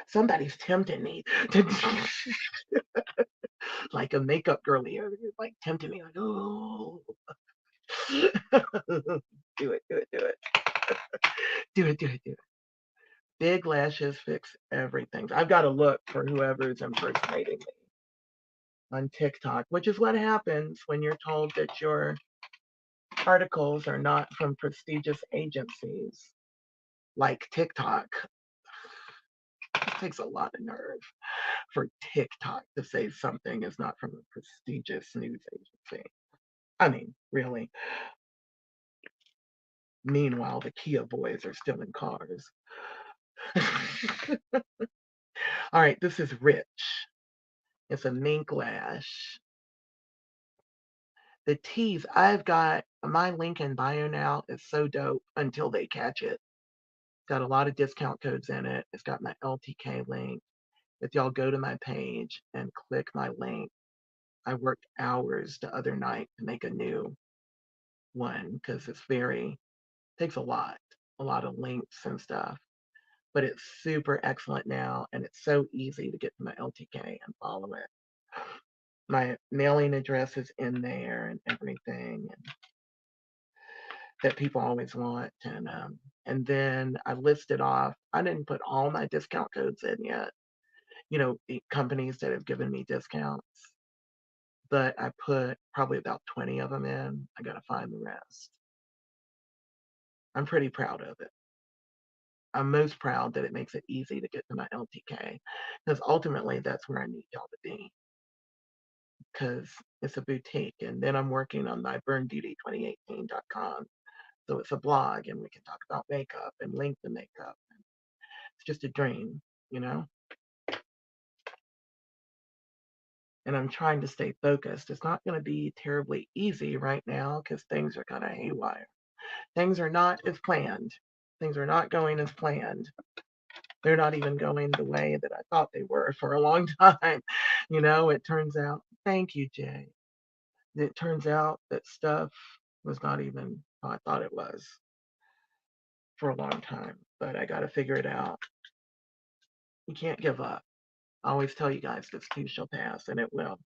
Somebody's tempting me to like a makeup girly, like tempting me, like, oh, do it, do it, do it, do it, do it, do it. Big lashes fix everything. I've got to look for whoever's impersonating me on TikTok, which is what happens when you're told that your articles are not from prestigious agencies like TikTok. It takes a lot of nerve for TikTok to say something is not from a prestigious news agency. I mean, really. Meanwhile, the Kia boys are still in cars. All right, this is Rich. It's a mink lash. The teas, I've got my link in bio now is so dope until they catch it. It's got a lot of discount codes in it. It's got my LTK link. If y'all go to my page and click my link, I worked hours the other night to make a new one because takes a lot of links and stuff. But it's super excellent now and it's so easy to get to my LTK and follow it. My mailing address is in there and everything that people always want. And then I listed off, I didn't put all my discount codes in yet, the companies that have given me discounts, but I put probably about 20 of them in. I got to find the rest. I'm pretty proud of it. I'm most proud that it makes it easy to get to my LTK because ultimately that's where I need y'all to be because it's a boutique. And then I'm working on my burnbeauty2018.com. So it's a blog and we can talk about makeup and link the makeup. It's just a dream, you know? And I'm trying to stay focused. It's not going to be terribly easy right now because things are kind of haywire. Things are not as planned. Things are not going as planned. They're not even going the way that I thought they were for a long time. It turns out, thank you, Jay. It turns out that stuff was not even how I thought it was for a long time, but I got to figure it out. You can't give up. I always tell you guys this too shall pass, and it will.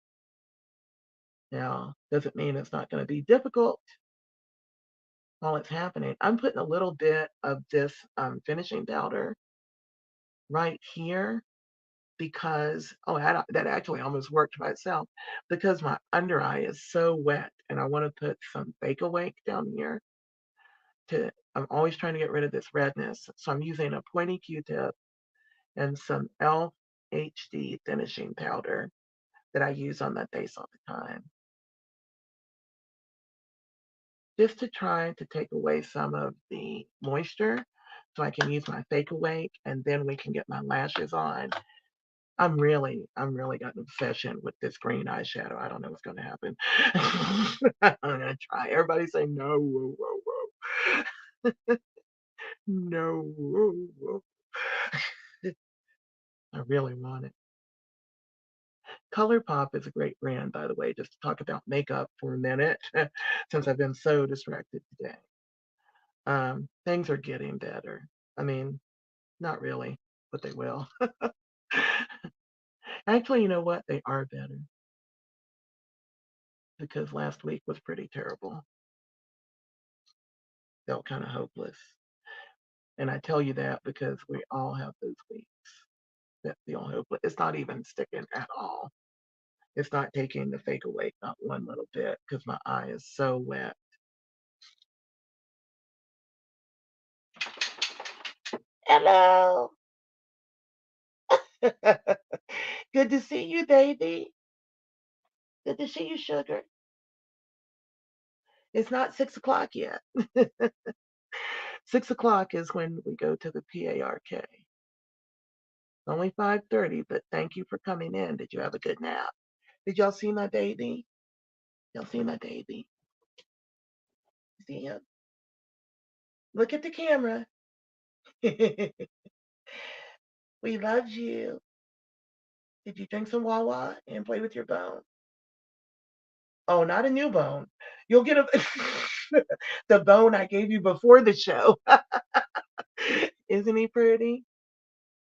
Now, doesn't mean it's not going to be difficult while it's happening. I'm putting a little bit of this finishing powder right here because, that actually almost worked by itself because my under eye is so wet and I want to put some Fake Awake down here I'm always trying to get rid of this redness. So I'm using a pointy Q-tip and some e.l.f. HD finishing powder that I use on my face all the time. Just to try to take away some of the moisture so I can use my Fake Awake and then we can get my lashes on. I'm really got an obsession with this green eyeshadow. I don't know what's going to happen. I'm going to try. Everybody say no, whoa, whoa, whoa. No, whoa, whoa. I really want it. Colourpop is a great brand, by the way, just to talk about makeup for a minute, since I've been so distracted today. Things are getting better. I mean, not really, but they will. Actually, you know what? They are better because last week was pretty terrible. Felt kind of hopeless. And I tell you that because we all have those weeks that feel hopeless. It's not even sticking at all. It's not taking the fake away, not one little bit, because my eye is so wet. Hello. Good to see you, baby. Good to see you, sugar. It's not 6 o'clock yet. 6 o'clock is when we go to the PARK. It's only 5:30, but thank you for coming in. Did you have a good nap? Did y'all see my baby? Y'all see my baby? See him? Look at the camera. We love you. Did you drink some Wawa and play with your bone? Oh, not a new bone. You'll get a the bone I gave you before the show. Isn't he pretty?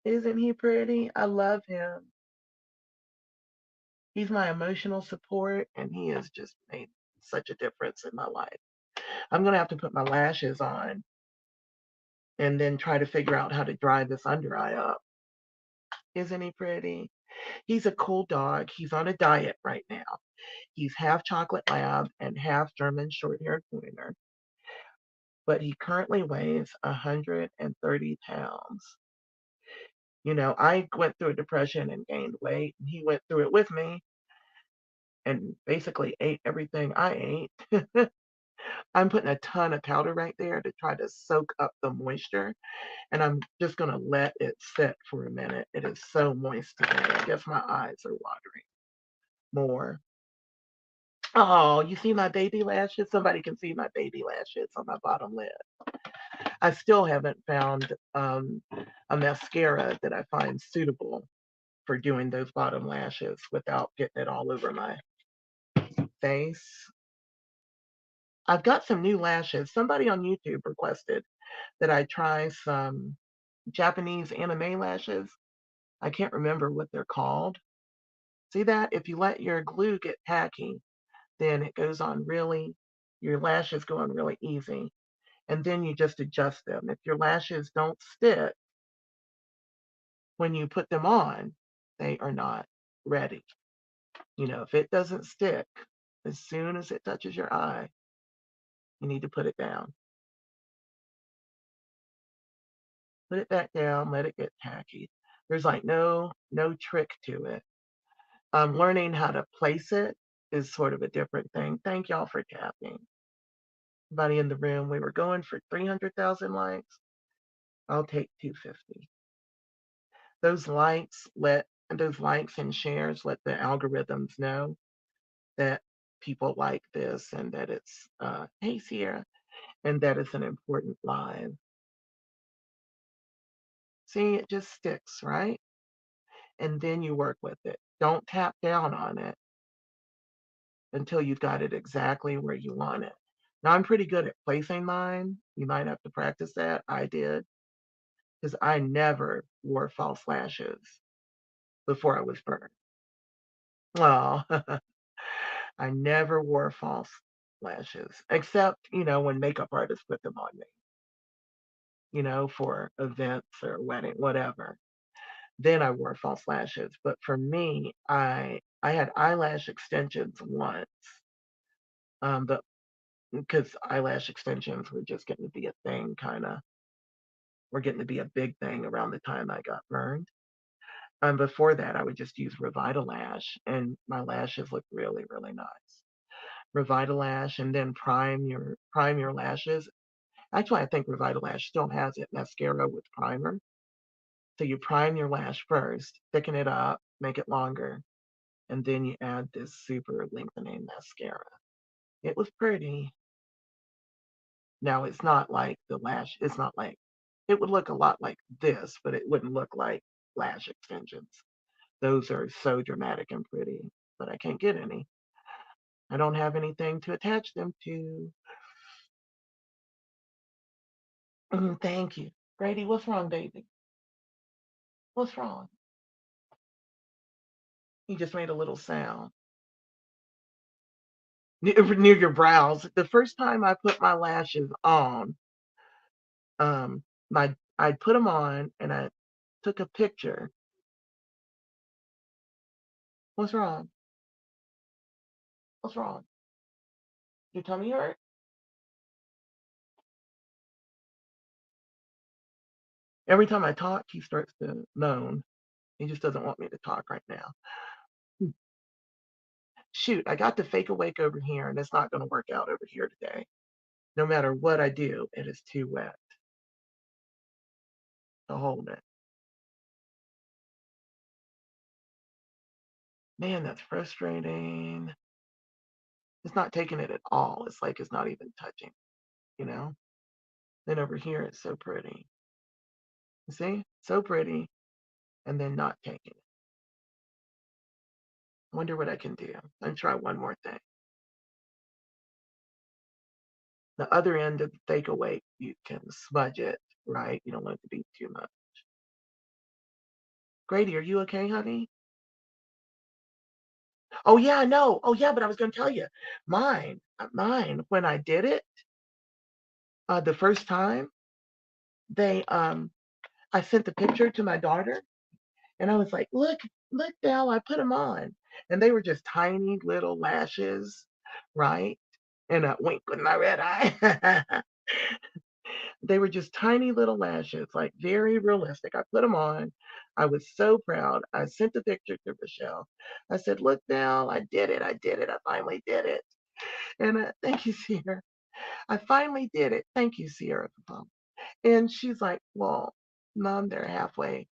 Isn't he pretty? I love him. He's my emotional support, and he has just made such a difference in my life. I'm gonna have to put my lashes on and then try to figure out how to dry this under eye up. Isn't he pretty? He's a cool dog. He's on a diet right now. He's half chocolate lab and half German short haired pointer, but he currently weighs 130 pounds. You know, I went through a depression and gained weight, and he went through it with me and basically ate everything I ate. I'm putting a ton of powder right there to try to soak up the moisture, and I'm just gonna let it sit for a minute. It is so moist today. I guess my eyes are watering more. Oh, you see my baby lashes? Somebody can see my baby lashes on my bottom lid. I still haven't found a mascara that I find suitable for doing those bottom lashes without getting it all over my face. I've got some new lashes. Somebody on YouTube requested that I try some Japanese anime lashes. I can't remember what they're called. See that? If you let your glue get tacky, then it goes on really, your lashes go on really easy. And then you just adjust them. If your lashes don't stick when you put them on, they are not ready. You know, if it doesn't stick, as soon as it touches your eye, you need to put it down. Put it back down, let it get tacky. There's like no trick to it. Learning how to place it is sort of a different thing. Thank y'all for tapping. Everybody in the room, we were going for 300,000 likes. I'll take 250. Those likes and shares let the algorithms know that people like this and that it's hey Sierra, and that it's an important live. See, it just sticks, right? And then you work with it. Don't tap down on it until you've got it exactly where you want it. Now, I'm pretty good at placing mine. You might have to practice that. I did, because I never wore false lashes before I was burned. Well, I never wore false lashes, except, when makeup artists put them on me, for events or wedding, whatever. Then I wore false lashes. But for me, I had eyelash extensions once, but because eyelash extensions were just getting to be a thing, kind of, were getting to be a big thing around the time I got burned. Before that, I would just use Revitalash, and my lashes look really, really nice. Revitalash, and then prime your lashes. Actually, I think Revitalash still has it, mascara with primer. So you prime your lash first, thicken it up, make it longer, and then you add this super lengthening mascara. It was pretty. Now it's not like It would look a lot like this, but it wouldn't look like lash extensions. Those are so dramatic and pretty, but I can't get any. I don't have anything to attach them to. Thank you. Grady, what's wrong, baby? What's wrong? He just made a little sound. Near your brows. The first time I put my lashes on, I put them on and I took a picture. What's wrong? What's wrong? Your tummy hurt? Every time I talk, he starts to moan. He just doesn't want me to talk right now. Shoot, I got the fake awake over here, and it's not going to work out over here today. No matter what I do, it is too wet to hold it. Man, that's frustrating. It's not taking it at all. It's like it's not even touching, you know? Then over here, it's so pretty. You see? So pretty, and then not taking it. Wonder what I can do. Let me try one more thing. The other end of the fake awake, you can smudge it, right? You don't want it to be too much. Grady, are you okay, honey? Oh yeah, no. Oh yeah, but I was gonna tell you, mine. When I did it, the first time, they I sent the picture to my daughter, and I was like, look, Dal, I put them on, and they were just tiny little lashes, right? And a wink with my red eye. They were just tiny little lashes, like very realistic. I put them on. I was so proud. I sent the picture to Rochelle. I said, look, Dal, I did it. I did it. I finally did it. And thank you, Sierra. I finally did it. Thank you, Sierra. And she's like, well, Mom, they're halfway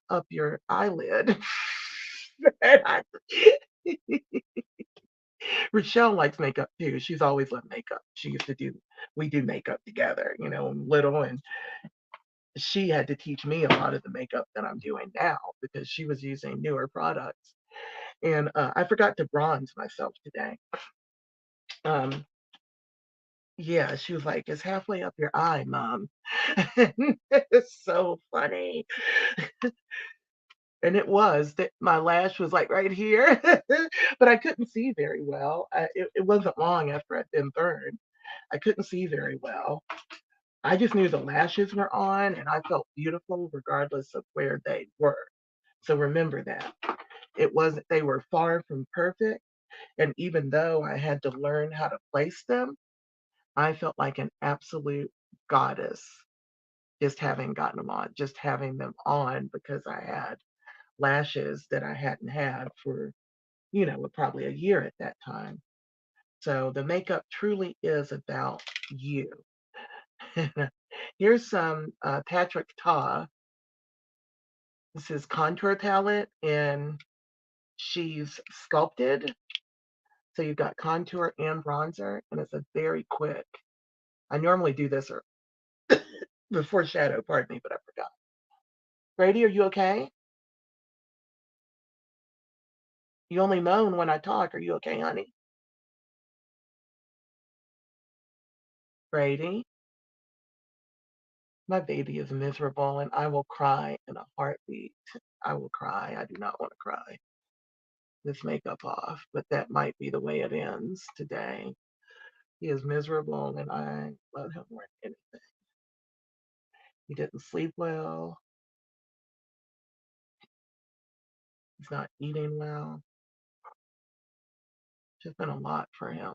up your eyelid. And Rochelle likes makeup too. She's always loved makeup. We do makeup together, little. And she had to teach me a lot of the makeup that I'm doing now because she was using newer products. And I forgot to bronze myself today. Um, Yeah, she was like, "It's halfway up your eye, Mom." It's so funny. And it was that my lash was like right here, but I couldn't see very well. It wasn't long after I'd been burned. I couldn't see very well. I just knew the lashes were on and I felt beautiful regardless of where they were. So remember that. They were far from perfect. And even though I had to learn how to place them, I felt like an absolute goddess just having gotten them on, just having them on because I had lashes that I hadn't had for, probably a year at that time. So the makeup truly is about you. Here's some Patrick Ta. This is contour palette, and she's sculpted. So you've got contour and bronzer, and it's a very quick. I normally do this before shadow, pardon me, but I forgot. Brady, are you okay? You only moan when I talk. Are you okay, honey? Brady, my baby is miserable and I will cry in a heartbeat. I will cry. I do not want to cry this makeup off, but that might be the way it ends today. He is miserable and I love him more than anything. He didn't sleep well. He's not eating well. It's just been a lot for him.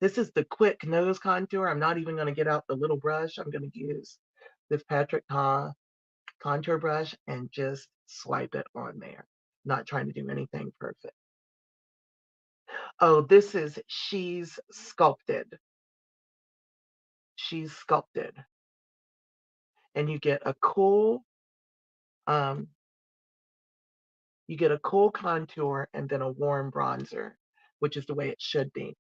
This is the quick nose contour. I'm not even going to get out the little brush. I'm going to use this Patrick Ta contour brush and just swipe it on there. Not trying to do anything perfect. Oh, this is She's Sculpted. She's Sculpted. And um, you get a cool contour and then a warm bronzer. which is the way it should be.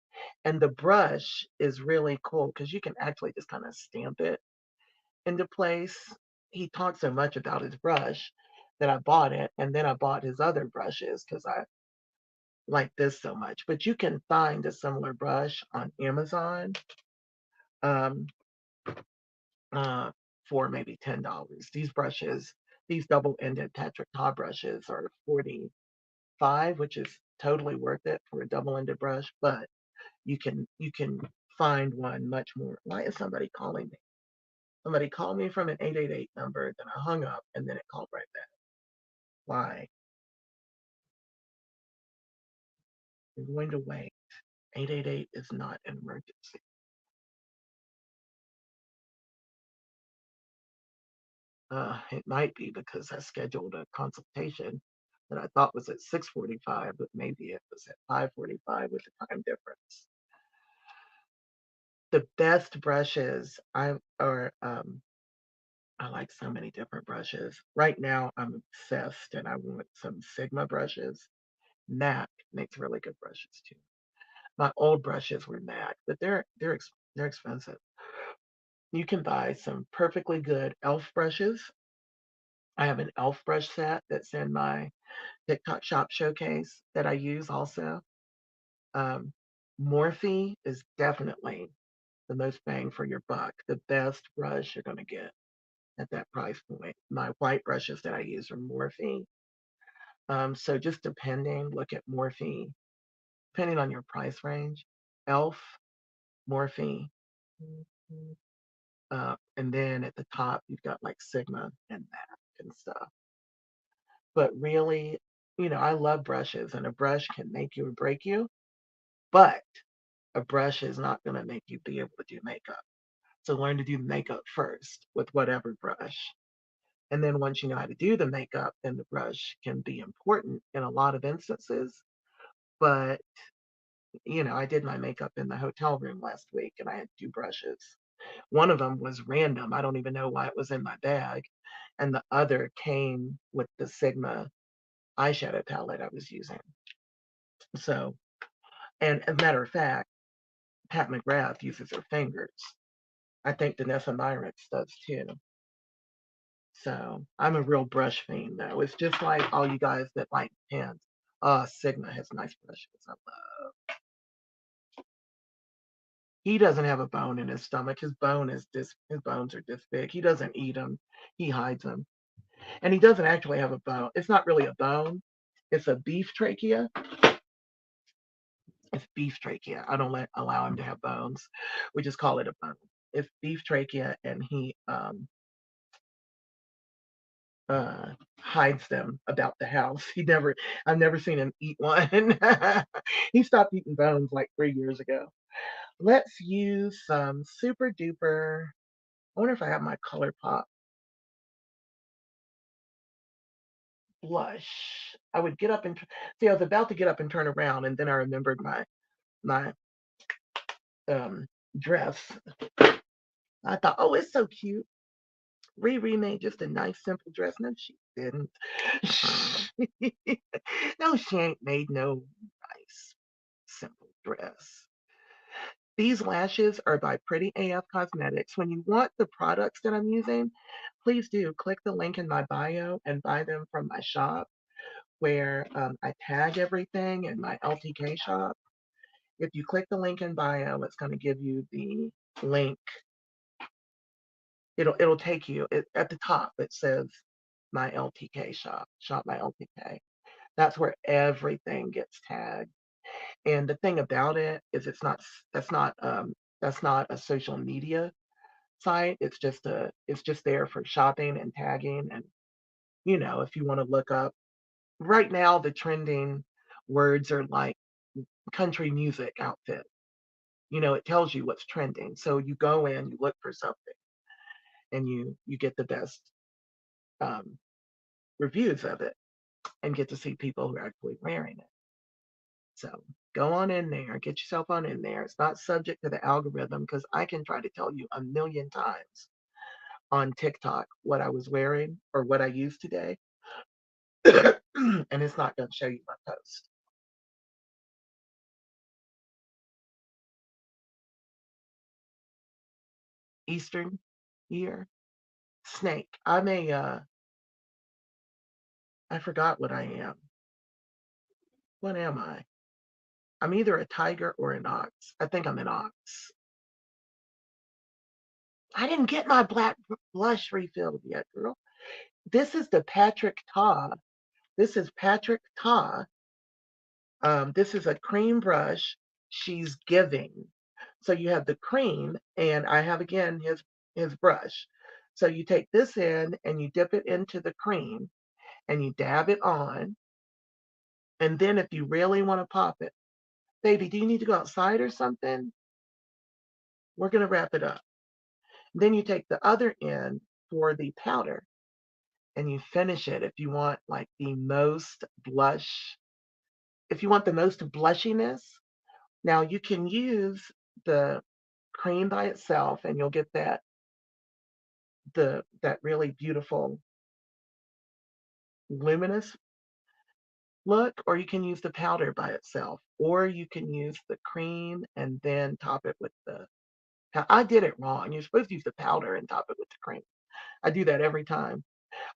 And the brush is really cool because you can actually just kind of stamp it into place. He talked so much about his brush that I bought it, and then I bought his other brushes because I like this so much. But you can find a similar brush on Amazon um, uh, for maybe $10. These brushes, these double-ended Tetra Tau brushes, are 45, which is totally worth it for a double-ended brush. But you can find one much more. Why is somebody calling me? Somebody called me from an 888 number, then I hung up, and then it called right back. Why? You're going to wait. 888 is not an emergency. It might be because I scheduled a consultation that I thought was at 6:45, but maybe it was at 5:45 with the time difference. The best brushes I like so many different brushes. Right now I'm obsessed and I want some Sigma brushes. MAC makes really good brushes too. My old brushes were MAC, but they're expensive. You can buy some perfectly good elf brushes. I have an elf brush set that's in my TikTok shop showcase that I use also. Um, Morphe is definitely the most bang for your buck, the best brush you're going to get at that price point. My white brushes that I use are Morphe. So just look at Morphe, depending on your price range. Elf, Morphe, and then at the top you've got like Sigma and MAC and stuff. But really, I love brushes, and a brush can make you or break you, but a brush is not going to make you be able to do makeup. So learn to do the makeup first with whatever brush. And then once you know how to do the makeup, then the brush can be important in a lot of instances. But, I did my makeup in the hotel room last week and I had two brushes. One of them was random. I don't even know why it was in my bag. And the other came with the Sigma eyeshadow palette I was using. So, and as a matter of fact, Pat McGrath uses her fingers. I think Danessa Myricks does too. So I'm a real brush fiend though. It's just like all you guys that like pens. Sigma has nice brushes. I love. He doesn't have a bone in his stomach. His bones are this big. He doesn't eat them. He hides them. And he doesn't actually have a bone. It's not really a bone. It's a beef trachea. It's beef trachea. I don't allow him to have bones. We just call it a bone. It's beef trachea, and he hides them about the house. I've never seen him eat one. He stopped eating bones like 3 years ago. Let's use some super duper. I wonder if I have my Colourpop blush. I would get up and see. I was about to get up and turn around, and then I remembered my um, dress. I thought, oh, it's so cute. Riri made just a nice, simple dress. No, she didn't. No, she ain't made no nice, simple dress. These lashes are by Pretty AF Cosmetics. When you want the products that I'm using, please do click the link in my bio and buy them from my shop where I tag everything in my LTK shop. If you click the link in bio, it's going to give you the link. It'll take you at the top. It says my LTK shop my LTK. That's where everything gets tagged. And the thing about it is that's not a social media site. It's just there for shopping and tagging. And if you want to look up right now, the trending words are like country music outfit. It tells you what's trending. So you go in, you look for something, and you get the best um, reviews of it and get to see people who are actually wearing it. So go on in there, get yourself on in there. It's not subject to the algorithm because I can try to tell you a million times on TikTok what I was wearing or what I used today, and it's not going to show you my post. Eastern year. Snake. I'm a, I forgot what I am. What am I? I'm either a tiger or an ox. I think I'm an ox. I didn't get my black blush refilled yet, girl. This is the Patrick Ta. This is Patrick Ta. This is a cream brush. She's giving. So you have the cream, and I have again his brush. So you take this in and you dip it into the cream and you dab it on. And then if you really want to pop it, baby, do you need to go outside or something? We're gonna wrap it up. Then you take the other end for the powder and you finish it if you want like the most blush, if you want the most blushiness. Now you can use the cream by itself and you'll get that really beautiful luminous look, or you can use the powder by itself, or you can use the cream and then top it with the I did it wrong. You're supposed to use the powder and top it with the cream. I do that every time.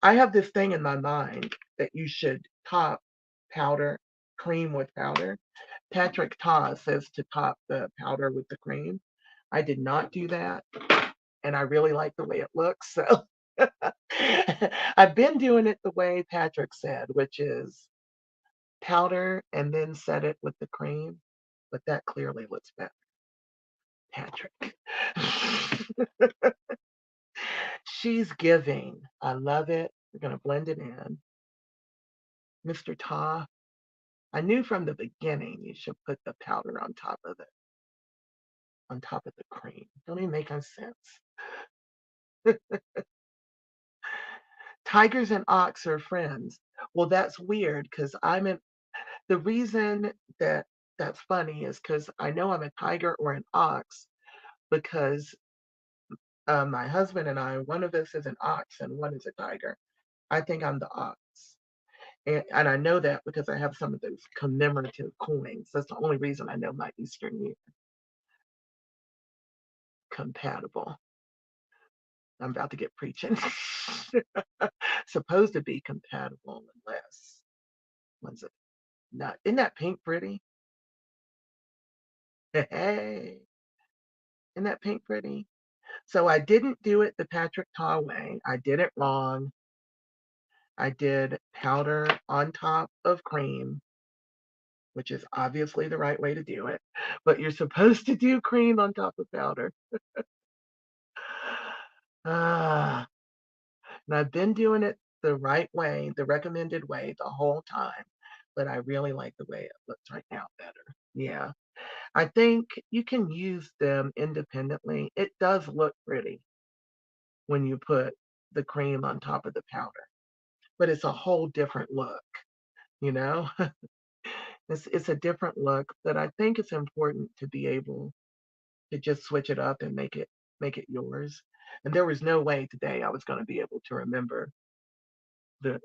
I have this thing in my mind that you should top powder, cream with powder. Patrick Ta says to top the powder with the cream. I did not do that, and I really like the way it looks. So I've been doing it the way Patrick said, which is powder and then set it with the cream, but that clearly looks better. Patrick. She's giving. I love it. We're going to blend it in. Mr. Ta, I knew from the beginning you should put the powder on top of the cream. Don't even make any sense. Tigers and ox are friends. Well, that's weird because I'm in the reason that that's funny is because I know I'm a tiger or an ox because my husband and I, one of us is an ox and one is a tiger. I think I'm the ox. And I know that because I have some of those commemorative coins. That's the only reason I know my Eastern year compatible. I'm about to get preaching. Supposed to be compatible unless when's it not? Isn't that pink pretty? Hey, isn't that pink pretty? So I didn't do it the Patrick Ta way. I did it wrong. I did powder on top of cream, which is obviously the right way to do it. But you're supposed to do cream on top of powder. Ah, and I've been doing it the right way, the recommended way the whole time. But I really like the way it looks right now better. Yeah. I think you can use them independently. It does look pretty when you put the cream on top of the powder, but it's a whole different look, you know? It's a different look, but I think it's important to be able to just switch it up and make it yours. And there was no way today I was going to be able to remember the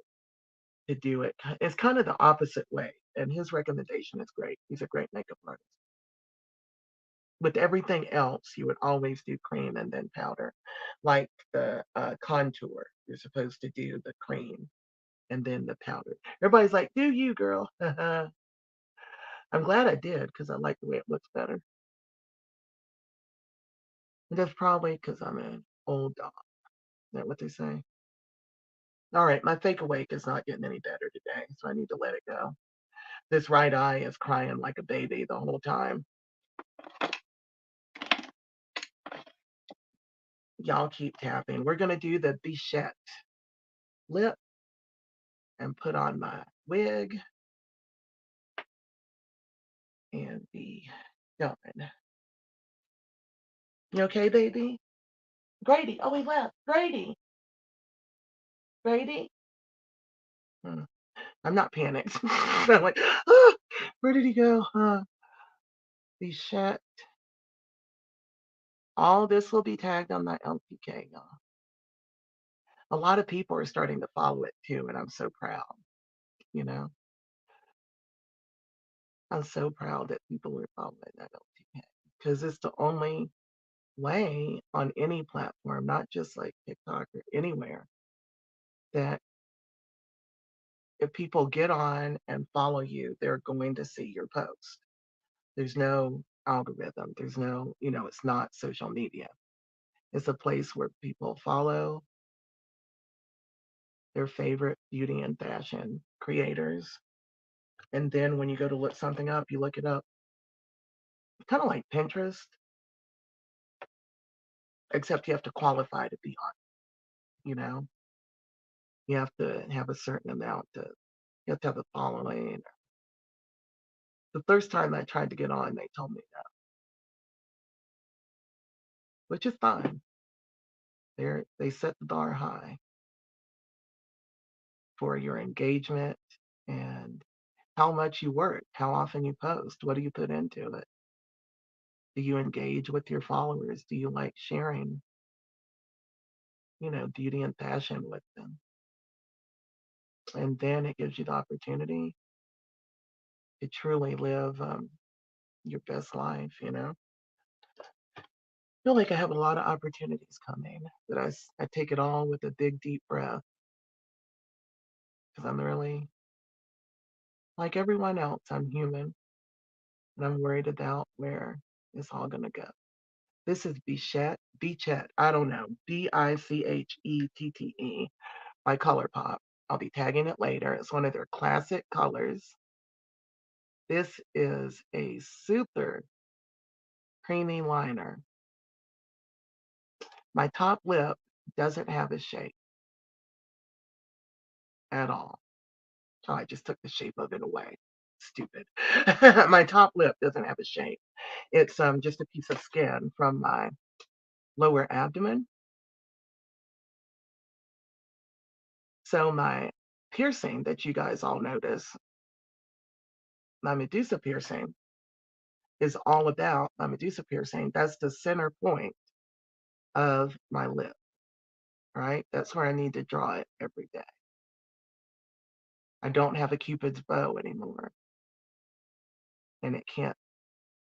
to do it. It's kind of the opposite way. And his recommendation is great. He's a great makeup artist. With everything else, you would always do cream and then powder. Like the contour, you're supposed to do the cream and then the powder. Everybody's like, do you, girl? I'm glad I did because I like the way it looks better. And that's probably because I'm an old dog. Is that what they say? All right, my fake awake is not getting any better today, so I need to let it go. This right eye is crying like a baby the whole time. Y'all keep tapping. We're going to do the Bichette lip and put on my wig and be done. You okay, baby? Grady. Oh, he left. Grady. Grady. Hmm. I'm not panicked. I'm like, oh, where did he go? Bichette. All this will be tagged on my LPK, y'all. A lot of people are starting to follow it too, and I'm so proud. You know, I'm so proud that people are following that LPK because it's the only way on any platform, not just like TikTok or anywhere, that if people get on and follow you, they're going to see your post. There's no algorithm. There's no, it's not social media. It's a place where people follow their favorite beauty and fashion creators. And then when you go to look something up, you look it up. Kind of like Pinterest, except you have to qualify to be on, you know? You have to have a certain amount you have to have a following. The first time I tried to get on, they told me no, which is fine. They set the bar high for your engagement and how much you work, how often you post, what do you put into it? Do you engage with your followers? Do you like sharing, beauty and passion with them? And then it gives you the opportunity to truly live your best life. I feel like I have a lot of opportunities coming that I take it all with a big, deep breath because I'm really, like everyone else, I'm human and I'm worried about where it's all going to go. This is Bichet, I don't know, Bichette by Colourpop. I'll be tagging it later. It's one of their classic colors. This is a super creamy liner. My top lip doesn't have a shape at all. Oh, I just took the shape of it away. Stupid. My top lip doesn't have a shape. It's just a piece of skin from my lower abdomen. So my piercing that you guys all notice, my Medusa piercing, is all about my Medusa piercing. That's the center point of my lip, right? That's where I need to draw it every day. I don't have a Cupid's bow anymore, and it can't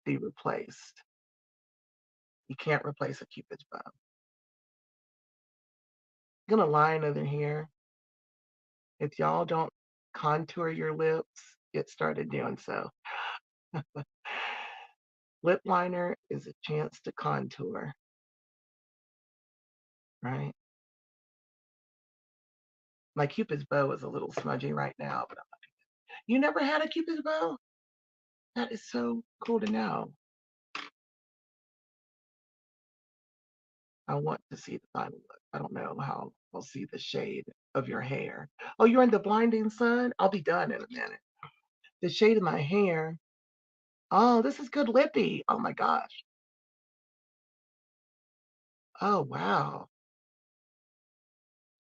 be replaced. You can't replace a Cupid's bow. I'm gonna line over here. If y'all don't contour your lips, get started doing so. Lip liner is a chance to contour, right? My Cupid's bow is a little smudgy right now, but you never had a Cupid's bow? That is so cool to know. I want to see the final look. I don't know how I'll see the shade of your hair. Oh, you're in the blinding sun? I'll be done in a minute. The shade of my hair. Oh, this is good lippy. Oh my gosh. Oh, wow.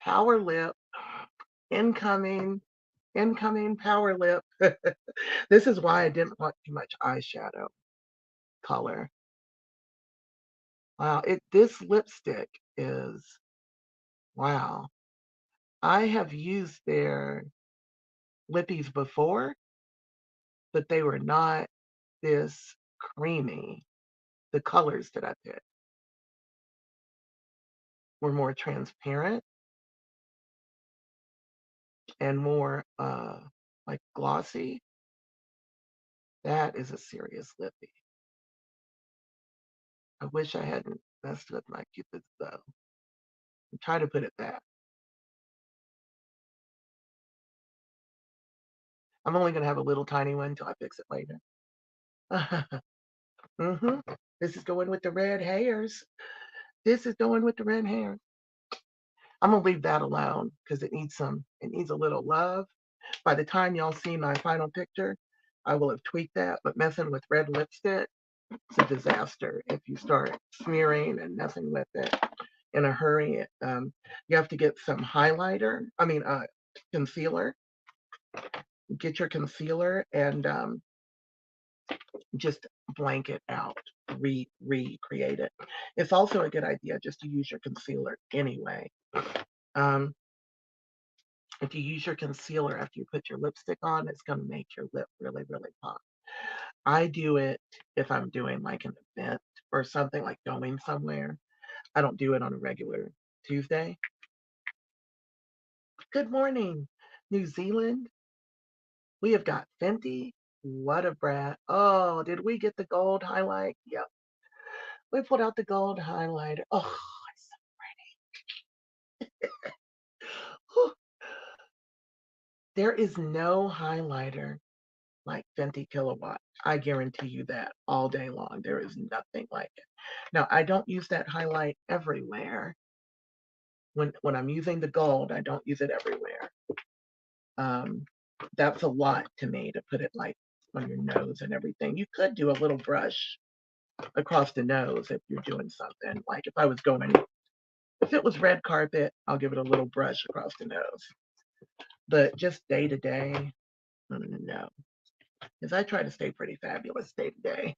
Power lip. Incoming, incoming power lip. This is why I didn't want too much eyeshadow color. Wow, this lipstick is wow. I have used their lippies before, but they were not this creamy. The colors that I picked were more transparent and more like glossy. That is a serious lippy. I wish I hadn't messed with my Cupid's bow. Try to put it back. I'm only gonna have a little tiny one until I fix it later. hmm This is going with the red hairs. This is going with the red hair. I'm gonna leave that alone because it needs a little love. By the time y'all see my final picture, I will have tweaked that, but messing with red lipstick, it's a disaster. If you start smearing and messing with it in a hurry, you have to get some highlighter, concealer. Get your concealer and just blank it out, recreate it. It's also a good idea just to use your concealer anyway. Um, if you use your concealer after you put your lipstick on, it's going to make your lip really, really pop. I do it if I'm doing like an event or something like going somewhere. I don't do it on a regular Tuesday. Good morning, New Zealand. We have got Fenty. What a brat. Oh, did we get the gold highlight? Yep. We pulled out the gold highlighter. Oh, whew. There is no highlighter like Fenty Kilowatt. I guarantee you that all day long. There is nothing like it. Now, I don't use that highlight everywhere. When I'm using the gold, I don't use it everywhere. Um, that's a lot to me to put it like on your nose and everything. You could do a little brush across the nose if you're doing something. Like if it was red carpet, I'll give it a little brush across the nose. But just day to day, no. Because I try to stay pretty fabulous day to day.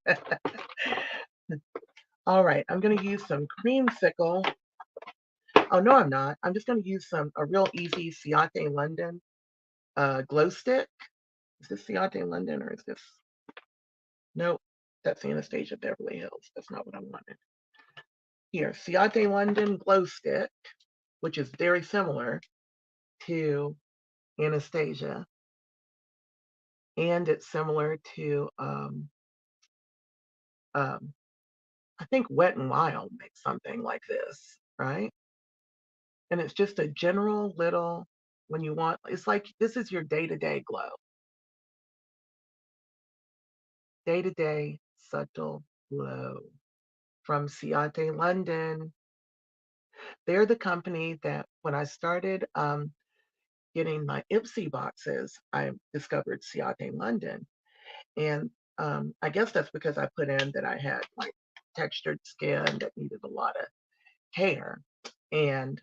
All right, I'm going to use some creamsicle. Oh, no, I'm not. I'm just going to use a real easy Ciate London glow stick. Is this Ciate London or is this? Nope, that's Anastasia Beverly Hills. That's not what I wanted. Here, Ciate London glow stick, which is very similar to Anastasia. And it's similar to, I think Wet n Wild makes something like this, right? And it's just a general little, when you want, it's like this is your day-to-day glow. Day-to-day subtle glow from Ciate London. They're the company that when I started getting my Ipsy boxes, I discovered Ciate London. And I guess that's because I put in that I had like textured skin that needed a lot of care. And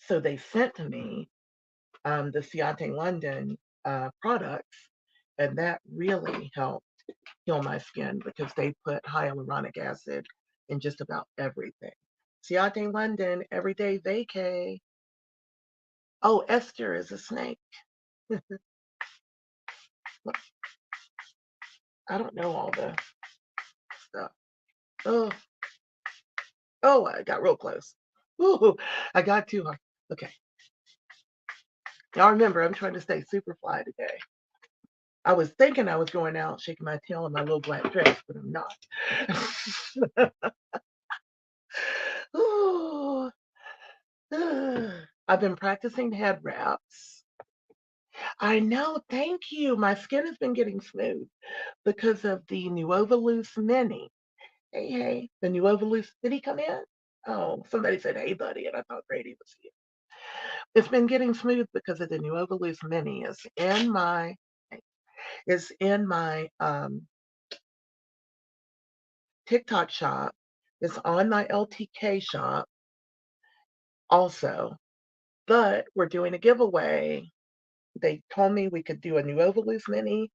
so they sent to me the Ciate London products, and that really helped heal my skin because they put hyaluronic acid in just about everything. Ciate London, everyday vacay. Oh, Esther is a snake. I don't know all the stuff. Oh, oh, I got real close. Ooh, I got too hard. Okay. Now remember, I'm trying to stay super fly today. I was thinking I was going out shaking my tail in my little black dress, but I'm not. Ooh, I've been practicing head wraps. I know, thank you. My skin has been getting smooth because of the Nuova Loose Mini. Hey, hey, the Nuova Loose, did he come in? Oh, somebody said, hey, buddy, and I thought Brady was here. It's been getting smooth because of the Nuova Loose Mini. Is in my TikTok shop. It's on my LTK shop also, but we're doing a giveaway. They told me we could do a Nuova Loose Mini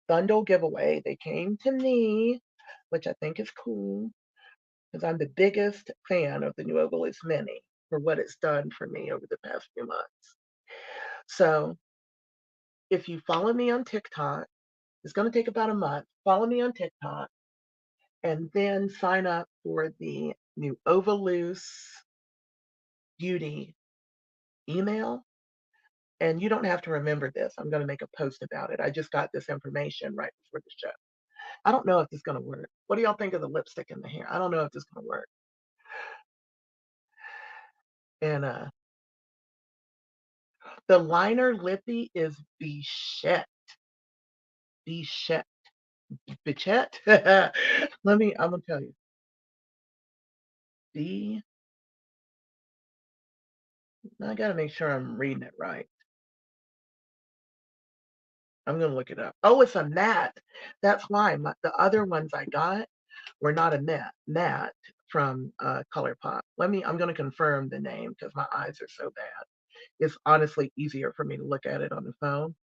bundle giveaway. They came to me, which I think is cool because I'm the biggest fan of the Nuova Loose Mini for what it's done for me over the past few months. So if you follow me on TikTok, it's going to take about a month. Follow me on TikTok and then sign up for the new Ovalus Beauty email. And you don't have to remember this. I'm going to make a post about it. I just got this information right before the show. I don't know if this is going to work. What do y'all think of the lipstick in the hair? I don't know if this is going to work. And the liner lippy is Bichette. Bichette. Bichette? I'm going to tell you. B. I got to make sure I'm reading it right. I'm going to look it up. Oh, it's a matte. That's why the other ones I got were not a matte from Colourpop. I'm going to confirm the name because my eyes are so bad. It's honestly easier for me to look at it on the phone.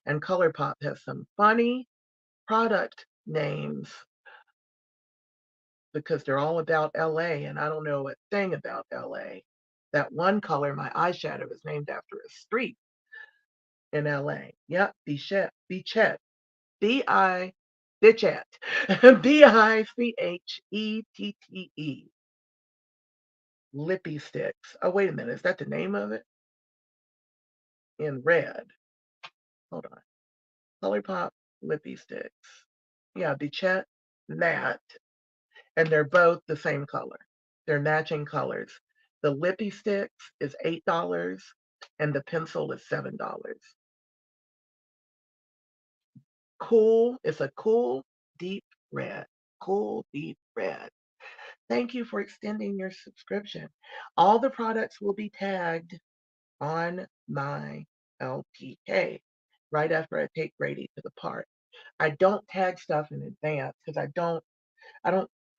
And Colourpop has some funny product names because they're all about LA and I don't know a thing about LA. That one color, my eyeshadow, is named after a street in LA. Yep, Bichette. B-I, bitchet, Bichette, Lippy Sticks. Oh, wait a minute. Is that the name of it? In red. Hold on. Colourpop Lippy Sticks. Yeah, Bichette Matte. And they're both the same color. They're matching colors. The Lippy Sticks is $8 and the pencil is $7. Cool. It's a cool, deep red. Cool, deep red. Thank you for extending your subscription. All the products will be tagged on my LTK right after I take Grady to the park. I don't tag stuff in advance because I don't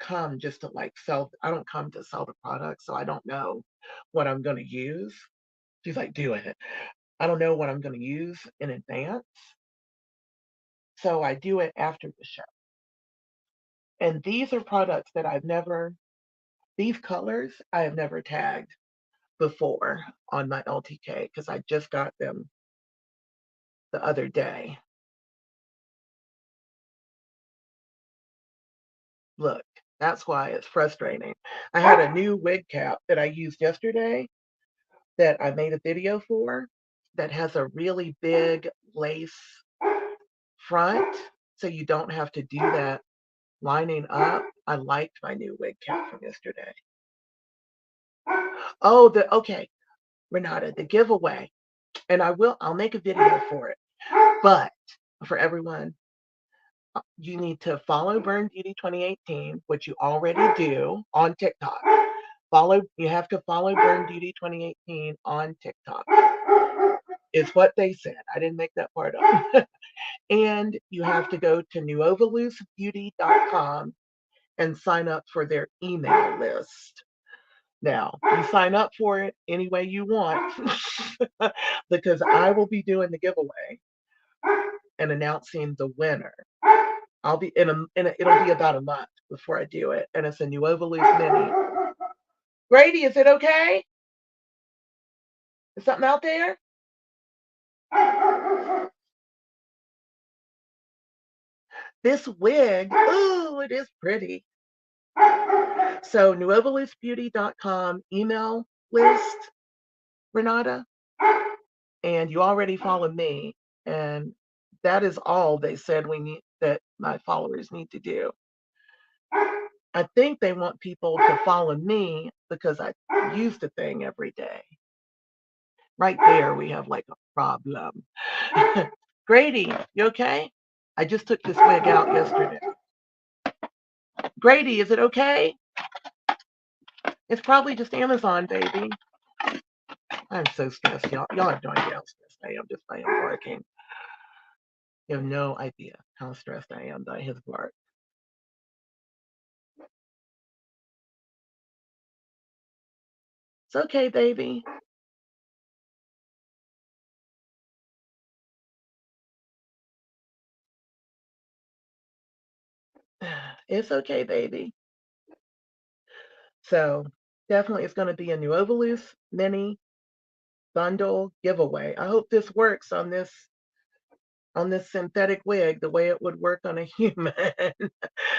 come just to like sell, I don't come to sell the product, so I don't know what I'm going to use. She's like, do it. I don't know what I'm going to use in advance, so I do it after the show. And these are products that these colors I have never tagged before on my LTK because I just got them the other day. Look, that's why it's frustrating. I had a new wig cap that I used yesterday that I made a video for that has a really big lace front, so you don't have to do that lining up. I liked my new wig cap from yesterday. Oh, okay, Renata, the giveaway, and I'll make a video for it, but for everyone, you need to follow Burn Beauty 2018, which you already do on TikTok. You have to follow Burn Beauty 2018 on TikTok. It's what they said. I didn't make that part up. And you have to go to newalvelousebeauty.com and sign up for their email list. Now, you sign up for it any way you want because I will be doing the giveaway and announcing the winner. I'll be it'll be about a month before I do it, and it's a Nuovo Loose Mini. Grady, is it okay? Is something out there? This wig, ooh, it is pretty. So newalvelousebeauty.com email list, Renata, and you already follow me, and that is all they said that my followers need to do. I think they want people to follow me because I use the thing every day. Right there, we have like a problem. Grady, you okay? I just took this wig out yesterday. Grady, is it okay? It's probably just Amazon, baby. I'm so stressed, y'all. Y'all have no idea how stressed I am just by him barking. You have no idea how stressed I am by his bark. It's okay, baby. It's okay, baby. So definitely it's going to be a Nuovo Loose mini bundle giveaway. I hope this works on this synthetic wig the way it would work on a human.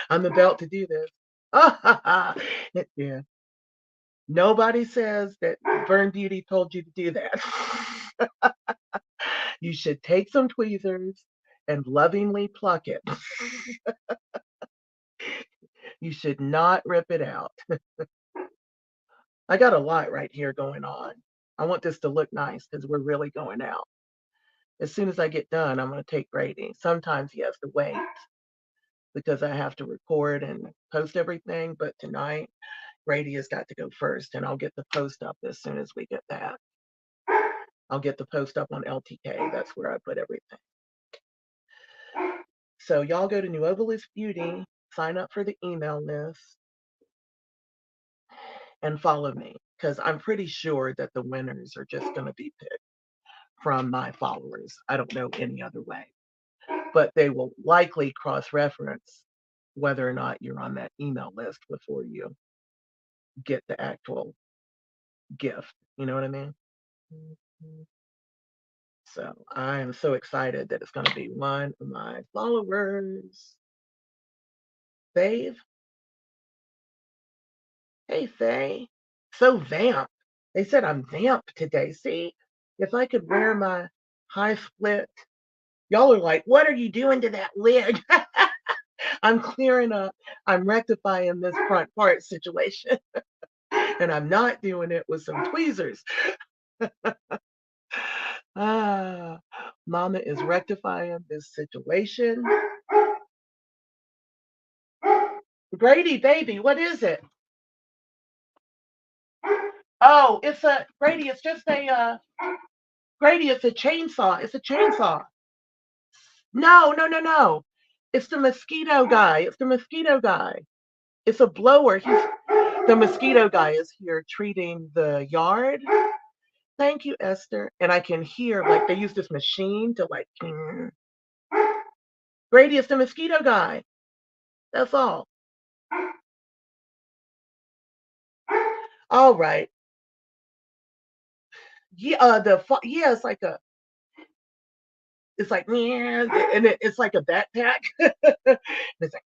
I'm about to do this. Yeah. Nobody says that Burn Beauty told you to do that. You should take some tweezers and lovingly pluck it. You should not rip it out. I got a lot right here going on. I want this to look nice because we're really going out. As soon as I get done, I'm going to take Grady. Sometimes he has to wait because I have to record and post everything. But tonight, Grady has got to go first, and I'll get the post up as soon as we get that. I'll get the post up on LTK. That's where I put everything. So y'all go to Nuovo Loose Beauty, sign up for the email list, and follow me because I'm pretty sure that the winners are just going to be picked from my followers. I don't know any other way, but they will likely cross-reference whether or not you're on that email list before you get the actual gift. You know what I mean? So I am so excited that it's going to be one of my followers. Fave. Hey, Faye. So vamp. They said I'm vamp today. See, if I could wear my high split, y'all are like, what are you doing to that wig? I'm clearing up. I'm rectifying this front part situation. And I'm not doing it with some tweezers. Ah, Mama is rectifying this situation. Grady, baby, what is it? Oh, it's a Grady. It's just a Grady. It's a chainsaw. It's a chainsaw. No, no, no, no. It's the mosquito guy. It's the mosquito guy. It's a blower. The mosquito guy is here treating the yard. Thank you, Esther. And I can hear like they use this machine to like. Grady, it's the mosquito guy. That's all. All right. Yeah, yeah, it's like yeah, and it's like a backpack. It's like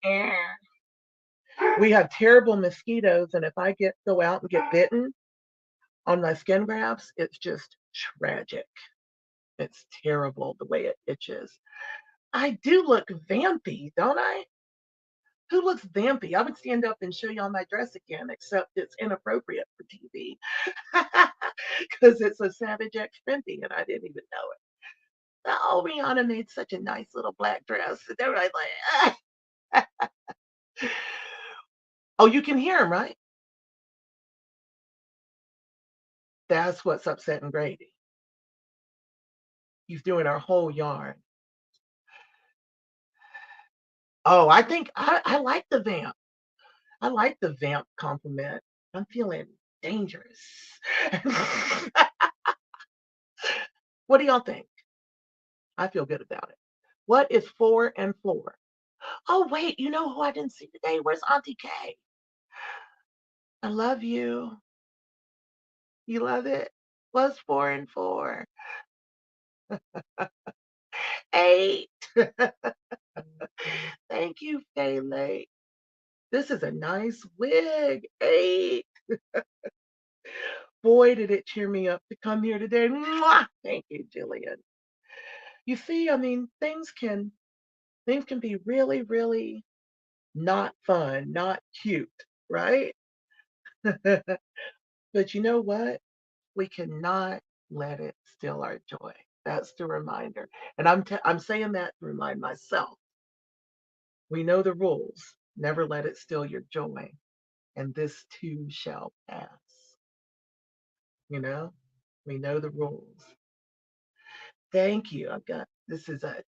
we have terrible mosquitoes, and if I go out and get bitten on my skin grafts, it's just tragic. It's terrible the way it itches. I do look vampy, don't I? Who looks vampy? I would stand up and show y'all my dress again, except it's inappropriate for TV because it's a Savage X Fenty, and I didn't even know it. Oh, Rihanna made such a nice little black dress. They were like, ah. Oh, you can hear him, right? That's what's upsetting Grady. He's doing our whole yarn. Oh, I think I like the vamp. I like the vamp compliment. I'm feeling dangerous. What do y'all think? I feel good about it. What is 4 and 4? Oh, wait, you know who I didn't see today? Where's Auntie K? I love you. You love it? What's 4 and 4? 8. Thank you, Faylay. This is a nice wig. 8. Boy, did it cheer me up to come here today. Mwah! Thank you, Jillian. You see, I mean, things can be really, really not fun, not cute, right? But you know what? We cannot let it steal our joy. That's the reminder. And I'm saying that to remind myself. We know the rules. Never let it steal your joy. And this too shall pass. You know, we know the rules. Thank you. This is a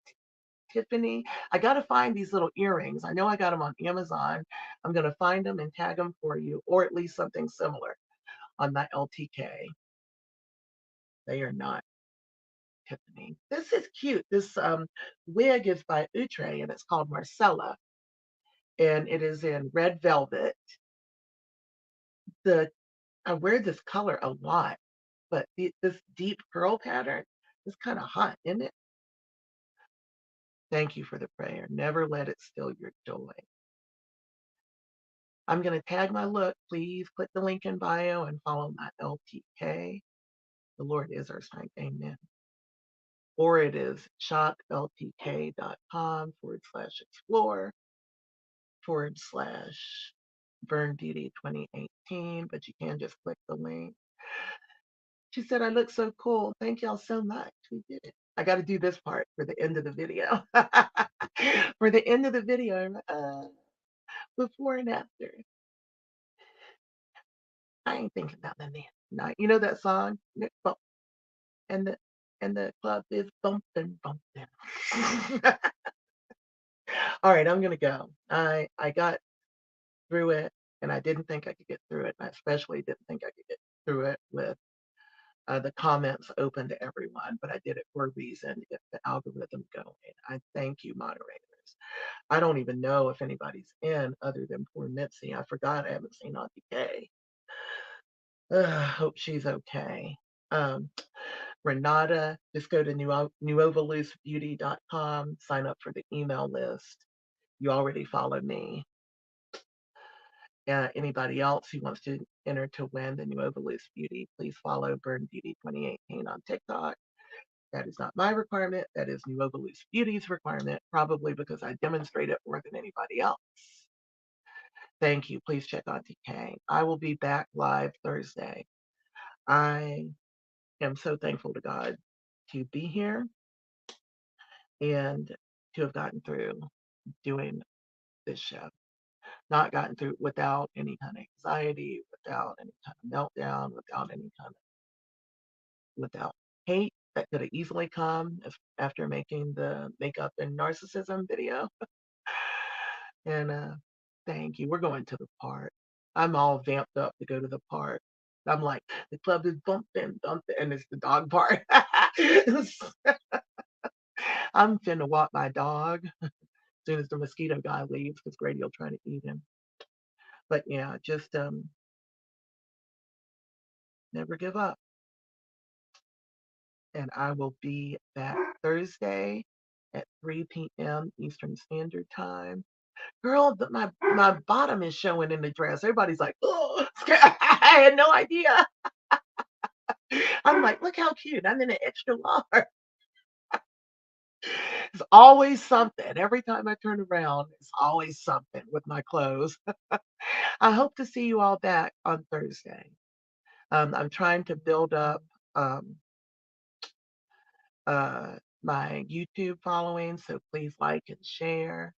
Tiffany. I got to find these little earrings. I know I got them on Amazon. I'm going to find them and tag them for you, or at least something similar on my LTK. They are not Tiffany. This is cute. This wig is by Outre and it's called Marcella. And it is in red velvet. The I wear this color a lot, but this deep pearl pattern is kind of hot, isn't it? Thank you for the prayer. Never let it steal your joy. I'm going to tag my look. Please click the link in bio and follow my LTK. The Lord is our strength. Amen. Or it is shopltk.com/explore/BurnBeauty 2018, but you can just click the link. She said, I look so cool. Thank y'all so much. We did it. I got to do this part for the end of the video. For the end of the video, before and after. I ain't thinking about the man tonight. You know that song? And the club is bumping, bumping. All right, I'm gonna go. I got through it, and I didn't think I could get through it. And I especially didn't think I could get through it with the comments open to everyone. But I did it for a reason to get the algorithm going. I thank you, moderators. I don't even know if anybody's in other than poor Mitzi. I forgot I haven't seen Auntie Kay. Hope she's okay. Um, Renata, just go to newovalucebeauty.com, sign up for the email list. You already follow me. Anybody else who wants to enter to win the New Loose Beauty, please follow Burn Beauty 2018 on TikTok. That is not my requirement. That is New Loose Beauty's requirement, probably because I demonstrate it more than anybody else. Thank you. Please check on TK. I will be back live Thursday. I am so thankful to God to be here and to have gotten through doing this show. Not gotten through without any kind of anxiety, without any kind of meltdown, without hate that could have easily come after making the makeup and narcissism video. And thank you. We're going to the park. I'm all vamped up to go to the park. I'm like, the club is bumping, and it's the dog park. I'm finna walk my dog as soon as the mosquito guy leaves because Grady will try to eat him. But yeah, just never give up. And I will be back Thursday at 3 p.m. Eastern Standard Time. Girl, my bottom is showing in the dress. Everybody's like, oh, I had no idea. I'm like, look how cute. I'm in an extra large. It's always something. Every time I turn around, it's always something with my clothes. I hope to see you all back on Thursday. I'm trying to build up my YouTube following, so please like and share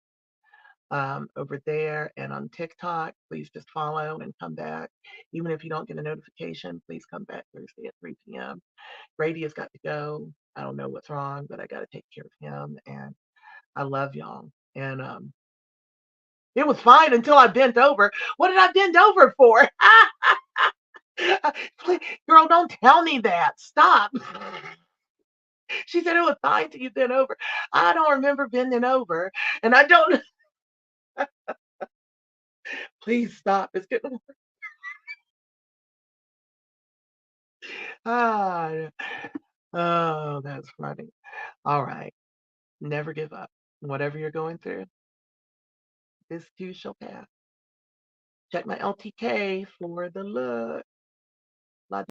over there, and on TikTok, please just follow and come back. Even if you don't get a notification, please come back Thursday at 3 p.m. Grady has got to go. I don't know what's wrong, but I got to take care of him, and I love y'all. And it was fine until I bent over. What did I bend over for? Please, girl, don't tell me that. Stop. She said it was fine till you bent over. I don't remember bending over, and I don't. Please stop. It's getting worse. Ah, oh, that's funny. All right. Never give up. Whatever you're going through, this too shall pass. Check my LTK for the look.